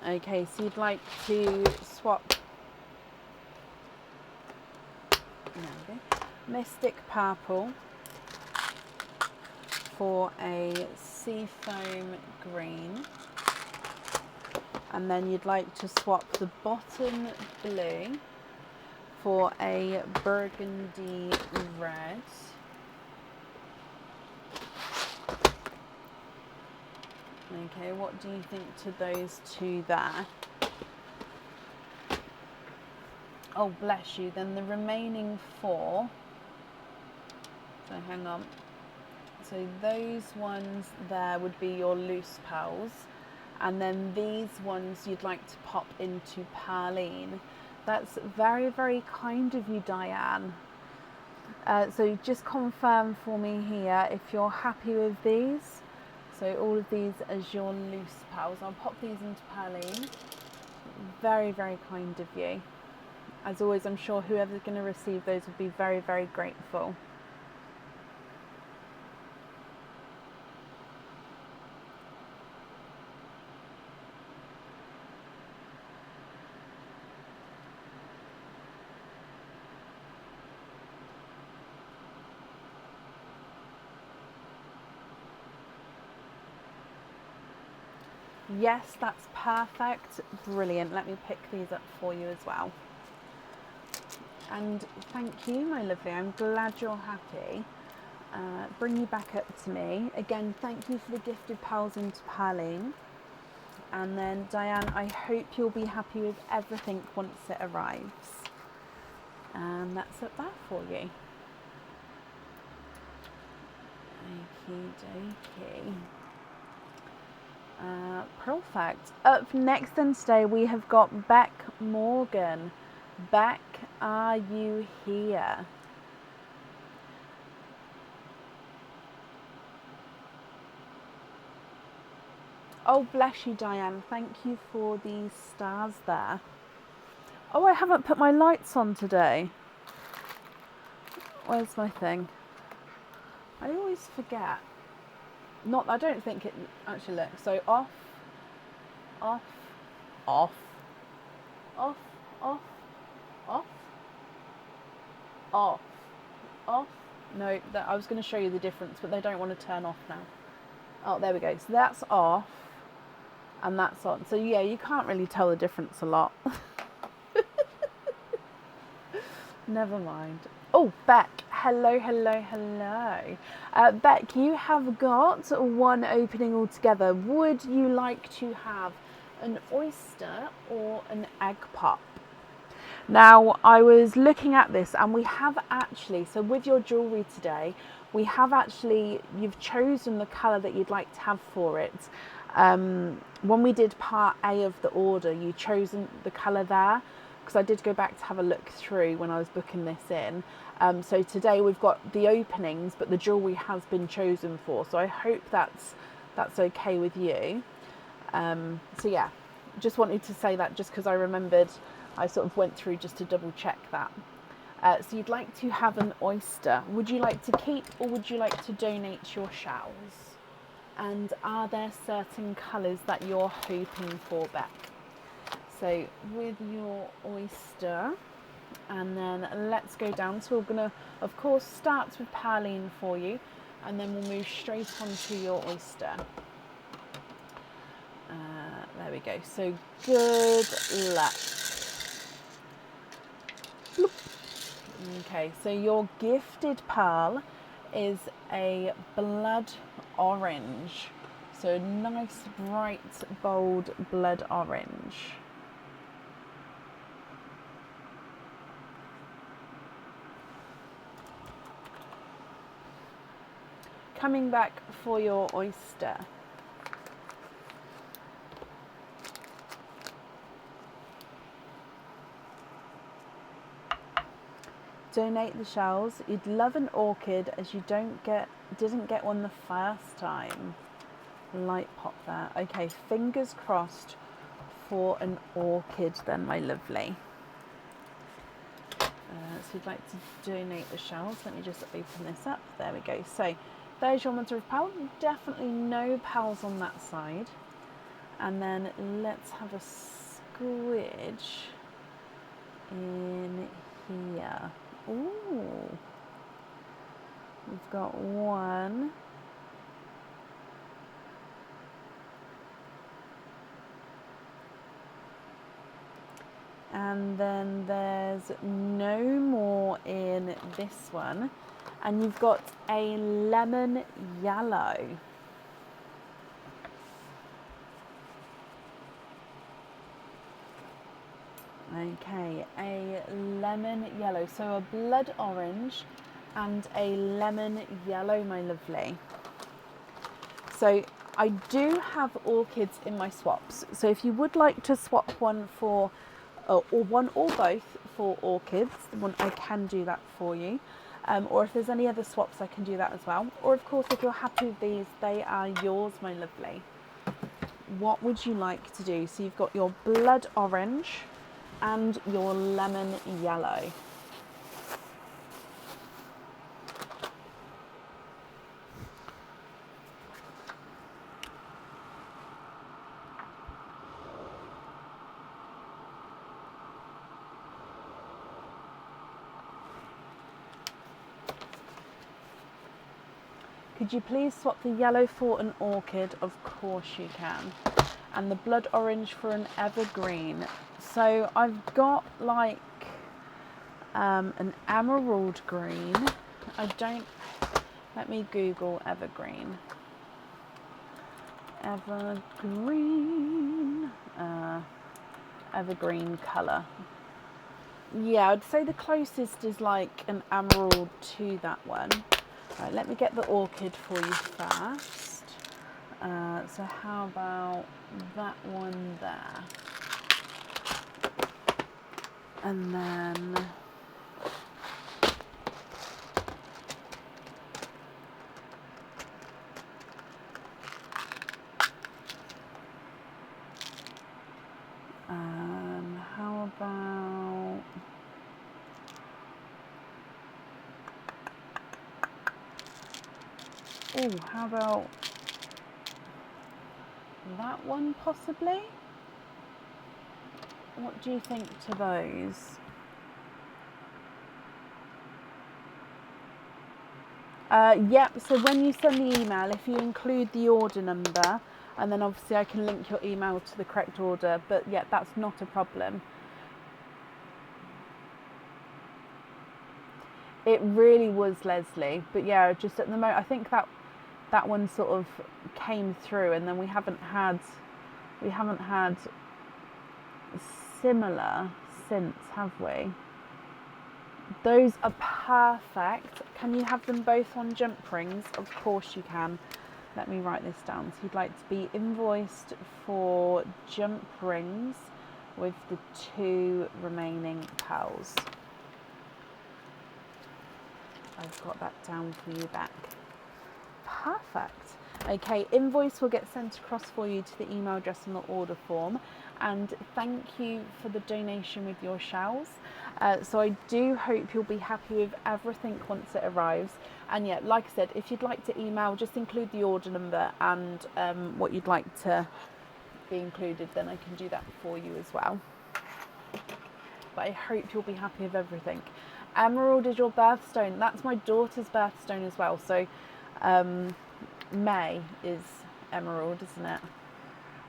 Okay, so you'd like to swap Mystic Purple for a Seafoam Green, and then you'd like to swap the bottom blue for a Burgundy Red. Okay, what do you think to those two there? Oh, bless you. Then the remaining four. So hang on. So those ones there would be your loose pearls. And then these ones you'd like to pop into Pearline. That's very, very kind of you, Diane. So just confirm for me here if you're happy with these. So all of these as your loose pearls. I'll pop these into Pearline. Very, very kind of you. As always, I'm sure whoever's going to receive those will be very, very grateful. Yes, that's perfect. Brilliant. Let me pick these up for you as well. And thank you, my lovely. I'm glad you're happy. Bring you back up to me. Again, thank you for the gifted pearls into Perline. And then Diane, I hope you'll be happy with everything once it arrives. And that's up there for you. Okie dokie. Perfect. Up next then today we have got Beck Morgan. Beck, are you here? Oh, bless you, Diane. Thank you for the stars there. Oh, I haven't put my lights on today. Where's my thing? I always forget. I don't think it actually looks. So off, off, off, off, off, off, off, off. No, I was going to show you the difference, but they don't want to turn off now. Oh, there we go. So that's off and that's on. So yeah, you can't really tell the difference a lot. Never mind. Oh, Beck. Hello, hello, hello. Beck, you have got one opening altogether. Would you like to have an oyster or an egg pop? Now, I was looking at this and we have actually, so with your jewellery today, we have actually, you've chosen the colour that you'd like to have for it. When we did part A of the order, you chosen the colour there, because I did go back to have a look through when I was booking this in. So today we've got the openings, but the jewellery has been chosen for. So I hope that's okay with you. So yeah, just wanted to say that just because I remembered I sort of went through just to double check that. So you'd like to have an oyster. Would you like to keep or would you like to donate your shells? And are there certain colours that you're hoping for, Beck? So with your oyster, and then let's go down. So we're going to, of course, start with Perline for you, and then we'll move straight on to your oyster. There we go. So good luck. Bloop. Okay, so your gifted pearl is a blood orange. So nice, bright, bold blood orange. Coming back for your oyster. Donate the shells. You'd love an orchid as you didn't get one the first time. Light pop there. Okay, fingers crossed for an orchid then, my lovely. So you'd like to donate the shells. Let me just open this up. There we go. So there's your mother of pearl. Definitely no pearls on that side. And then let's have a squidge in here. Ooh, we've got one. And then there's no more in this one. And you've got a lemon yellow. Okay, a lemon yellow. So a blood orange and a lemon yellow, my lovely. So I do have orchids in my swaps. So if you would like to swap one for, or one or both for orchids, I can do that for you. Or if there's any other swaps, I can do that as well. Or of course, if you're happy with these, they are yours, my lovely. What would you like to do? So you've got your blood orange and your lemon yellow. Could you please swap the yellow for an orchid? Of course you can. and the blood orange for an evergreen. So I've got like an emerald green. Let me Google evergreen. Evergreen colour. Yeah, I'd say the closest is like an emerald to that one. Right, let me get the orchid for you first. So how about that one there? And then how about how about that one possibly? What do you think to those? Yep, so when you send the email, if you include the order number, and then obviously I can link your email to the correct order, but yeah, that's not a problem. It really was Leslie, but yeah, just at the moment, I think that one sort of came through, and then we haven't had similar since, have we? Those are perfect. Can you have them both on jump rings? Of course you can. Let me write this down. So you'd like to be invoiced for jump rings with the 2 remaining pearls. I've got that down for you back. Perfect. Okay, invoice will get sent across for you to the email address on the order form. And thank you for the donation with your shells. So I do hope you'll be happy with everything once it arrives. And yeah, like I said, if you'd like to email, just include the order number and what you'd like to be included, then I can do that for you as well. But I hope you'll be happy with everything. Emerald is your birthstone. That's my daughter's birthstone as well. So May is emerald, isn't it?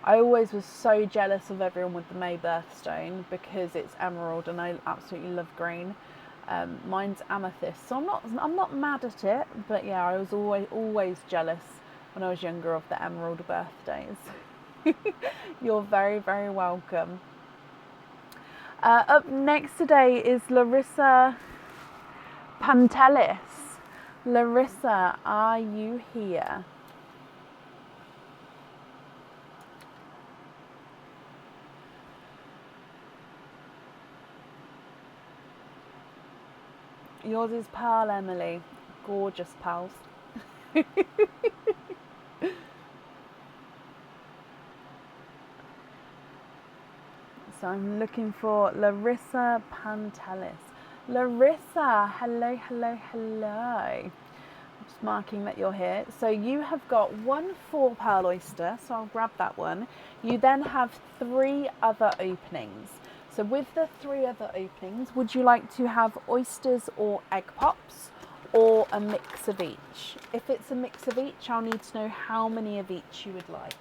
I always was so jealous of everyone with the May birthstone because it's emerald and I absolutely love green. Mine's amethyst, so I'm not mad at it, but yeah, I was always jealous when I was younger of the emerald birthdays. You're very, very welcome. Up next today is Larissa Pantelis. Larissa, are you here? Yours is Pearl, Emily. Gorgeous pearls. So I'm looking for Larissa Pantelis. Larissa, hello, hello, hello. I'm just marking that you're here. So you have got 1 4-pearl oyster, so I'll grab that one. You then have 3 other openings. So with the 3 other openings, would you like to have oysters or egg pops, or a mix of each? If it's a mix of each, I'll need to know how many of each you would like.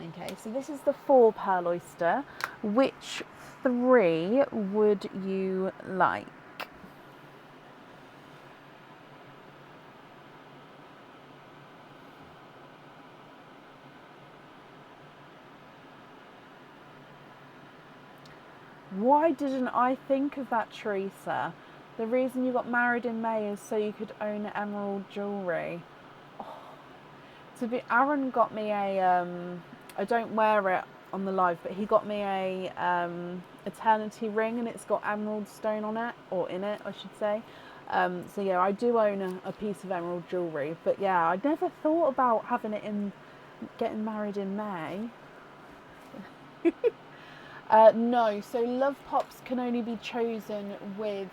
Okay, so this is the 4-pearl oyster. Which 3 would you like? Why didn't I think of that, Teresa? The reason you got married in May is so you could own emerald jewellery. Oh. Aaron got me a, I don't wear it on the live, but he got me a eternity ring and it's got emerald stone on it, or in it, I should say. So yeah, I do own a piece of emerald jewellery, but yeah, I never thought about having it in, getting married in May. No, so love pops can only be chosen with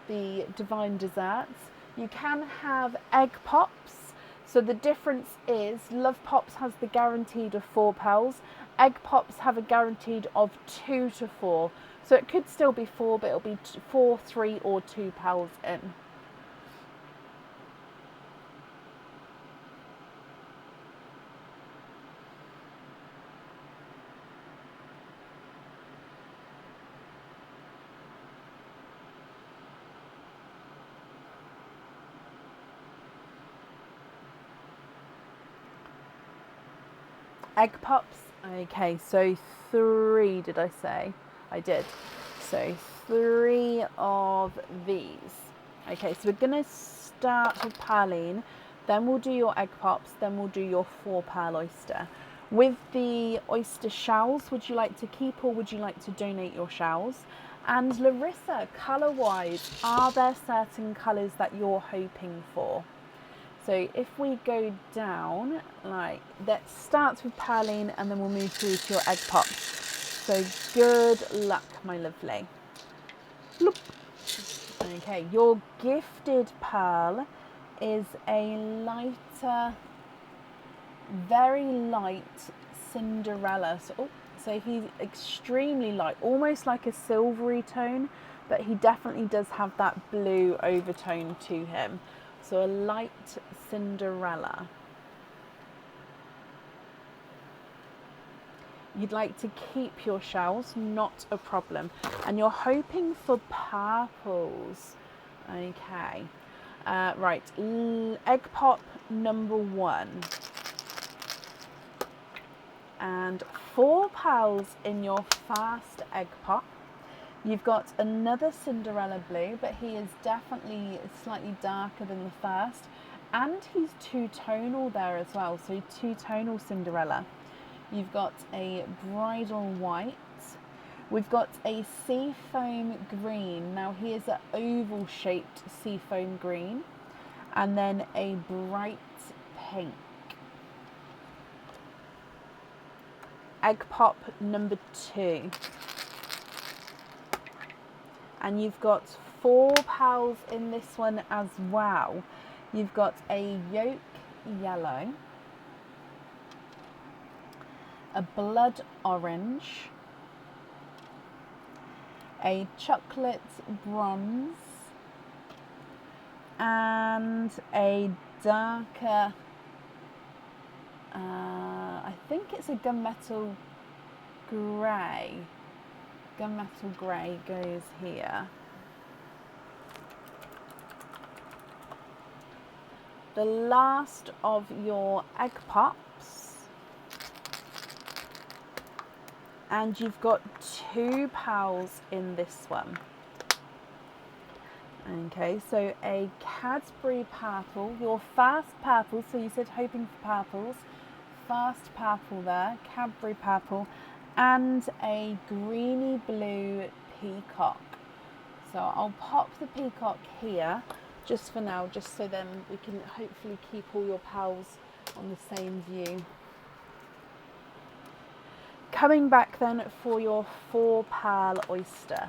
the divine desserts. You can have egg pops. So the difference is love pops has the guaranteed of 4 pearls. Egg pops have a guaranteed of 2 to 4. So it could still be 4, but it'll be 4, 3 or 2 pearls in. Egg pops. Okay, so 3, did I say? I did. So 3 of these. Okay, so we're gonna start with Pearline, then we'll do your egg pops, then we'll do your 4 pearl oyster. With the oyster shells, would you like to keep or would you like to donate your shells? And Larissa, colour-wise, are there certain colours that you're hoping for? So if we go down, like, that starts with Pearline and then we'll move through to your egg pops. So good luck, my lovely. Bloop. Okay, your gifted pearl is a lighter, very light Cinderella. So he's extremely light, almost like a silvery tone, but he definitely does have that blue overtone to him. So a light Cinderella. You'd like to keep your shells, not a problem. And you're hoping for purples. Okay. Right, egg pop number 1. And 4 pearls in your first egg pop. You've got another Cinderella blue, but he is definitely slightly darker than the first. And he's 2-tonal there as well, so 2-tonal Cinderella. You've got a bridal white. We've got a seafoam green. Now he is an oval shaped seafoam green. And then a bright pink. Egg pop number 2. And you've got 4 pearls in this one as well. You've got a yolk yellow, a blood orange, a chocolate bronze, and a darker, I think it's a gunmetal grey. Gunmetal grey goes here. The last of your egg pops. And you've got 2 pearls in this one. Okay, so a Cadbury purple, your first purple, so you said hoping for purples. First purple there, Cadbury purple, and a greeny blue peacock. So I'll pop the peacock here just for now, just so then we can hopefully keep all your pearls on the same view. Coming back then for your 4 pearl oyster.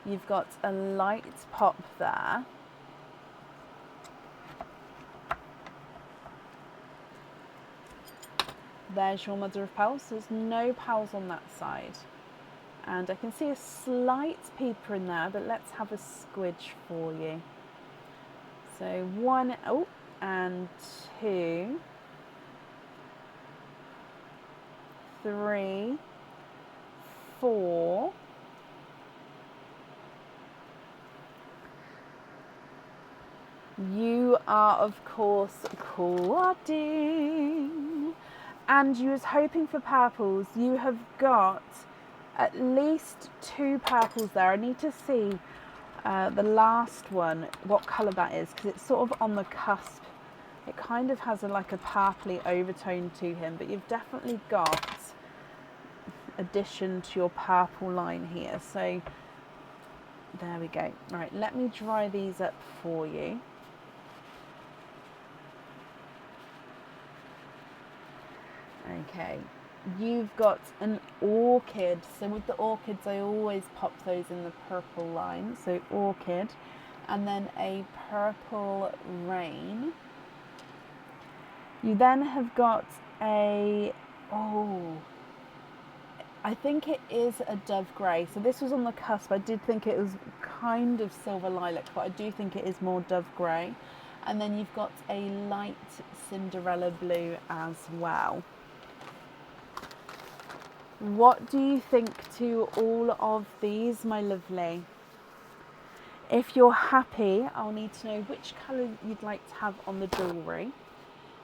You've got a light pop there. There's your mother of pearls. There's no pearls on that side. And I can see a slight peeper in there, but let's have a squidge for you. So 1, oh, and 2, 3, 4, you are of course quadding, and you was hoping for purples. You have got at least 2 purples there. I need to see the last one, what colour that is, because it's sort of on the cusp. It kind of has like a purpley overtone to him, but you've definitely got addition to your purple line here. So there we go. Right, let me dry these up for you. Okay, you've got an orchid. So with the orchids, I always pop those in the purple line. So orchid, and then a purple rain. You then have got a, oh, I think it is a dove grey. So this was on the cusp. I did think it was kind of silver lilac, but I do think it is more dove grey. And then you've got a light Cinderella blue as well. What do you think to all of these, my lovely? If you're happy, I'll need to know which colour you'd like to have on the jewellery.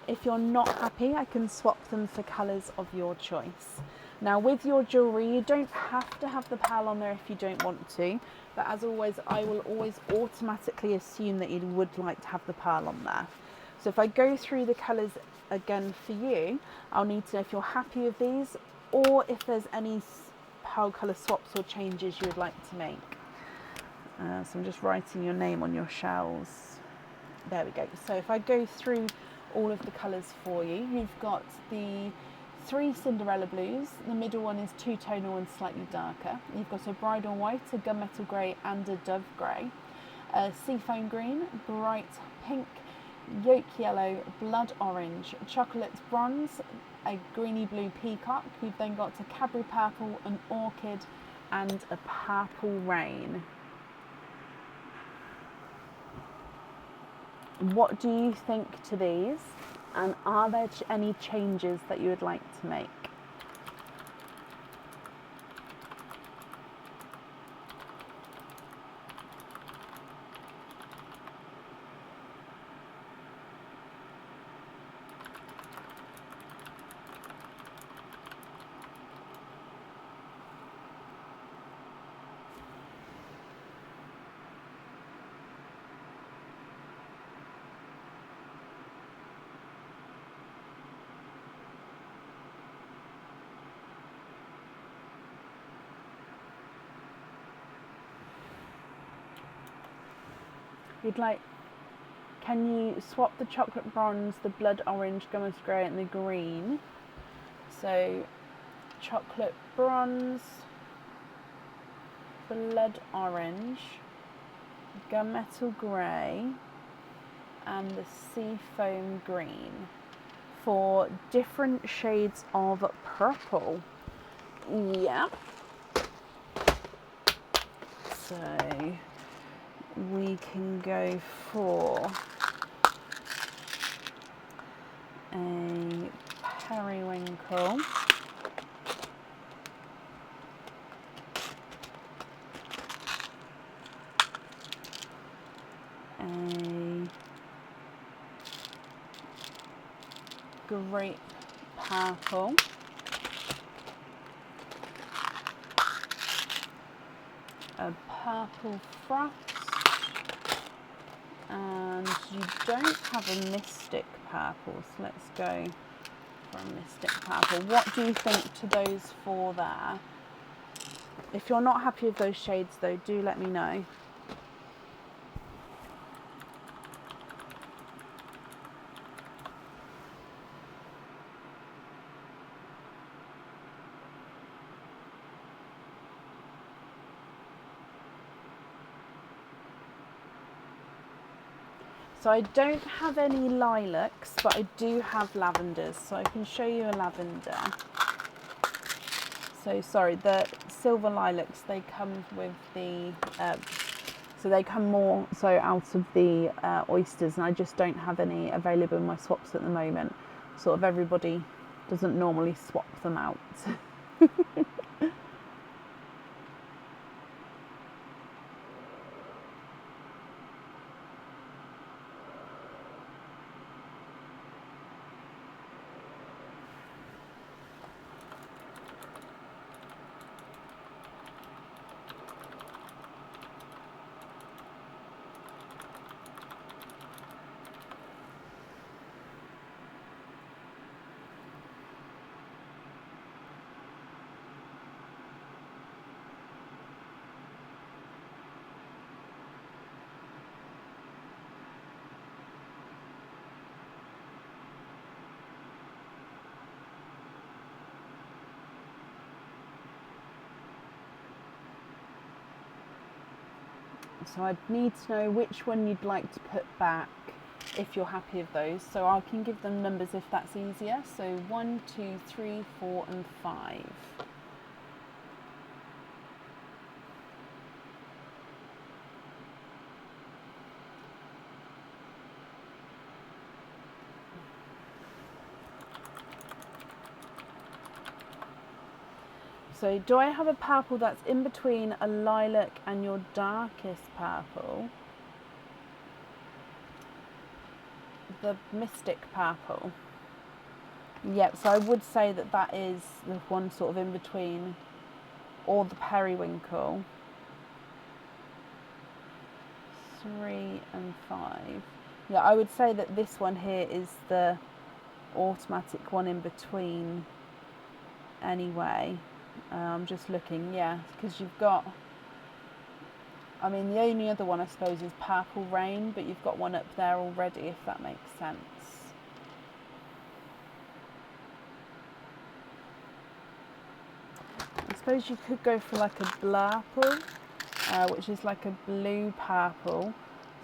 If you're not happy, I can swap them for colours of your choice. Now with your jewellery, you don't have to have the pearl on there if you don't want to, but as always, I will always automatically assume that you would like to have the pearl on there. So if I go through the colours again for you, I'll need to know if you're happy with these or if there's any pearl colour swaps or changes you would like to make. So I'm just writing your name on your shells. There we go. So if I go through all of the colours for you, you've got the 3 Cinderella blues, the middle one is two-tonal and slightly darker. You've got a bridal white, a gunmetal grey and a dove grey, a seafoam green, bright pink, yolk yellow, blood orange, chocolate bronze, a greeny blue peacock. You've then got a Cadbury purple, an orchid and a purple rain. What do you think to these, and are there any changes that you would like to make? Can you swap the chocolate bronze, the blood orange, gummies grey and the green? So chocolate bronze, blood orange, gunmetal grey and the seafoam green for different shades of purple. Yep. So we can go for a periwinkle, a grape purple, a purple frost, and you don't have a mystic purple, so let's go for a mystic purple. What do you think to those four there? If you're not happy with those shades though, do let me know. So I don't have any lilacs, but I do have lavenders, so I can show you a lavender. So sorry, the silver lilacs, they come with the, so they come more so out of the oysters, and I just don't have any available in my swaps at the moment. Sort of everybody doesn't normally swap them out. So I'd need to know which one you'd like to put back if you're happy with those. So I can give them numbers if that's easier. So 1, 2, 3, 4 and 5. So do I have a purple that's in between a lilac and your darkest purple? The Mystic Purple. Yep, so I would say that that is the one sort of in between, or the Periwinkle. 3 and 5. Yeah, I would say that this one here is the automatic one in between anyway. I'm just looking, yeah, because you've got, I mean, the only other one I suppose is Purple Rain, but you've got one up there already, if that makes sense. I suppose you could go for like a Blurple, which is like a blue purple.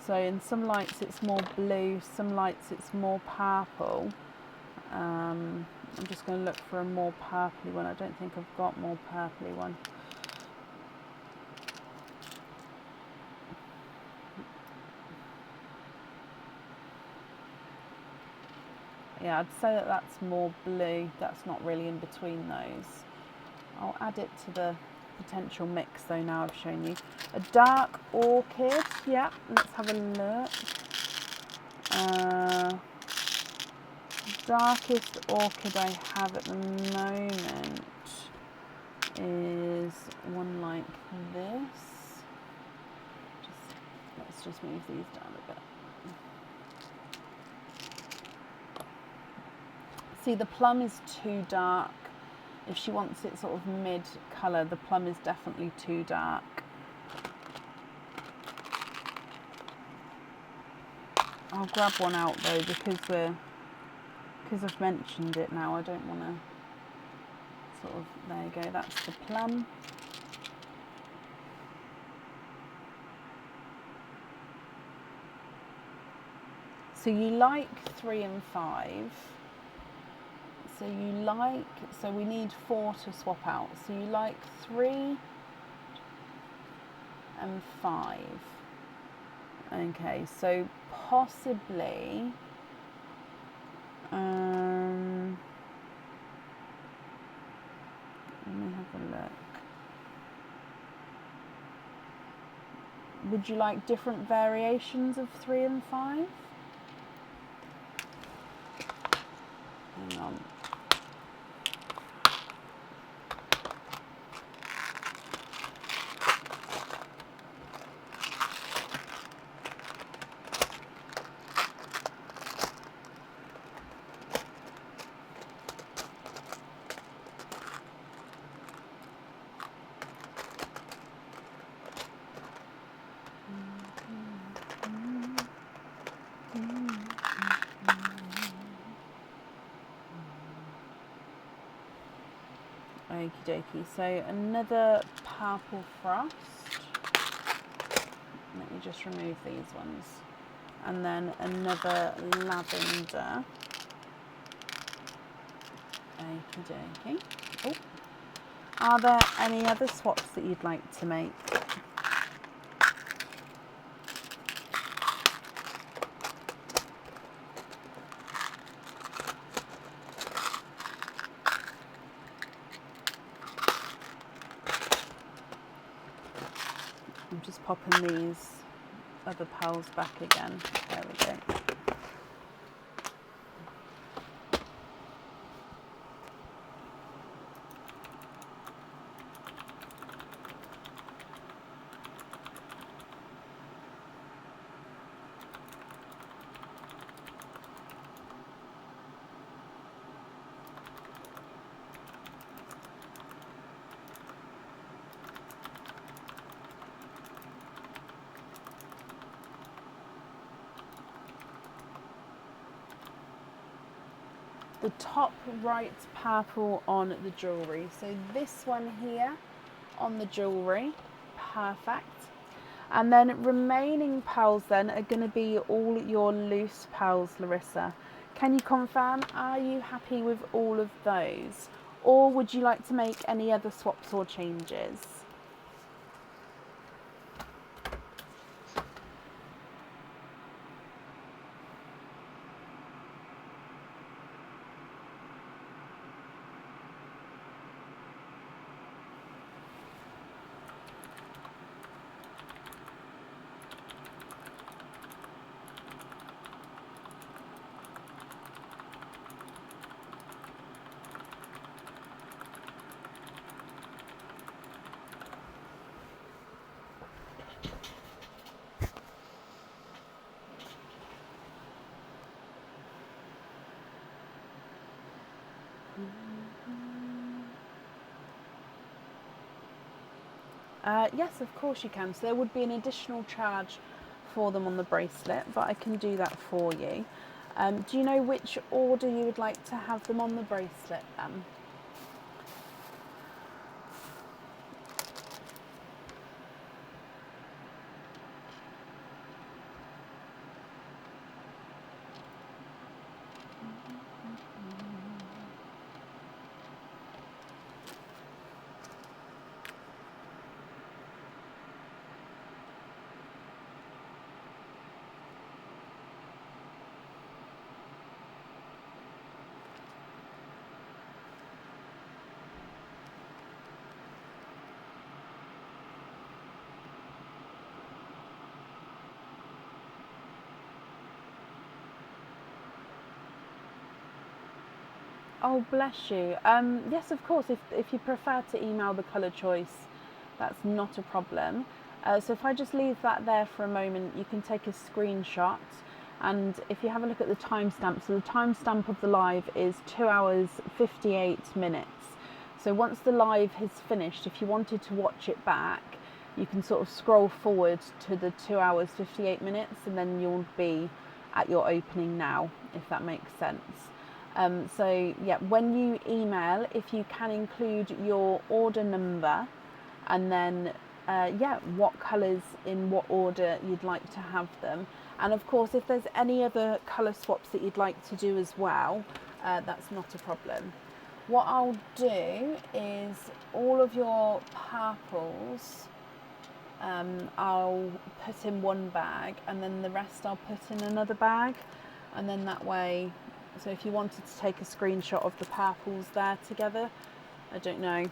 So in some lights it's more blue, some lights it's more purple. I'm just going to look for a more purpley one. I don't think I've got more purpley one. Yeah, I'd say that that's more blue. That's not really in between those. I'll add it to the potential mix though now I've shown you. A dark orchid, yeah, let's have a look. Darkest orchid I have at the moment is one like this. Let's just move these down a bit. See, the plum is too dark. If she wants it sort of mid colour, the plum is definitely too dark. I'll grab one out though because I've mentioned it now, I don't want to sort of, there you go, that's the plum. So you like 3 and 5. So we need 4 to swap out. So you like 3 and 5. Okay, so possibly, let me have a look. Would you like different variations of 3 and 5? Hang on. Okie dokie, so another Purple Frost. Let me just remove these ones. And then another Lavender. Okie dokie. Oh. Are there any other swaps that you'd like to make? I'm just popping these other pals back again. There we go. The top right purple on the jewellery. So this one here on the jewellery, perfect. And then remaining pearls then are going to be all your loose pearls, Larissa. Can you confirm, are you happy with all of those? Or would you like to make any other swaps or changes? Yes, of course you can. So there would be an additional charge for them on the bracelet, but I can do that for you. Do you know which order you would like to have them on the bracelet then? Oh, bless you. Yes, of course, if you prefer to email the colour choice, that's not a problem. So if I just leave that there for a moment, you can take a screenshot. And if you have a look at the timestamp, so the timestamp of the live is 2 hours 58 minutes. So once the live has finished, if you wanted to watch it back, you can sort of scroll forward to the 2 hours 58 minutes and then you'll be at your opening now, if that makes sense. So yeah, when you email, if you can include your order number and then yeah, what colours in what order you'd like to have them. And of course, if there's any other colour swaps that you'd like to do as well, that's not a problem. What I'll do is all of your purples, I'll put in one bag and then the rest I'll put in another bag. And then that way, so if you wanted to take a screenshot of the purples there together, I don't know,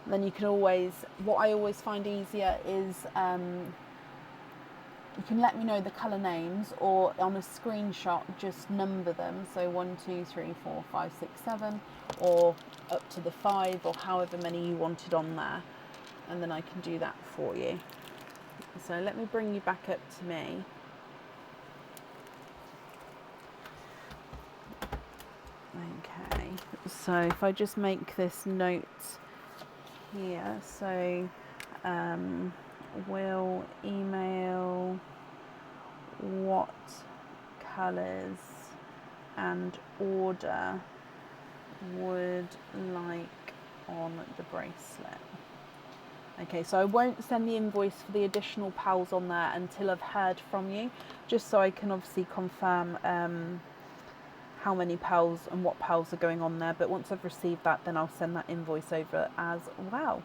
then you can always, what I always find easier is you can let me know the colour names or on a screenshot just number them, so 1, 2, 3, 4, 5, 6, 7 or up to the 5 or however many you wanted on there, and then I can do that for you. So let me bring you back up to me. Okay, so if I just make this note here, so we'll email what colours and order would like on the bracelet. Okay, so I won't send the invoice for the additional pals on there until I've heard from you, just so I can obviously confirm how many pals and what pals are going on there. But once I've received that, then I'll send that invoice over as well.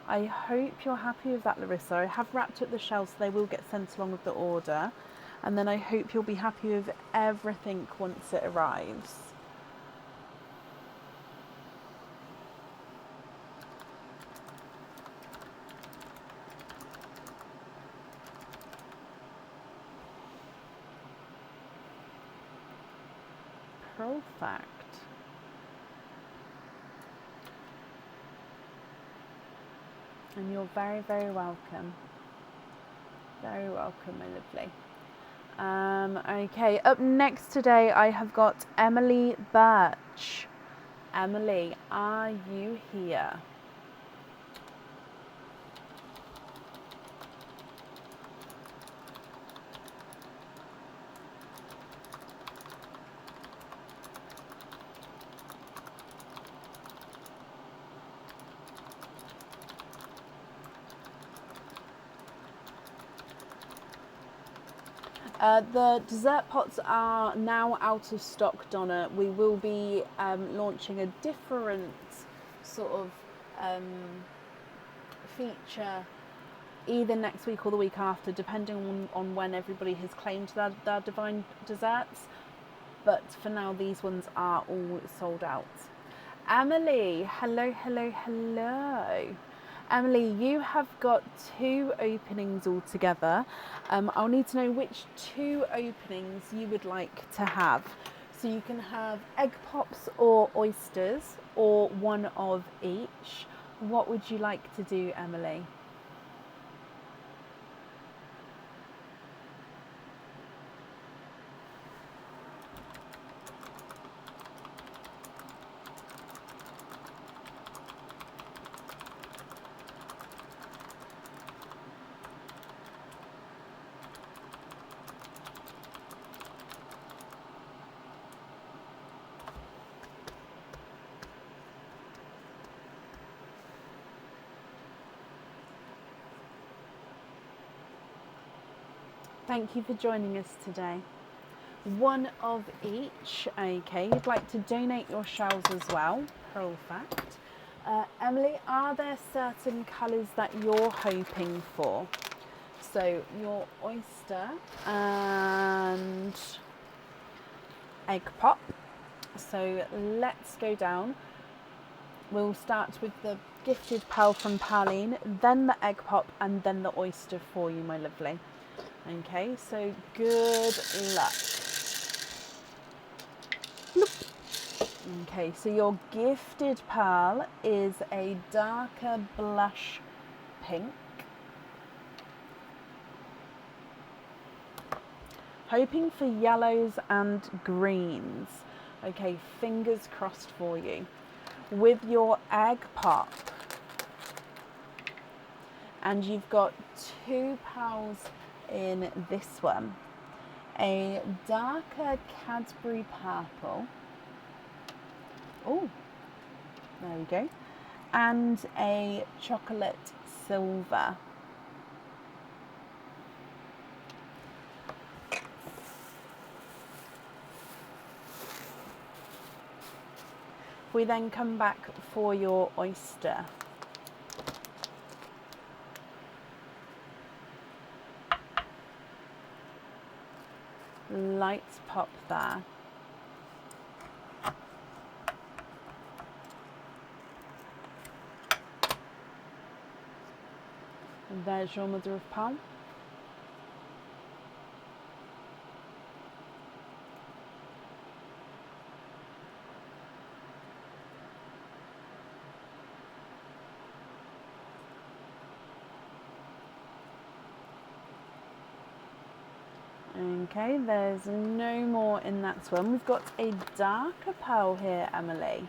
I hope you're happy with that, Larissa. I have wrapped up the shells, so they will get sent along with the order. And then I hope you'll be happy with everything once it arrives. Perfect. And you're very, very welcome. Very welcome, my lovely. Okay, up next today I have got Emily Birch. Emily, are you here? The dessert pots are now out of stock, Donna. We will be launching a different sort of feature either next week or the week after, depending on when everybody has claimed their divine desserts. But for now, these ones are all sold out. Emily, hello, hello, hello. Emily, you have got 2 openings altogether. I'll need to know which 2 openings you would like to have. So you can have egg pops or oysters, or one of each. What would you like to do, Emily? Thank you for joining us today. One of each. Okay, you'd like to donate your shells as well. Perfect. Emily, are there certain colours that you're hoping for? So your oyster and egg pop. So let's go down. We'll start with the gifted pearl from Pauline, then the egg pop, and then the oyster for you, my lovely. Okay, so good luck. Bloop. Okay, so your gifted pearl is a darker blush pink. Hoping for yellows and greens. Okay, fingers crossed for you. With your egg pop, and you've got 2 pearls in this one. A darker Cadbury purple. Oh, there we go. And a chocolate silver. We then come back for your oyster. Lights pop there. And there's your mother of pearl. Okay, there's no more in that one. We've got a darker pearl here, Emily.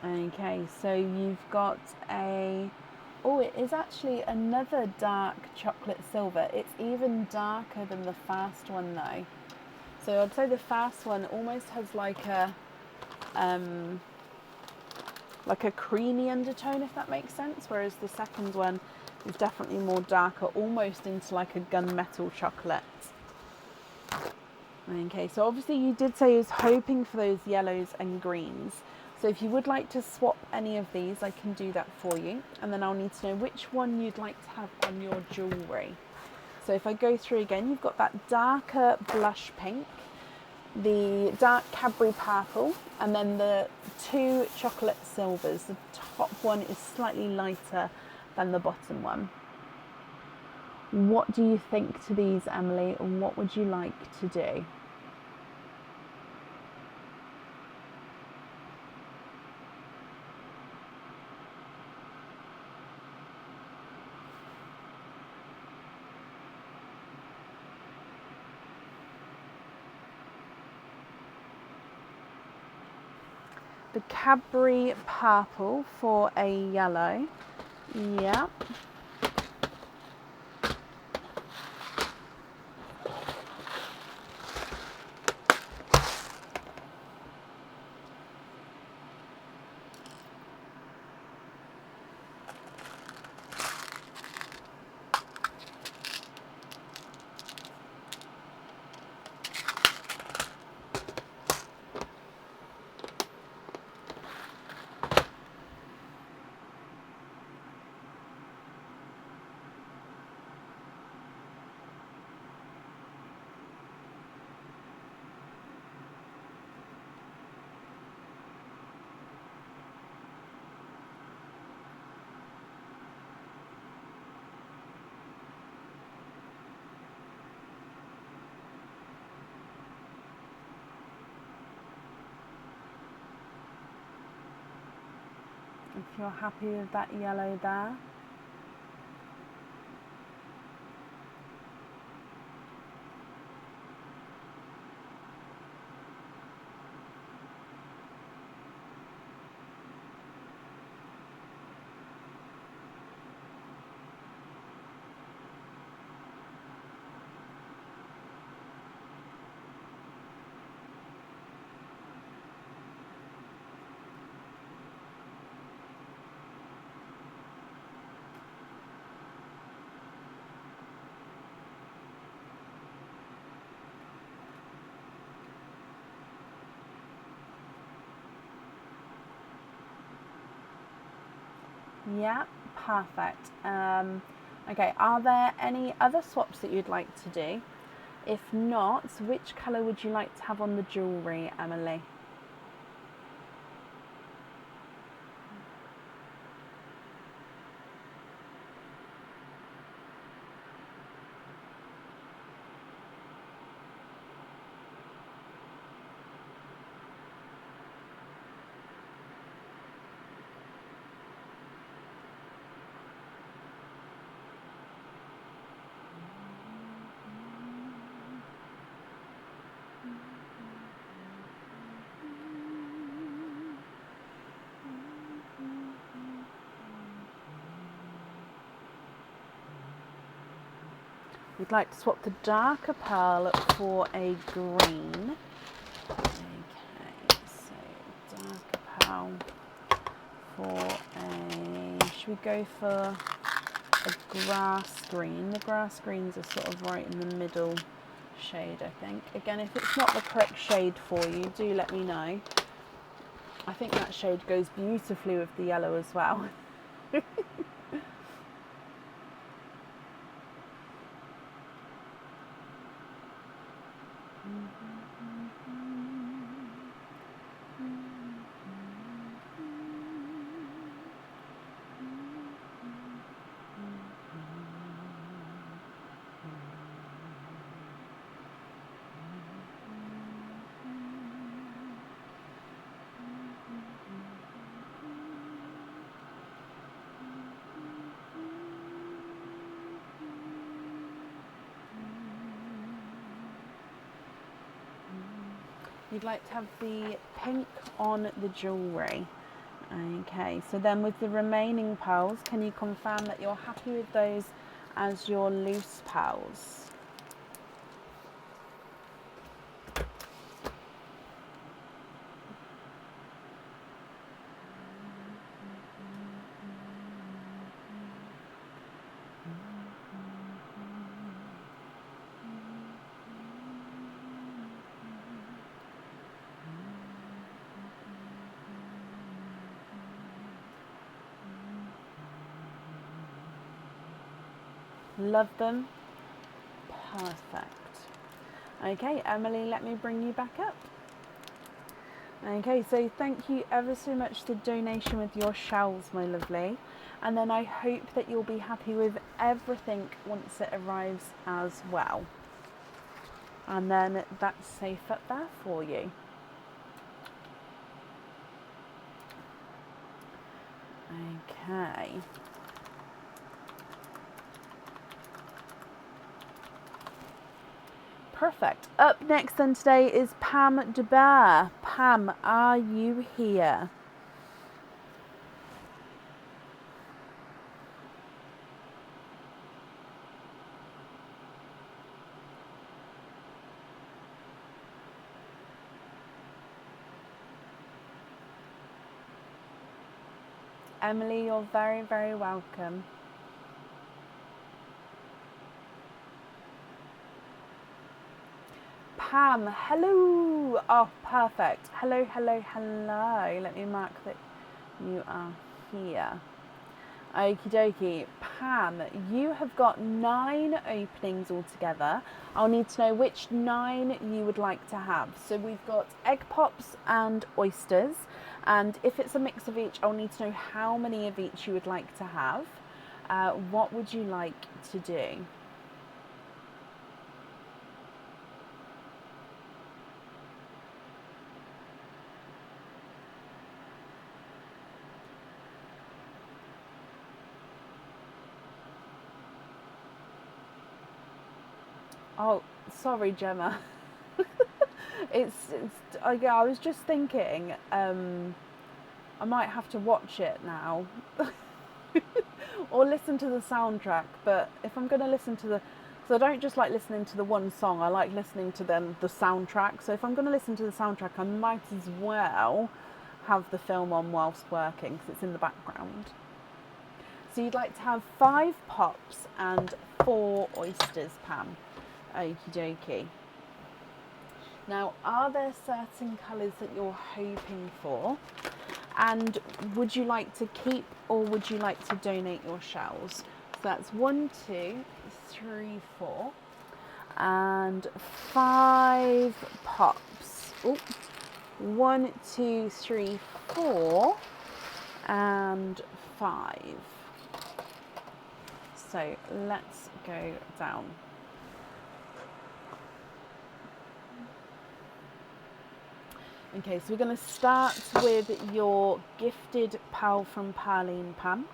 Okay, so you've got a... Oh, it is actually another dark chocolate silver. It's even darker than the first one though. So I'd say the first one almost has like a creamy undertone, if that makes sense, whereas the second one is definitely more darker, almost into like a gunmetal chocolate. Okay, so obviously you did say you was hoping for those yellows and greens. So if you would like to swap any of these, I can do that for you. And then I'll need to know which one you'd like to have on your jewellery. So if I go through again, you've got that darker blush pink, the dark Cadbury purple, and then the 2 chocolate silvers. The top one is slightly lighter than the bottom one. What do you think to these, Emily, and what would you like to do? The Cadbury purple for a yellow. Yeah. If you're happy with that yellow there. Yeah, perfect. Okay, are there any other swaps that you'd like to do? If not, which colour would you like to have on the jewellery, Emily? We'd like to swap the darker pearl for a green. Okay, so darker pearl for a, should we go for a grass green? The grass greens are sort of right in the middle shade, I think. Again, if it's not the correct shade for you, do let me know. I think that shade goes beautifully with the yellow as well. You'd like to have the pink on the jewellery. Okay, so then with the remaining pearls, can you confirm that you're happy with those as your loose pearls? Love them? Perfect. Okay, Emily, let me bring you back up. Okay, so thank you ever so much for the donation with your shells, my lovely. And then I hope that you'll be happy with everything once it arrives as well. And then that's safe up there for you. Okay. Perfect. Up next then today is Pam de Bear. Pam, are you here? Emily, you're very, very welcome. Pam, hello. Oh, perfect. Hello, hello, hello. Let me mark that you are here. Okie dokie. Pam, you have got 9 openings altogether. I'll need to know which 9 you would like to have. So we've got egg pops and oysters. And if it's a mix of each, I'll need to know how many of each you would like to have. What would you like to do? Oh, sorry, Gemma. I was just thinking, I might have to watch it now. Or listen to the soundtrack, but if I'm going to listen to the... So I don't just like listening to the one song, I like listening to the soundtrack. So if I'm going to listen to the soundtrack, I might as well have the film on whilst working, because it's in the background. So you'd like to have 5 pops and 4 oysters, Pam. Okie dokie. Now, are there certain colours that you're hoping for? And would you like to keep or would you like to donate your shells? So that's 1, 2, 3, 4, and 5 pops. Ooh. 1, 2, 3, 4, and 5. So let's go down. Okay, so we're going to start with your gifted pal from Parleen Pam.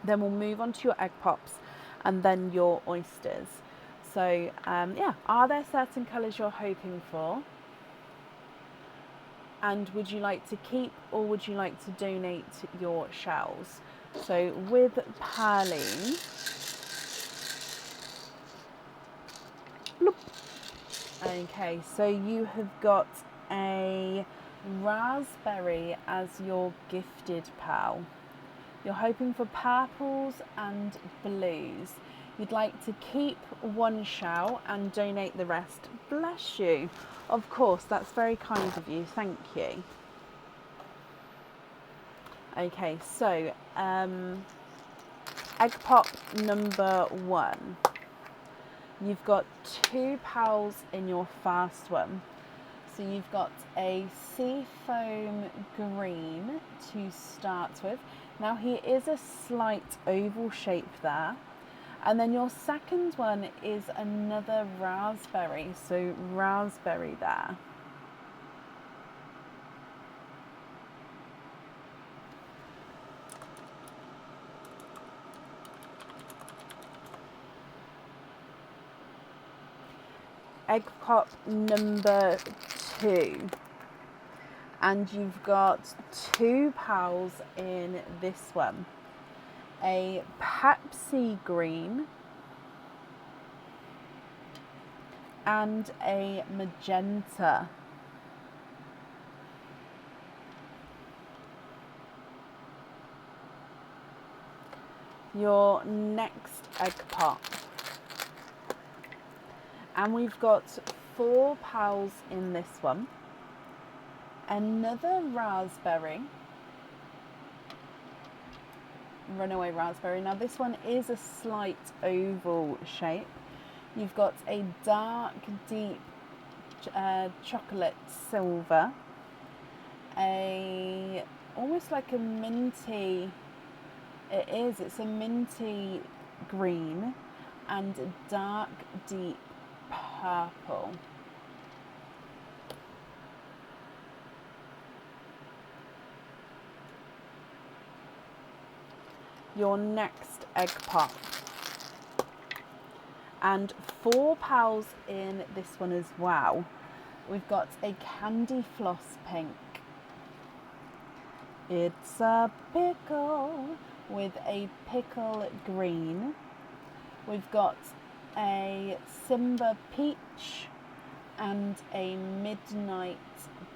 Then we'll move on to your egg pops and then your oysters. So yeah, are there certain colours you're hoping for? And would you like to keep or would you like to donate your shells? So with Parleen, bloop. Okay, so you have got a raspberry as your gifted pal. You're hoping for purples and blues. You'd like to keep 1 shell and donate the rest. Bless you. Of course, that's very kind of you. Thank you. Okay, so egg pop number 1. You've got 2 pals in your first one. So you've got a seafoam green to start with. Now he is a slight oval shape there. And then your second one is another raspberry. So raspberry there. Egg pop number 2. And you've got 2 pals in this one. A Pepsi green and a magenta. Your next egg pop. And we've got 4 pals in this one. Another raspberry. Runaway raspberry. Now this one is a slight oval shape. You've got a dark, deep chocolate silver. Almost like a minty, it's a minty green and a dark, deep purple. Your next egg pop. And 4 pals in this one as well. We've got a candy floss pink. It's a pickle with a pickle green. We've got a Simba peach and a midnight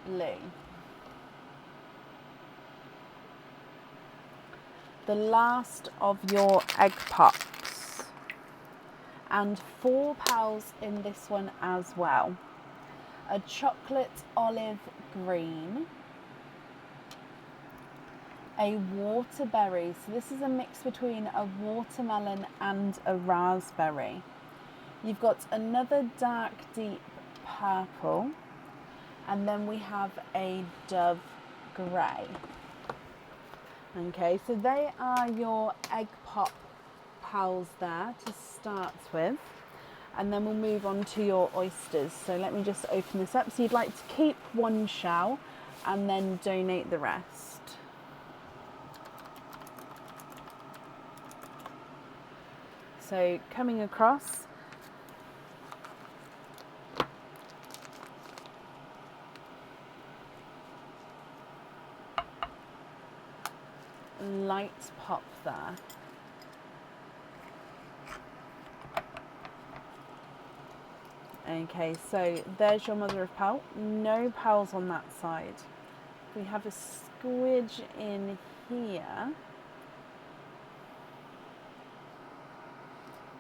blue. The last of your egg pops. And 4 pals in this one as well. A chocolate olive green. A waterberry. So this is a mix between a watermelon and a raspberry. You've got another dark, deep purple. And then we have a dove grey. Okay, so they are your egg pop pals there to start with, and then we'll move on to your oysters. So let me just open this up. So you'd like to keep 1 shell and then donate the rest. So coming across, light pop there. Okay, so there's your mother of pearl. No pearls on that side. We have a squidge in here.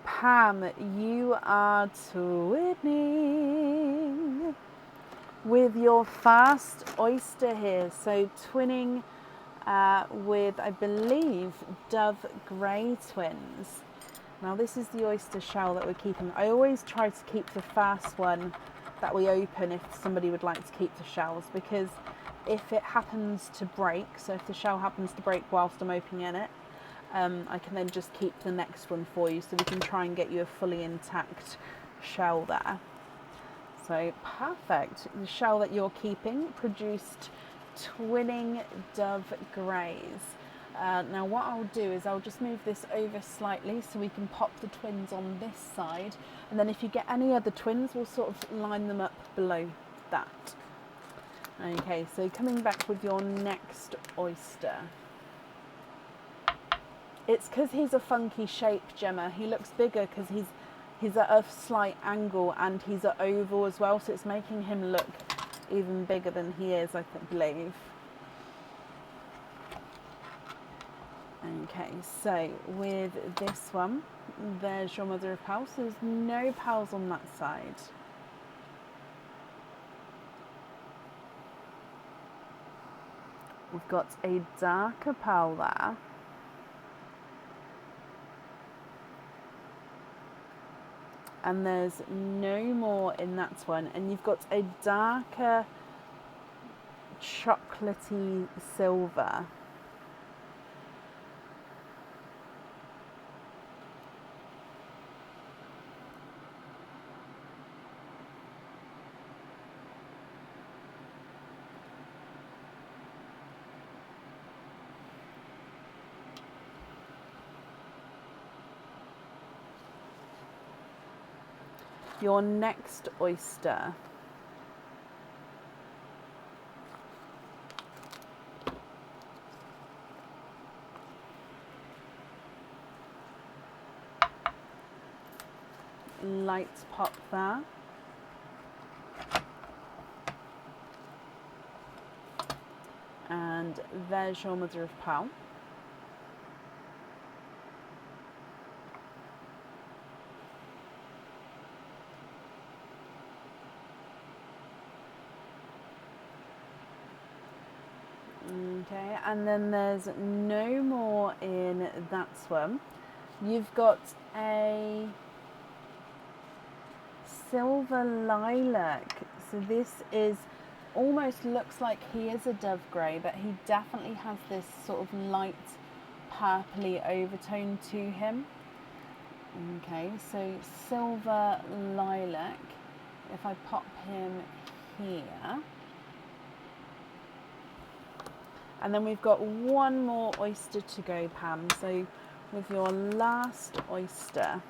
Pam, you are twinning. with your first oyster here. So twinning with, I believe, Dove Grey twins. Now this is the oyster shell that we're keeping. I always try to keep the first one that we open if somebody would like to keep the shells, because if it happens to break, so if the shell happens to break whilst I'm opening it, I can then just keep the next one for you, so we can try and get you a fully intact shell there. So perfect. The shell that you're keeping produced twinning Dove Greys. Now what I'll do is I'll just move this over slightly so we can pop the twins on this side, and then if you get any other twins, we'll sort of line them up below that. Okay, so coming back with your next oyster. It's because he's a funky shape, Gemma. He looks bigger because he's at a slight angle, and he's at oval as well, so it's making him look even bigger than he is, I believe. Okay, so with this one, there's your mother of pearl. So there's no pearls on that side. We've got a darker pearl there. And there's no more in that one. And you've got a darker chocolatey silver. Your next oyster. Light pop there. And there's your mother of pearl. Okay, and then there's no more in that one. You've got a silver lilac. So this is almost looks like he is a dove grey, but he definitely has this sort of light purpley overtone to him. Okay, so silver lilac. If I pop him here. And then we've got one more oyster to go, Pam. So with your last oyster.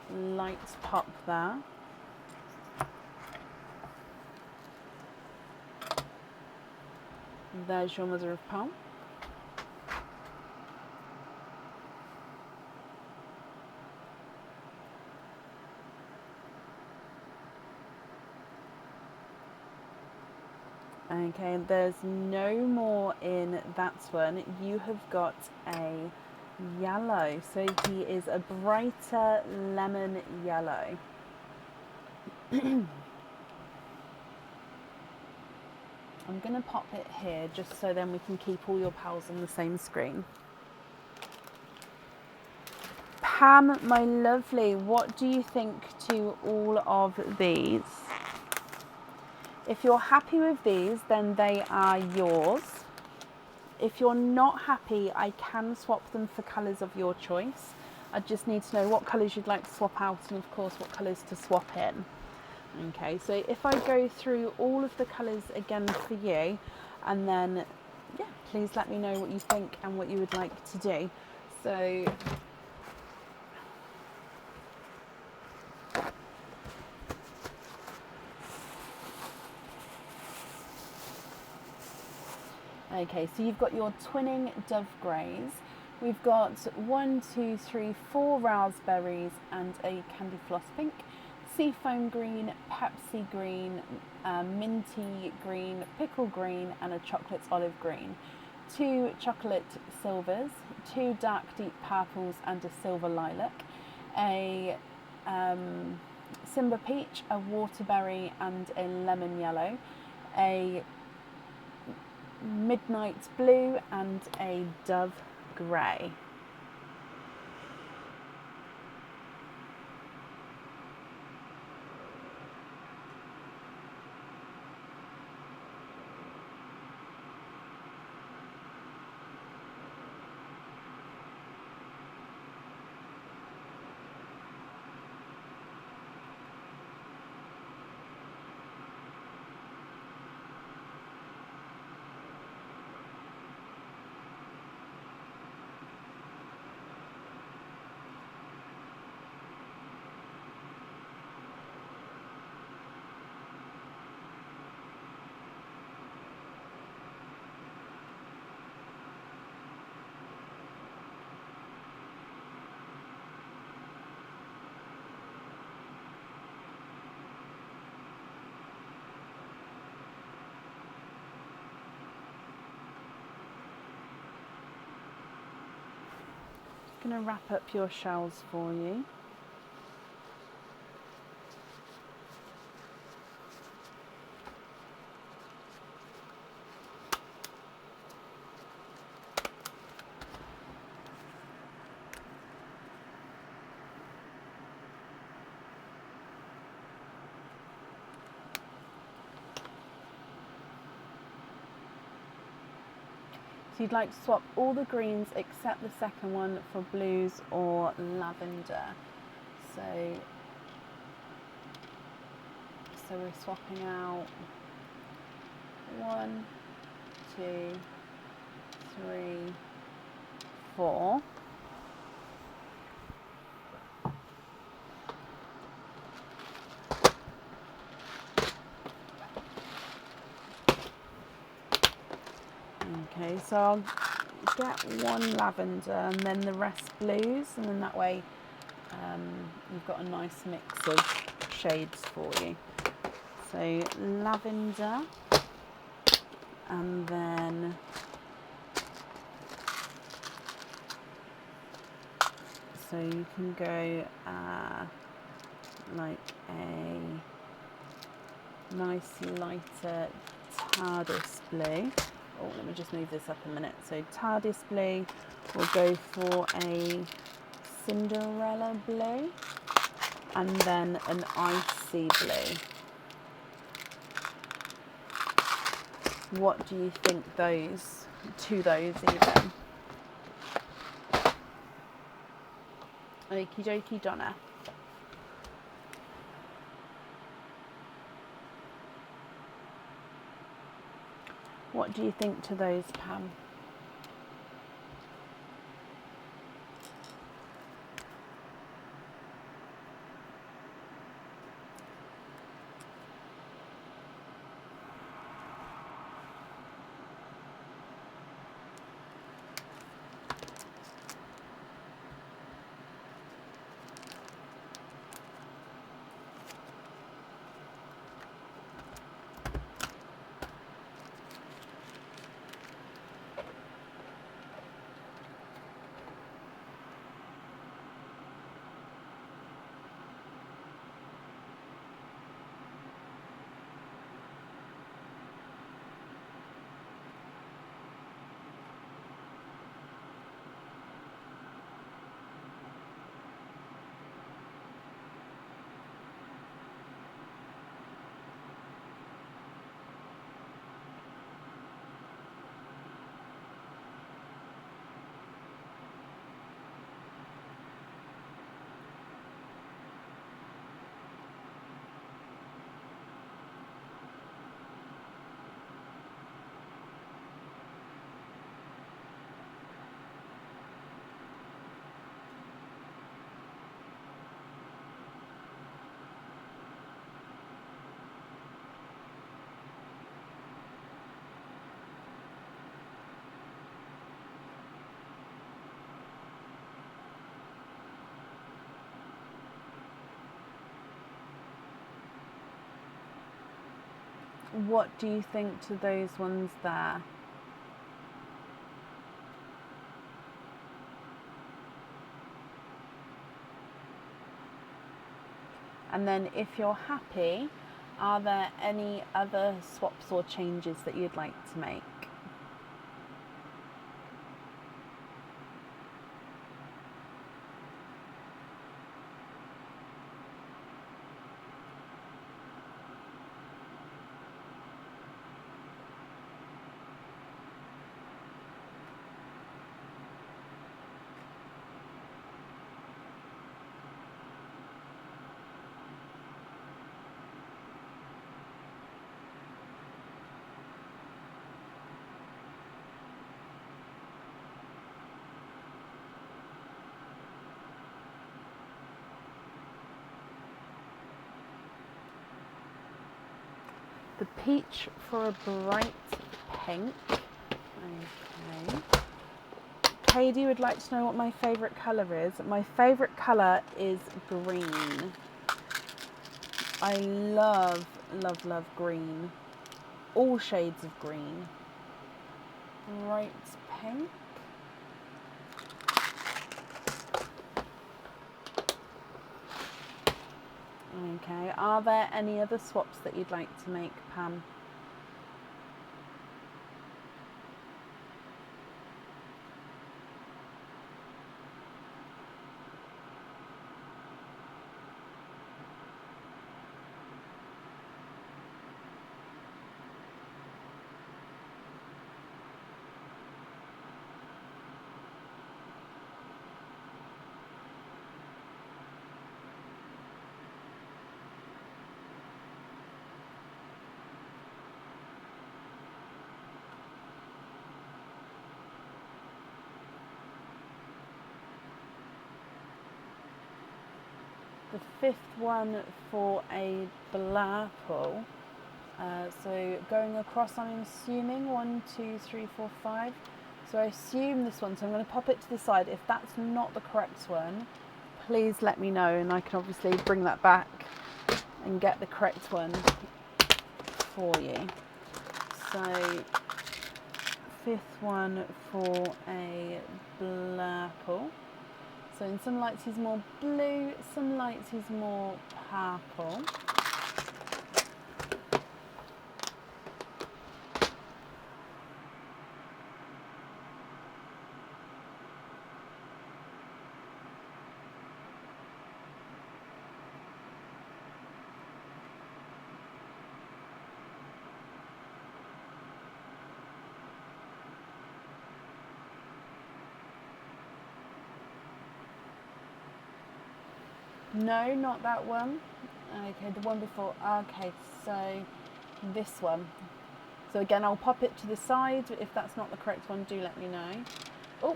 Light pop there. There's your mother of pearl. Okay, there's no more in that one. You have got a yellow, so he is a brighter lemon yellow. I'm going to pop it here just so then we can keep all your pals on the same screen. Pam, my lovely, what do you think to all of these? If you're happy with these, then they are yours. If you're not happy, I can swap them for colours of your choice. I just need to know what colours you'd like to swap out, and of course what colours to swap in. Okay, so if I go through all of the colours again for you, and then, yeah, please let me know what you think and what you would like to do. So, okay, so you've got your twinning Dove Greys. We've got 4 raspberries and a candy floss pink, seafoam green, Pepsi green, minty green, pickle green, and a chocolate olive green. 2 chocolate silvers, 2 dark deep purples, and a silver lilac. a Simba peach, a waterberry and a lemon yellow, a midnight blue and a dove grey. I'm going to wrap up your shells for you. So you'd like to swap all the greens except the second one for blues or lavender. So we're swapping out 1, 2, 3, 4. Okay, so I'll get 1 lavender and then the rest blues, and then that way you've got a nice mix of shades for you. So lavender, and then so you can go like a nice lighter TARDIS blue. Oh, let me just move this up a minute. So TARDIS blue, we'll go for a Cinderella blue, and then an icy blue. What do you think those even? Okie dokie, Donna. What do you think to those, Pam? What do you think to those ones there? And then if you're happy, are there any other swaps or changes that you'd like to make? The peach for a bright pink. Okay. Katie would like to know what my favourite colour is. My favourite colour is green. I love, love, love green. All shades of green. Bright pink. Okay, are there any other swaps that you'd like to make, Pam? The fifth one for a blurple. So going across, I'm assuming 1, 2, 3, 4, 5. So I assume this one. So I'm going to pop it to the side. If that's not the correct one, please let me know, and I can obviously bring that back and get the correct one for you. So fifth one for a blurple. So in some lights he's more blue, some lights he's more purple. No, not that one. Okay, the one before. Okay, so this one. So again, I'll pop it to the side. If that's not the correct one, do let me know. Oh,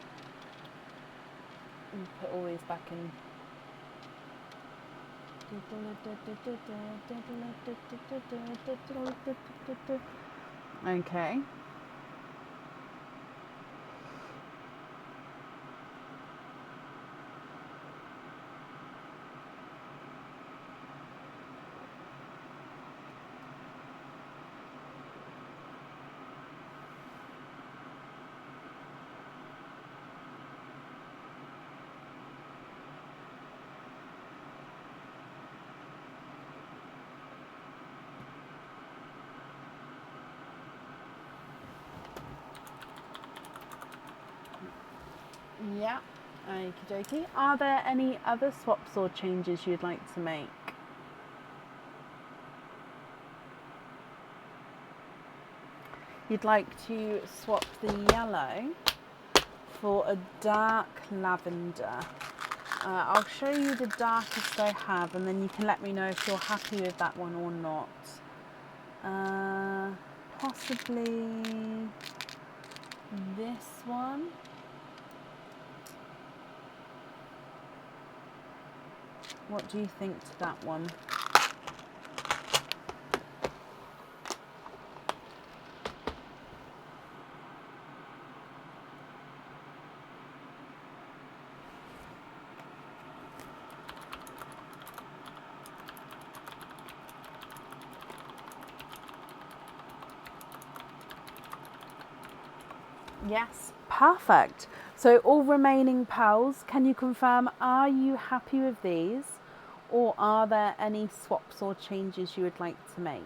and put all these back in. Okay. Yeah, okie dokie. Are there any other swaps or changes you'd like to make? You'd like to swap the yellow for a dark lavender. I'll show you the darkest I have, and then you can let me know if you're happy with that one or not. Possibly this one. What do you think to that one? Yes, perfect. So all remaining pearls, can you confirm, are you happy with these? Or are there any swaps or changes you would like to make?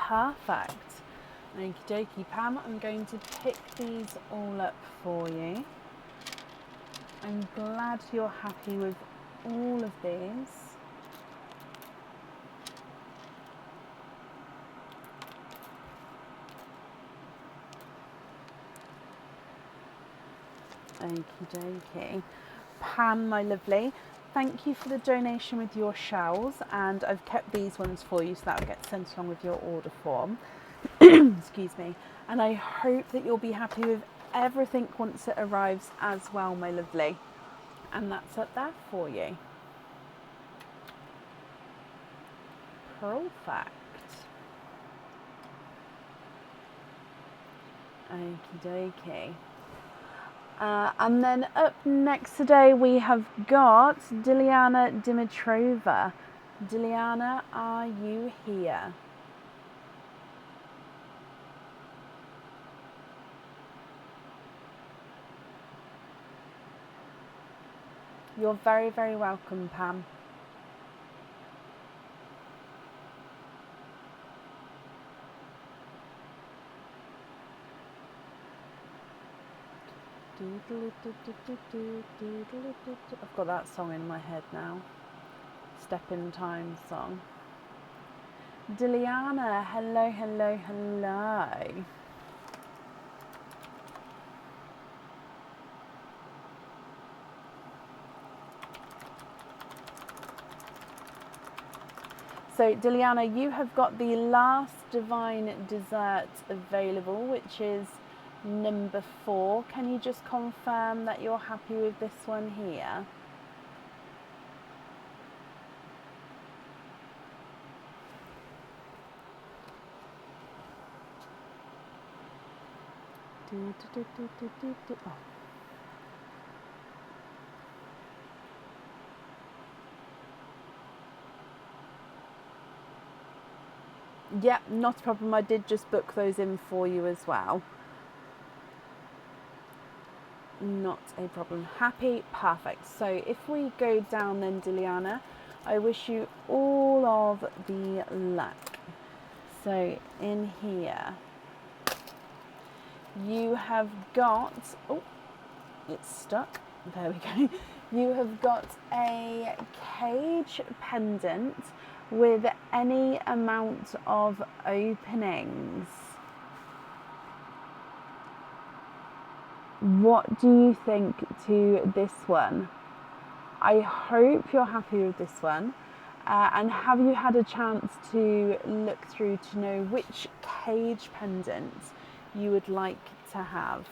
Perfect. Okie dokie, Pam, I'm going to pick these all up for you. I'm glad you're happy with all of these. Okie dokie. Pam, my lovely, thank you for the donation with your shells, and I've kept these ones for you so that will get sent along with your order form. Excuse me. And I hope that you'll be happy with everything once it arrives as well, my lovely. And that's up there for you. Perfect. Okie dokie. And then up next today we have got Diliana Dimitrova. Diliana, are you here? You're very, very welcome, Pam. I've got that song in my head now. Step in Time song. Diliana, hello, hello, hello. So Diliana, you have got the last divine dessert available, which is number 4. Can you just confirm that you're happy with this one here? Oh. Yeah, not a problem. I did just book those in for you as well. Not a problem. Happy? Perfect. So if we go down then, Diliana, I wish you all of the luck. So in here, you have got, oh, it's stuck. There we go. You have got a cage pendant with any amount of openings. What do you think to this one? I hope you're happy with this one. And have you had a chance to look through to know which cage pendant you would like to have?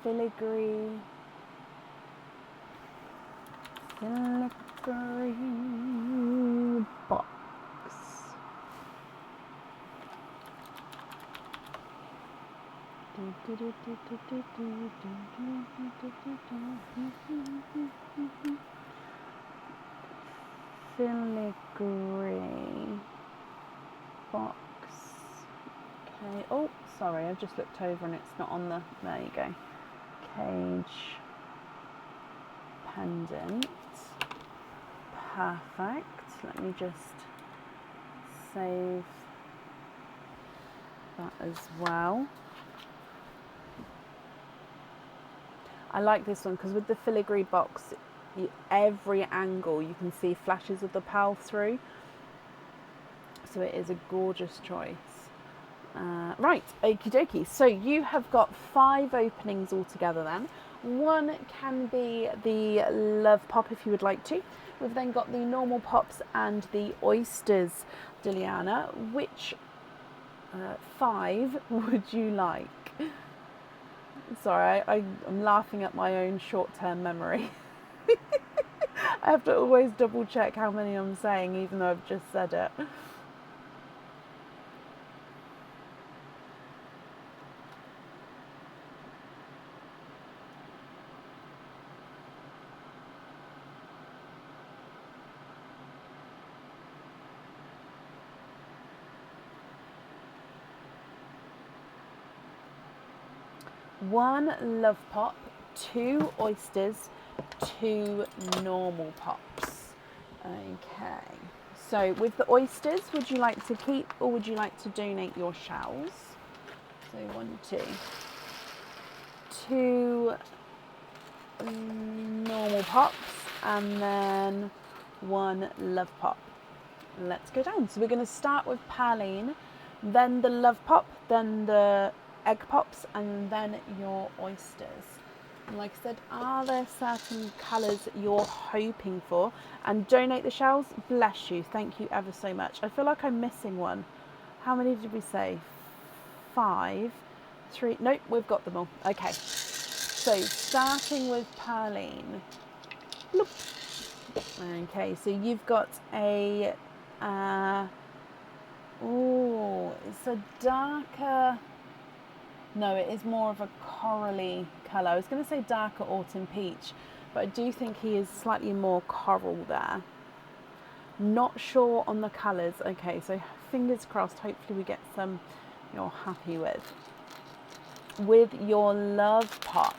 Filigree box. Filigree box. Okay. Oh, sorry, I've just looked over and it's not on the. There you go. Cage pendant. Perfect. Let me just save that as well. I like this one because with the filigree box every angle you can see flashes of the pearl through. So it is a gorgeous choice. Right, okie dokie. So you have got 5 openings altogether then. One can be the Love Pop if you would like to. We've then got the normal pops and the oysters, Diliana. Which 5 would you like? Sorry, I'm laughing at my own short-term memory. I have to always double check how many I'm saying even though I've just said it. One Love Pop, 2 oysters, 2 normal pops. Okay, so with the oysters, would you like to keep or would you like to donate your shells? So 1, 2. 2 normal pops and then 1 Love Pop. Let's go down. So we're going to start with Praline, then the Love Pop, then the egg pops, and then your oysters. And like I said, are there certain colours you're hoping for? And donate the shells, bless you, thank you ever so much. I feel like I'm missing one. How many did we say? 5, 3, nope, we've got them all. Okay, so starting with Praline. Bloop. Okay, so you've got a, it's a darker, no, it is more of a corally colour. I was going to say darker autumn peach, but I do think he is slightly more coral there. Not sure on the colours. Okay, so fingers crossed, hopefully we get some you're happy with. With your Love Pop,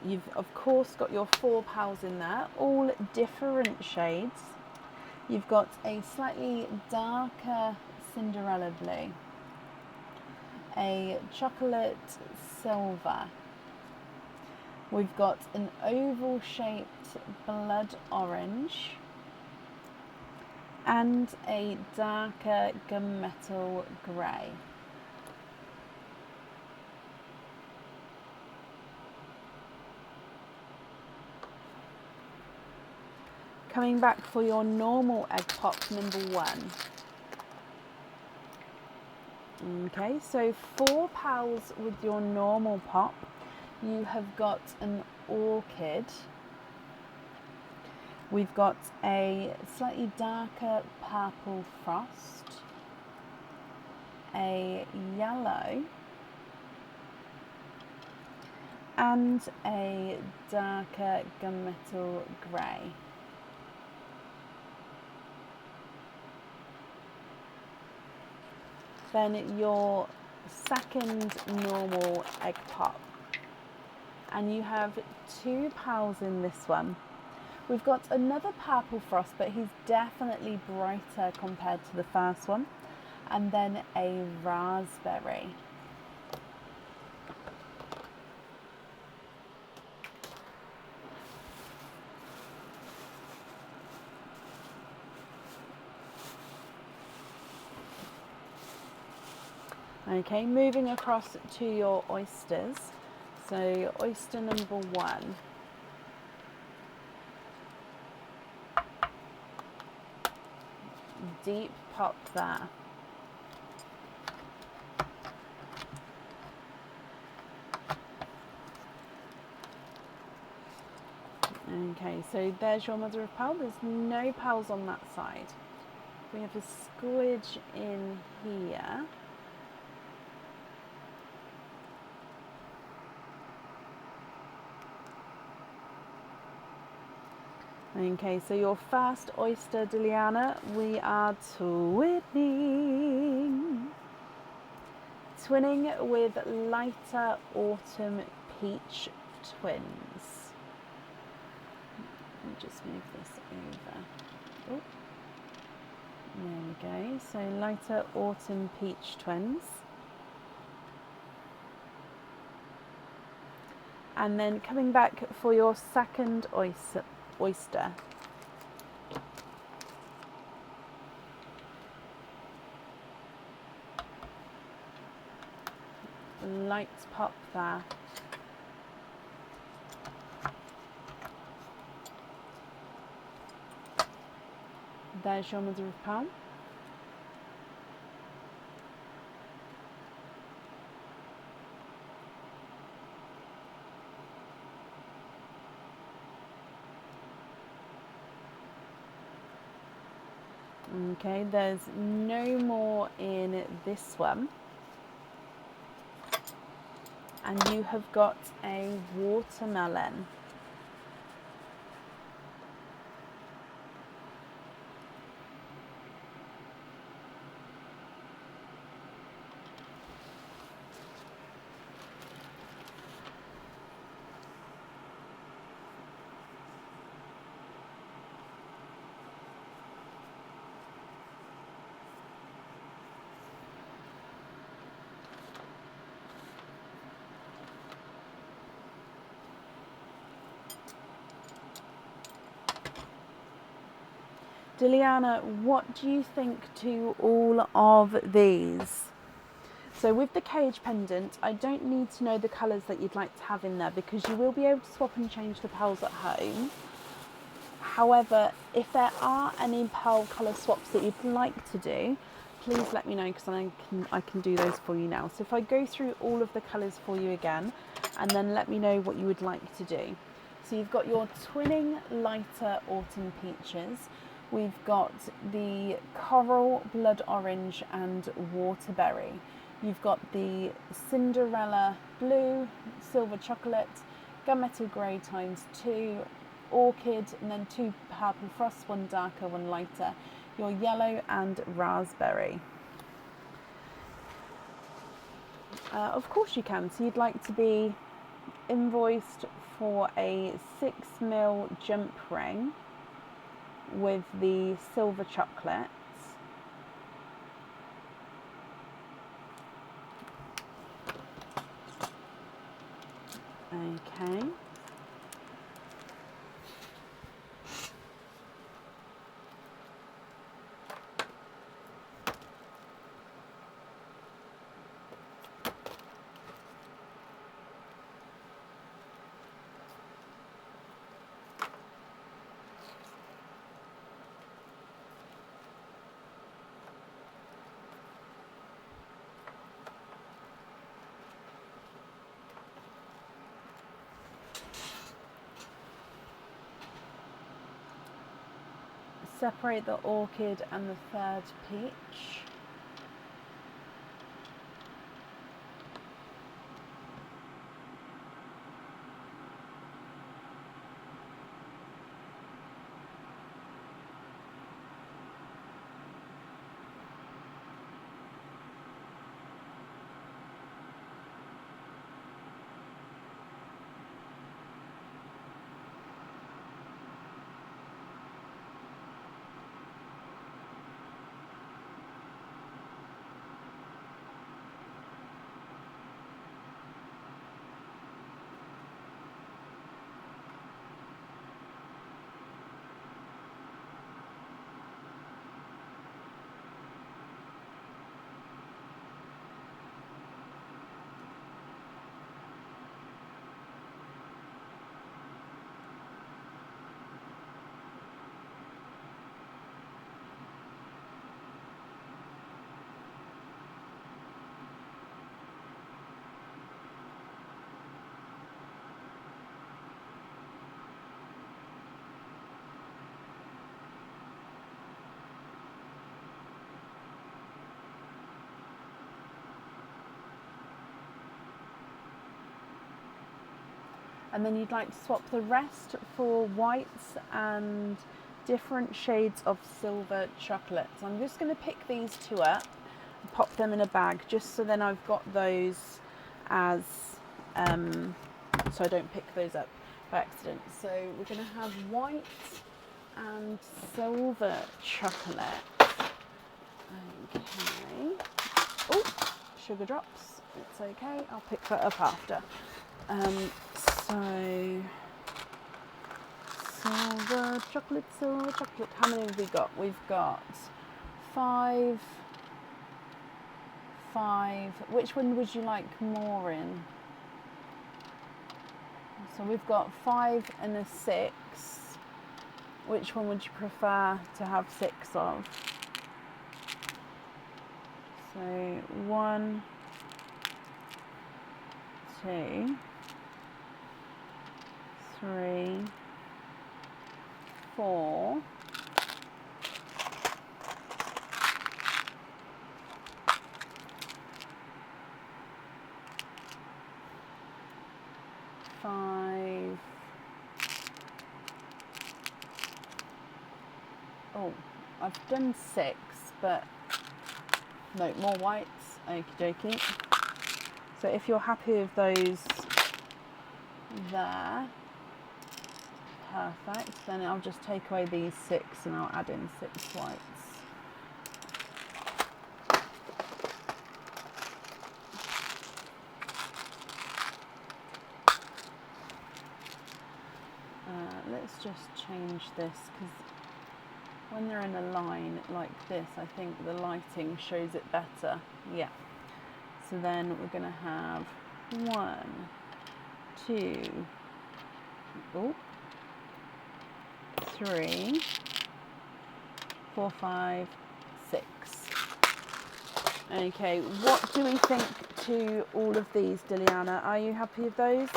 you've of course got your 4 pals in there, all different shades. You've got a slightly darker Cinderella blue, a chocolate silver. We've got an oval shaped blood orange and a darker gunmetal grey. Coming back for your normal egg pop number 1. Okay, so 4 pals with your normal pop. You have got an orchid. We've got a slightly darker purple frost, a yellow, and a darker gunmetal grey. Then your second normal egg pop, and you have 2 pals in this one. We've got another purple frost, but he's definitely brighter compared to the first one, and then a raspberry. Okay, moving across to your oysters. So oyster number 1. Deep pop there. Okay, so there's your mother of pearl. There's no pearls on that side. We have a squidge in here. Okay, so your first oyster, Diliana, we are twinning. Twinning with lighter autumn peach twins. Let me just move this over. Oh. There we go. So lighter autumn peach twins. And then coming back for your second oyster. Light pop there. There's your mother of pearl. Okay, there's no more in this one. And you have got a watermelon. Diliana, what do you think to all of these? So with the cage pendant, I don't need to know the colours that you'd like to have in there because you will be able to swap and change the pearls at home. However, if there are any pearl colour swaps that you'd like to do, please let me know because I can do those for you now. So if I go through all of the colours for you again and then let me know what you would like to do. So you've got your twinning lighter autumn peaches. We've got the coral, blood orange and waterberry. You've got the Cinderella blue, silver chocolate, gunmetal grey ×2, orchid, and then 2 purple frost, 1 darker, 1 lighter. Your yellow and raspberry. Of course you can. So you'd like to be invoiced for a 6mm jump ring with the silver chocolates. Okay. Separate the orchid and the third peach. And then you'd like to swap the rest for whites and different shades of silver chocolate. So I'm just going to pick these 2 up and pop them in a bag just so then I've got those as, so I don't pick those up by accident. So we're going to have white and silver chocolate. Okay. Oh, sugar drops. It's okay, I'll pick that up after. So, silver chocolate, silver chocolate. How many have we got? We've got 5. Which one would you like more in? So we've got 5 and a 6. Which one would you prefer to have 6 of? So 1, 2, 3, 4. 5. Oh, I've done 6, but no, more whites. Okie dokie. So if you're happy with those there, perfect. Then I'll just take away these 6 and I'll add in 6 whites. Let's just change this, because when they're in a line like this, I think the lighting shows it better. Yeah. So then we're going to have 1, 2, 3, 4, 5, 6. Okay, what do we think to all of these, Diliana? Are you happy with those?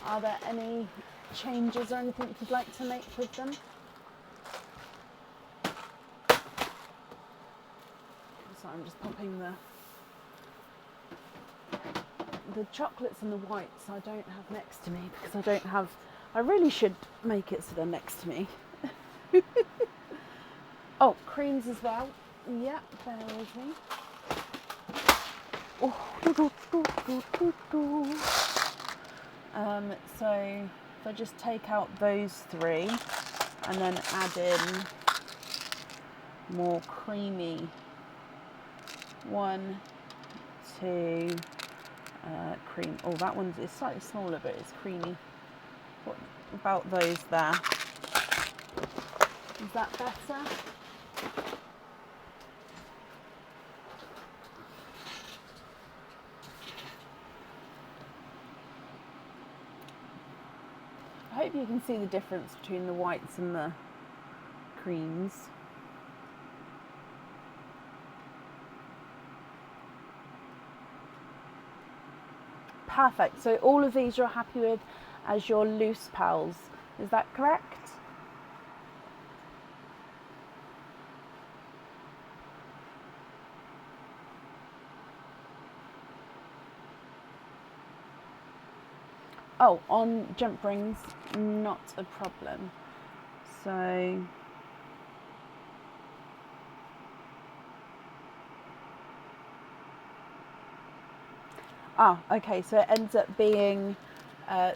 Are there any changes or anything you'd like to make with them? So I'm just popping the chocolates and the whites I don't have next to me, because I really should make it so they're next to me. Oh, creams as well. Yeah, bear with me. So if I just take out those 3 and then add in more creamy. 1, 2, cream. Oh, that one is slightly smaller, but it's creamy. What about those there? Is that better? I hope you can see the difference between the whites and the creams. Perfect. So all of these you're happy with as your loose pals. Is that correct? Oh, on jump rings, not a problem. So okay, so it ends up being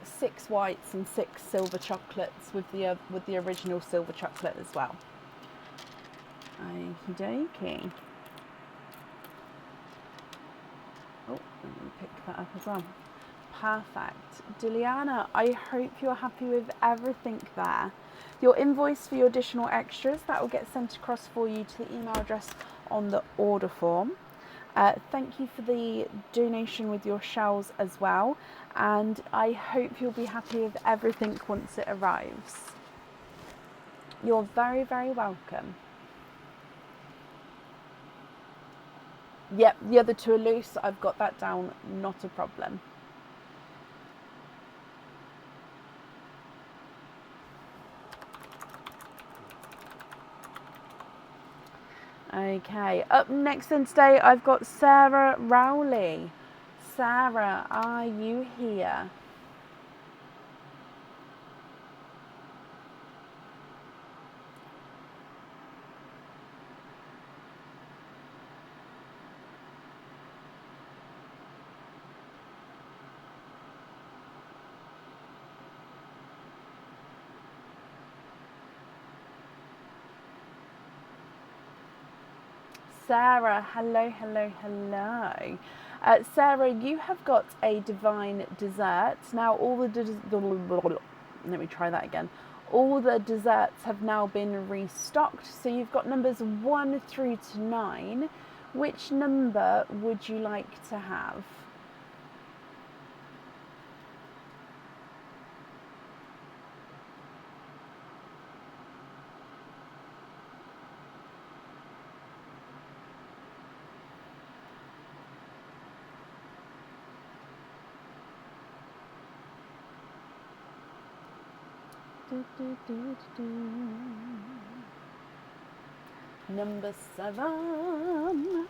6 whites and 6 silver chocolates with the original silver chocolate as well. Okie dokie. Oh, let me pick that up as well. Perfect. Diliana, I hope you're happy with everything there. Your invoice for your additional extras, that will get sent across for you to the email address on the order form. Thank you for the donation with your shells as well, and I hope you'll be happy with everything once it arrives. You're very, very welcome. Yep, the other 2 are loose. I've got that down, not a problem. Okay, up next then today I've got Sarah Rowley. Sarah, are you here? Sarah, hello, hello, hello. Sarah, you have got a divine dessert. Now let me try that again. All the desserts have now been restocked. So you've got numbers 1 through to 9. Which number would you like to have? Number 7.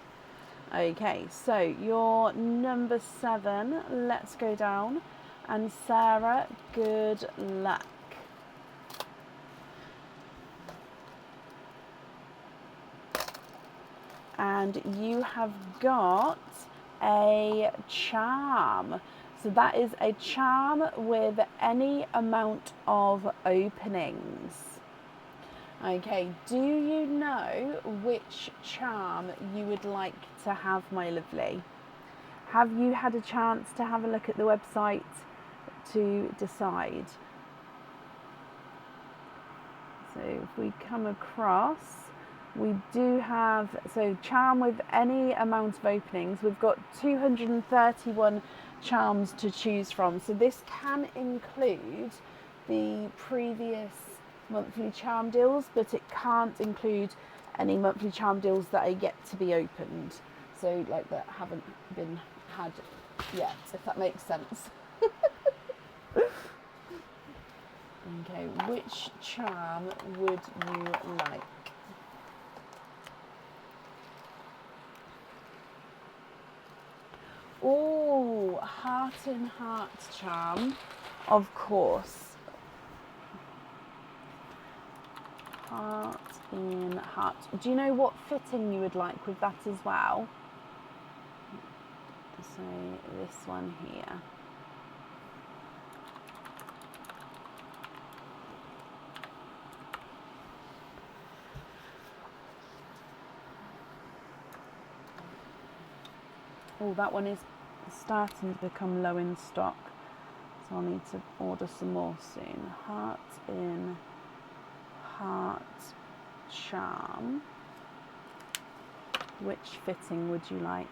Okay, so your number 7, let's go down. And Sarah, good luck. And you have got a charm. So that is a charm with any amount of openings. Okay, do you know which charm you would like to have, my lovely? Have you had a chance to have a look at the website to decide? So if we come across, we do have, so charm with any amount of openings. We've got 231 charms to choose from. So this can include the previous monthly charm deals, but it can't include any monthly charm deals that are yet to be opened. So like that haven't been had yet, if that makes sense. Okay, which charm would you like? Oh, heart in heart charm, of course. Heart in heart. Do you know what fitting you would like with that as well? So this one here. Oh, that one is starting to become low in stock, so I'll need to order some more soon. Heart in heart charm. Which fitting would you like?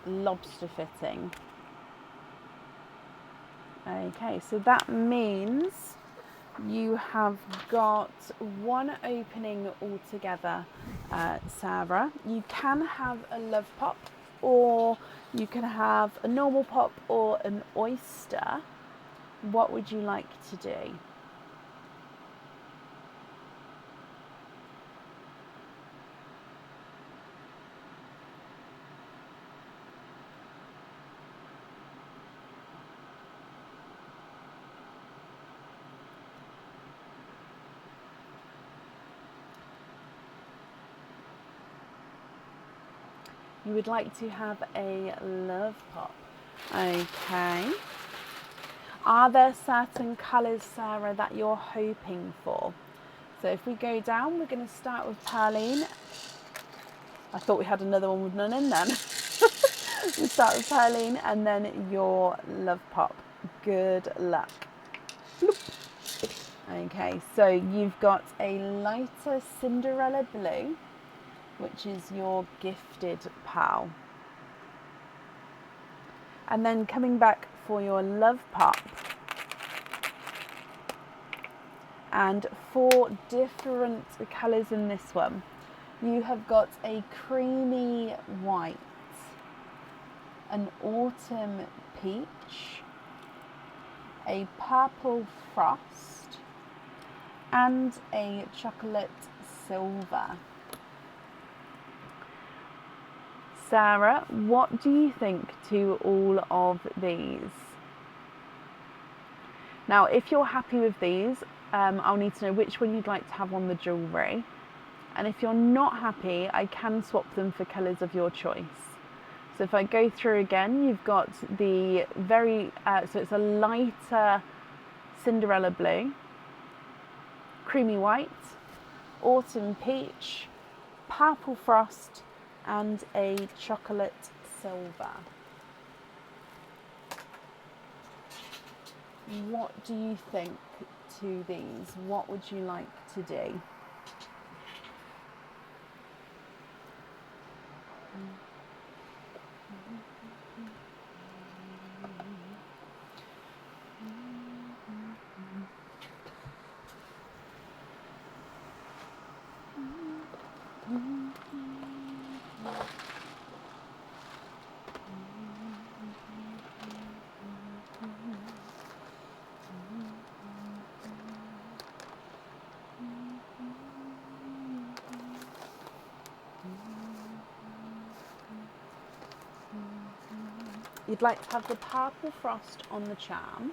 Lobster fitting. Okay, so that means you have got one opening altogether, Sarah. You can have a love pop, or you can have a normal pop or an oyster. What would you like to do? You would like to have a love pop. Okay. Are there certain colours, Sarah, that you're hoping for? So if we go down, we're going to start with Perline. I thought we had another one with none in then. We start with Perline and then your love pop. Good luck. Bloop. Okay, so you've got a lighter Cinderella blue, which is your gifted pal. And then coming back for your love pop. And 4 different colours in this one. You have got a creamy white, an autumn peach, a purple frost, and a chocolate silver. Sarah, what do you think to all of these? Now, if you're happy with these, I'll need to know which one you'd like to have on the jewellery. And if you're not happy, I can swap them for colours of your choice. So if I go through again, you've got the so it's a lighter Cinderella blue, creamy white, autumn peach, purple frost, and a chocolate silver. What do you think to these? What would you like to do? You'd like to have the purple frost on the charm.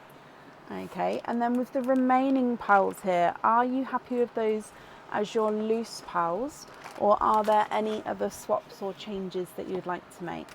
Okay, and then with the remaining pearls here, are you happy with those as your loose pearls, or are there any other swaps or changes that you'd like to make?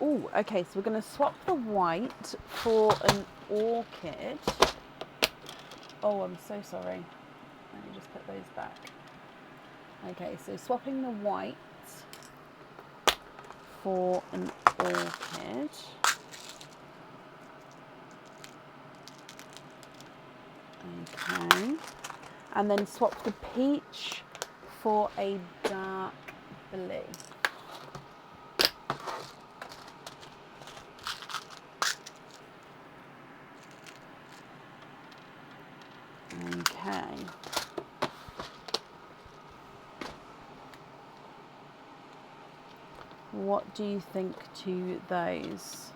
Oh, okay, so we're going to swap the white for an orchid. Oh, I'm so sorry. Let me just put those back. Okay, so swapping the white for an orchid. Okay. And then swap the peach for a dark blue. Okay. What do you think to those?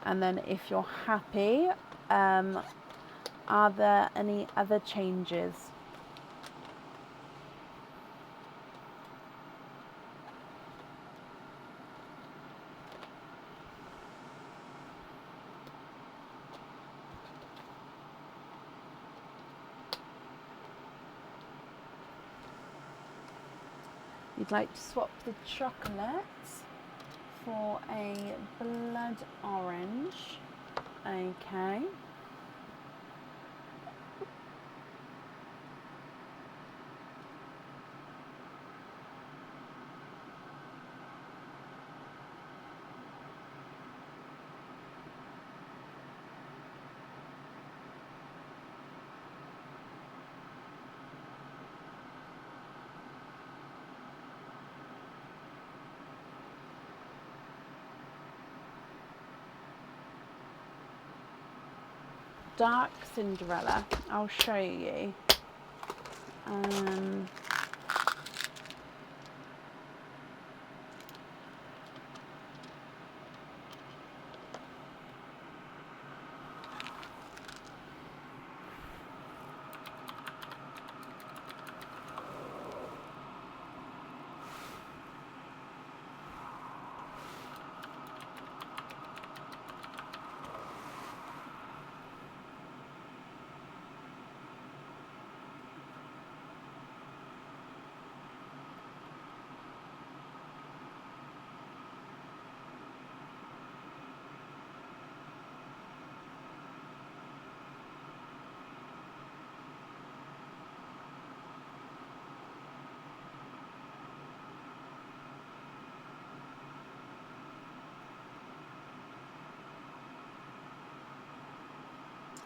And then if you're happy, are there any other changes? You'd like to swap the chocolate for a blood orange. Okay. Dark Cinderella, I'll show you.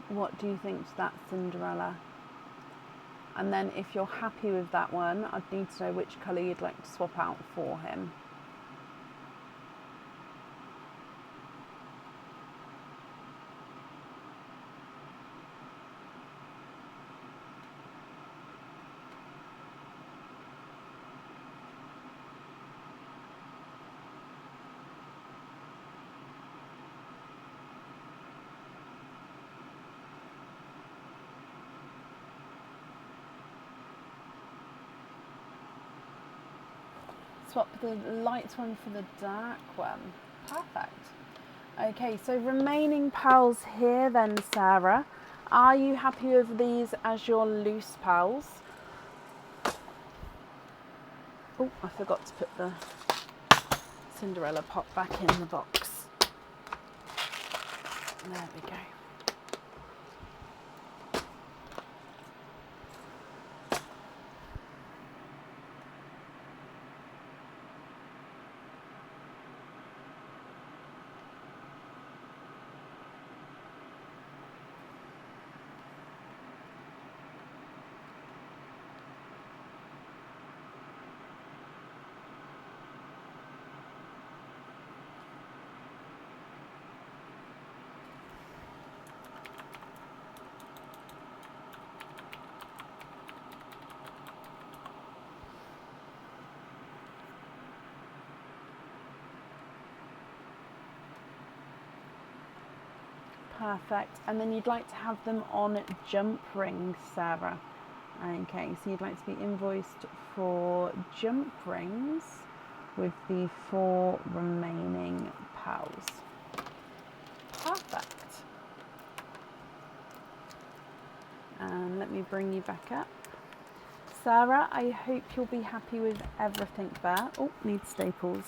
What do you think to that Cinderella? And then if you're happy with that one, I'd need to know which colour you'd like to swap out for him. Swap the light one for the dark one. Perfect. Okay, so remaining pals here then, Sarah. Are you happy with these as your loose pals? Oh, I forgot to put the Cinderella pop back in the box. There we go. Perfect. And then you'd like to have them on jump rings, Sarah. Okay, so you'd like to be invoiced for jump rings with the 4 remaining pals. Perfect. And let me bring you back up. Sarah, I hope you'll be happy with everything there. Oh, need staples.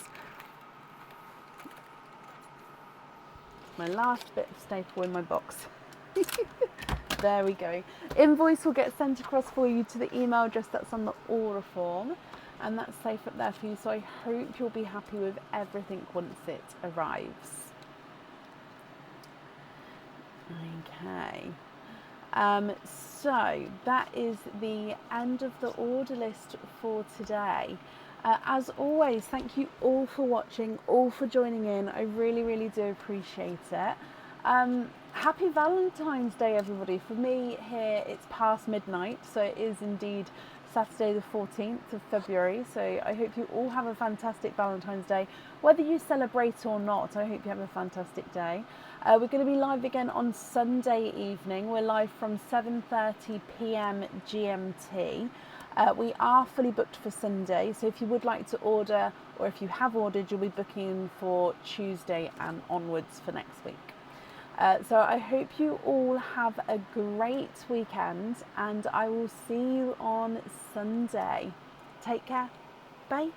My last bit of staple in my box. There we go. Invoice will get sent across for you to the email address that's on the order form, and that's safe up there for you. So I hope you'll be happy with everything once it arrives. Okay. So that is the end of the order list for today. As always, thank you all for watching, all for joining in. I really, really do appreciate it. Happy Valentine's Day, everybody. For me here, it's past midnight, so it is indeed Saturday the 14th of February. So I hope you all have a fantastic Valentine's Day. Whether you celebrate or not, I hope you have a fantastic day. We're going to be live again on Sunday evening. We're live from 7:30 p.m. GMT. We are fully booked for Sunday, so if you would like to order, or if you have ordered, you'll be booking for Tuesday and onwards for next week. So I hope you all have a great weekend, and I will see you on Sunday. Take care. Bye.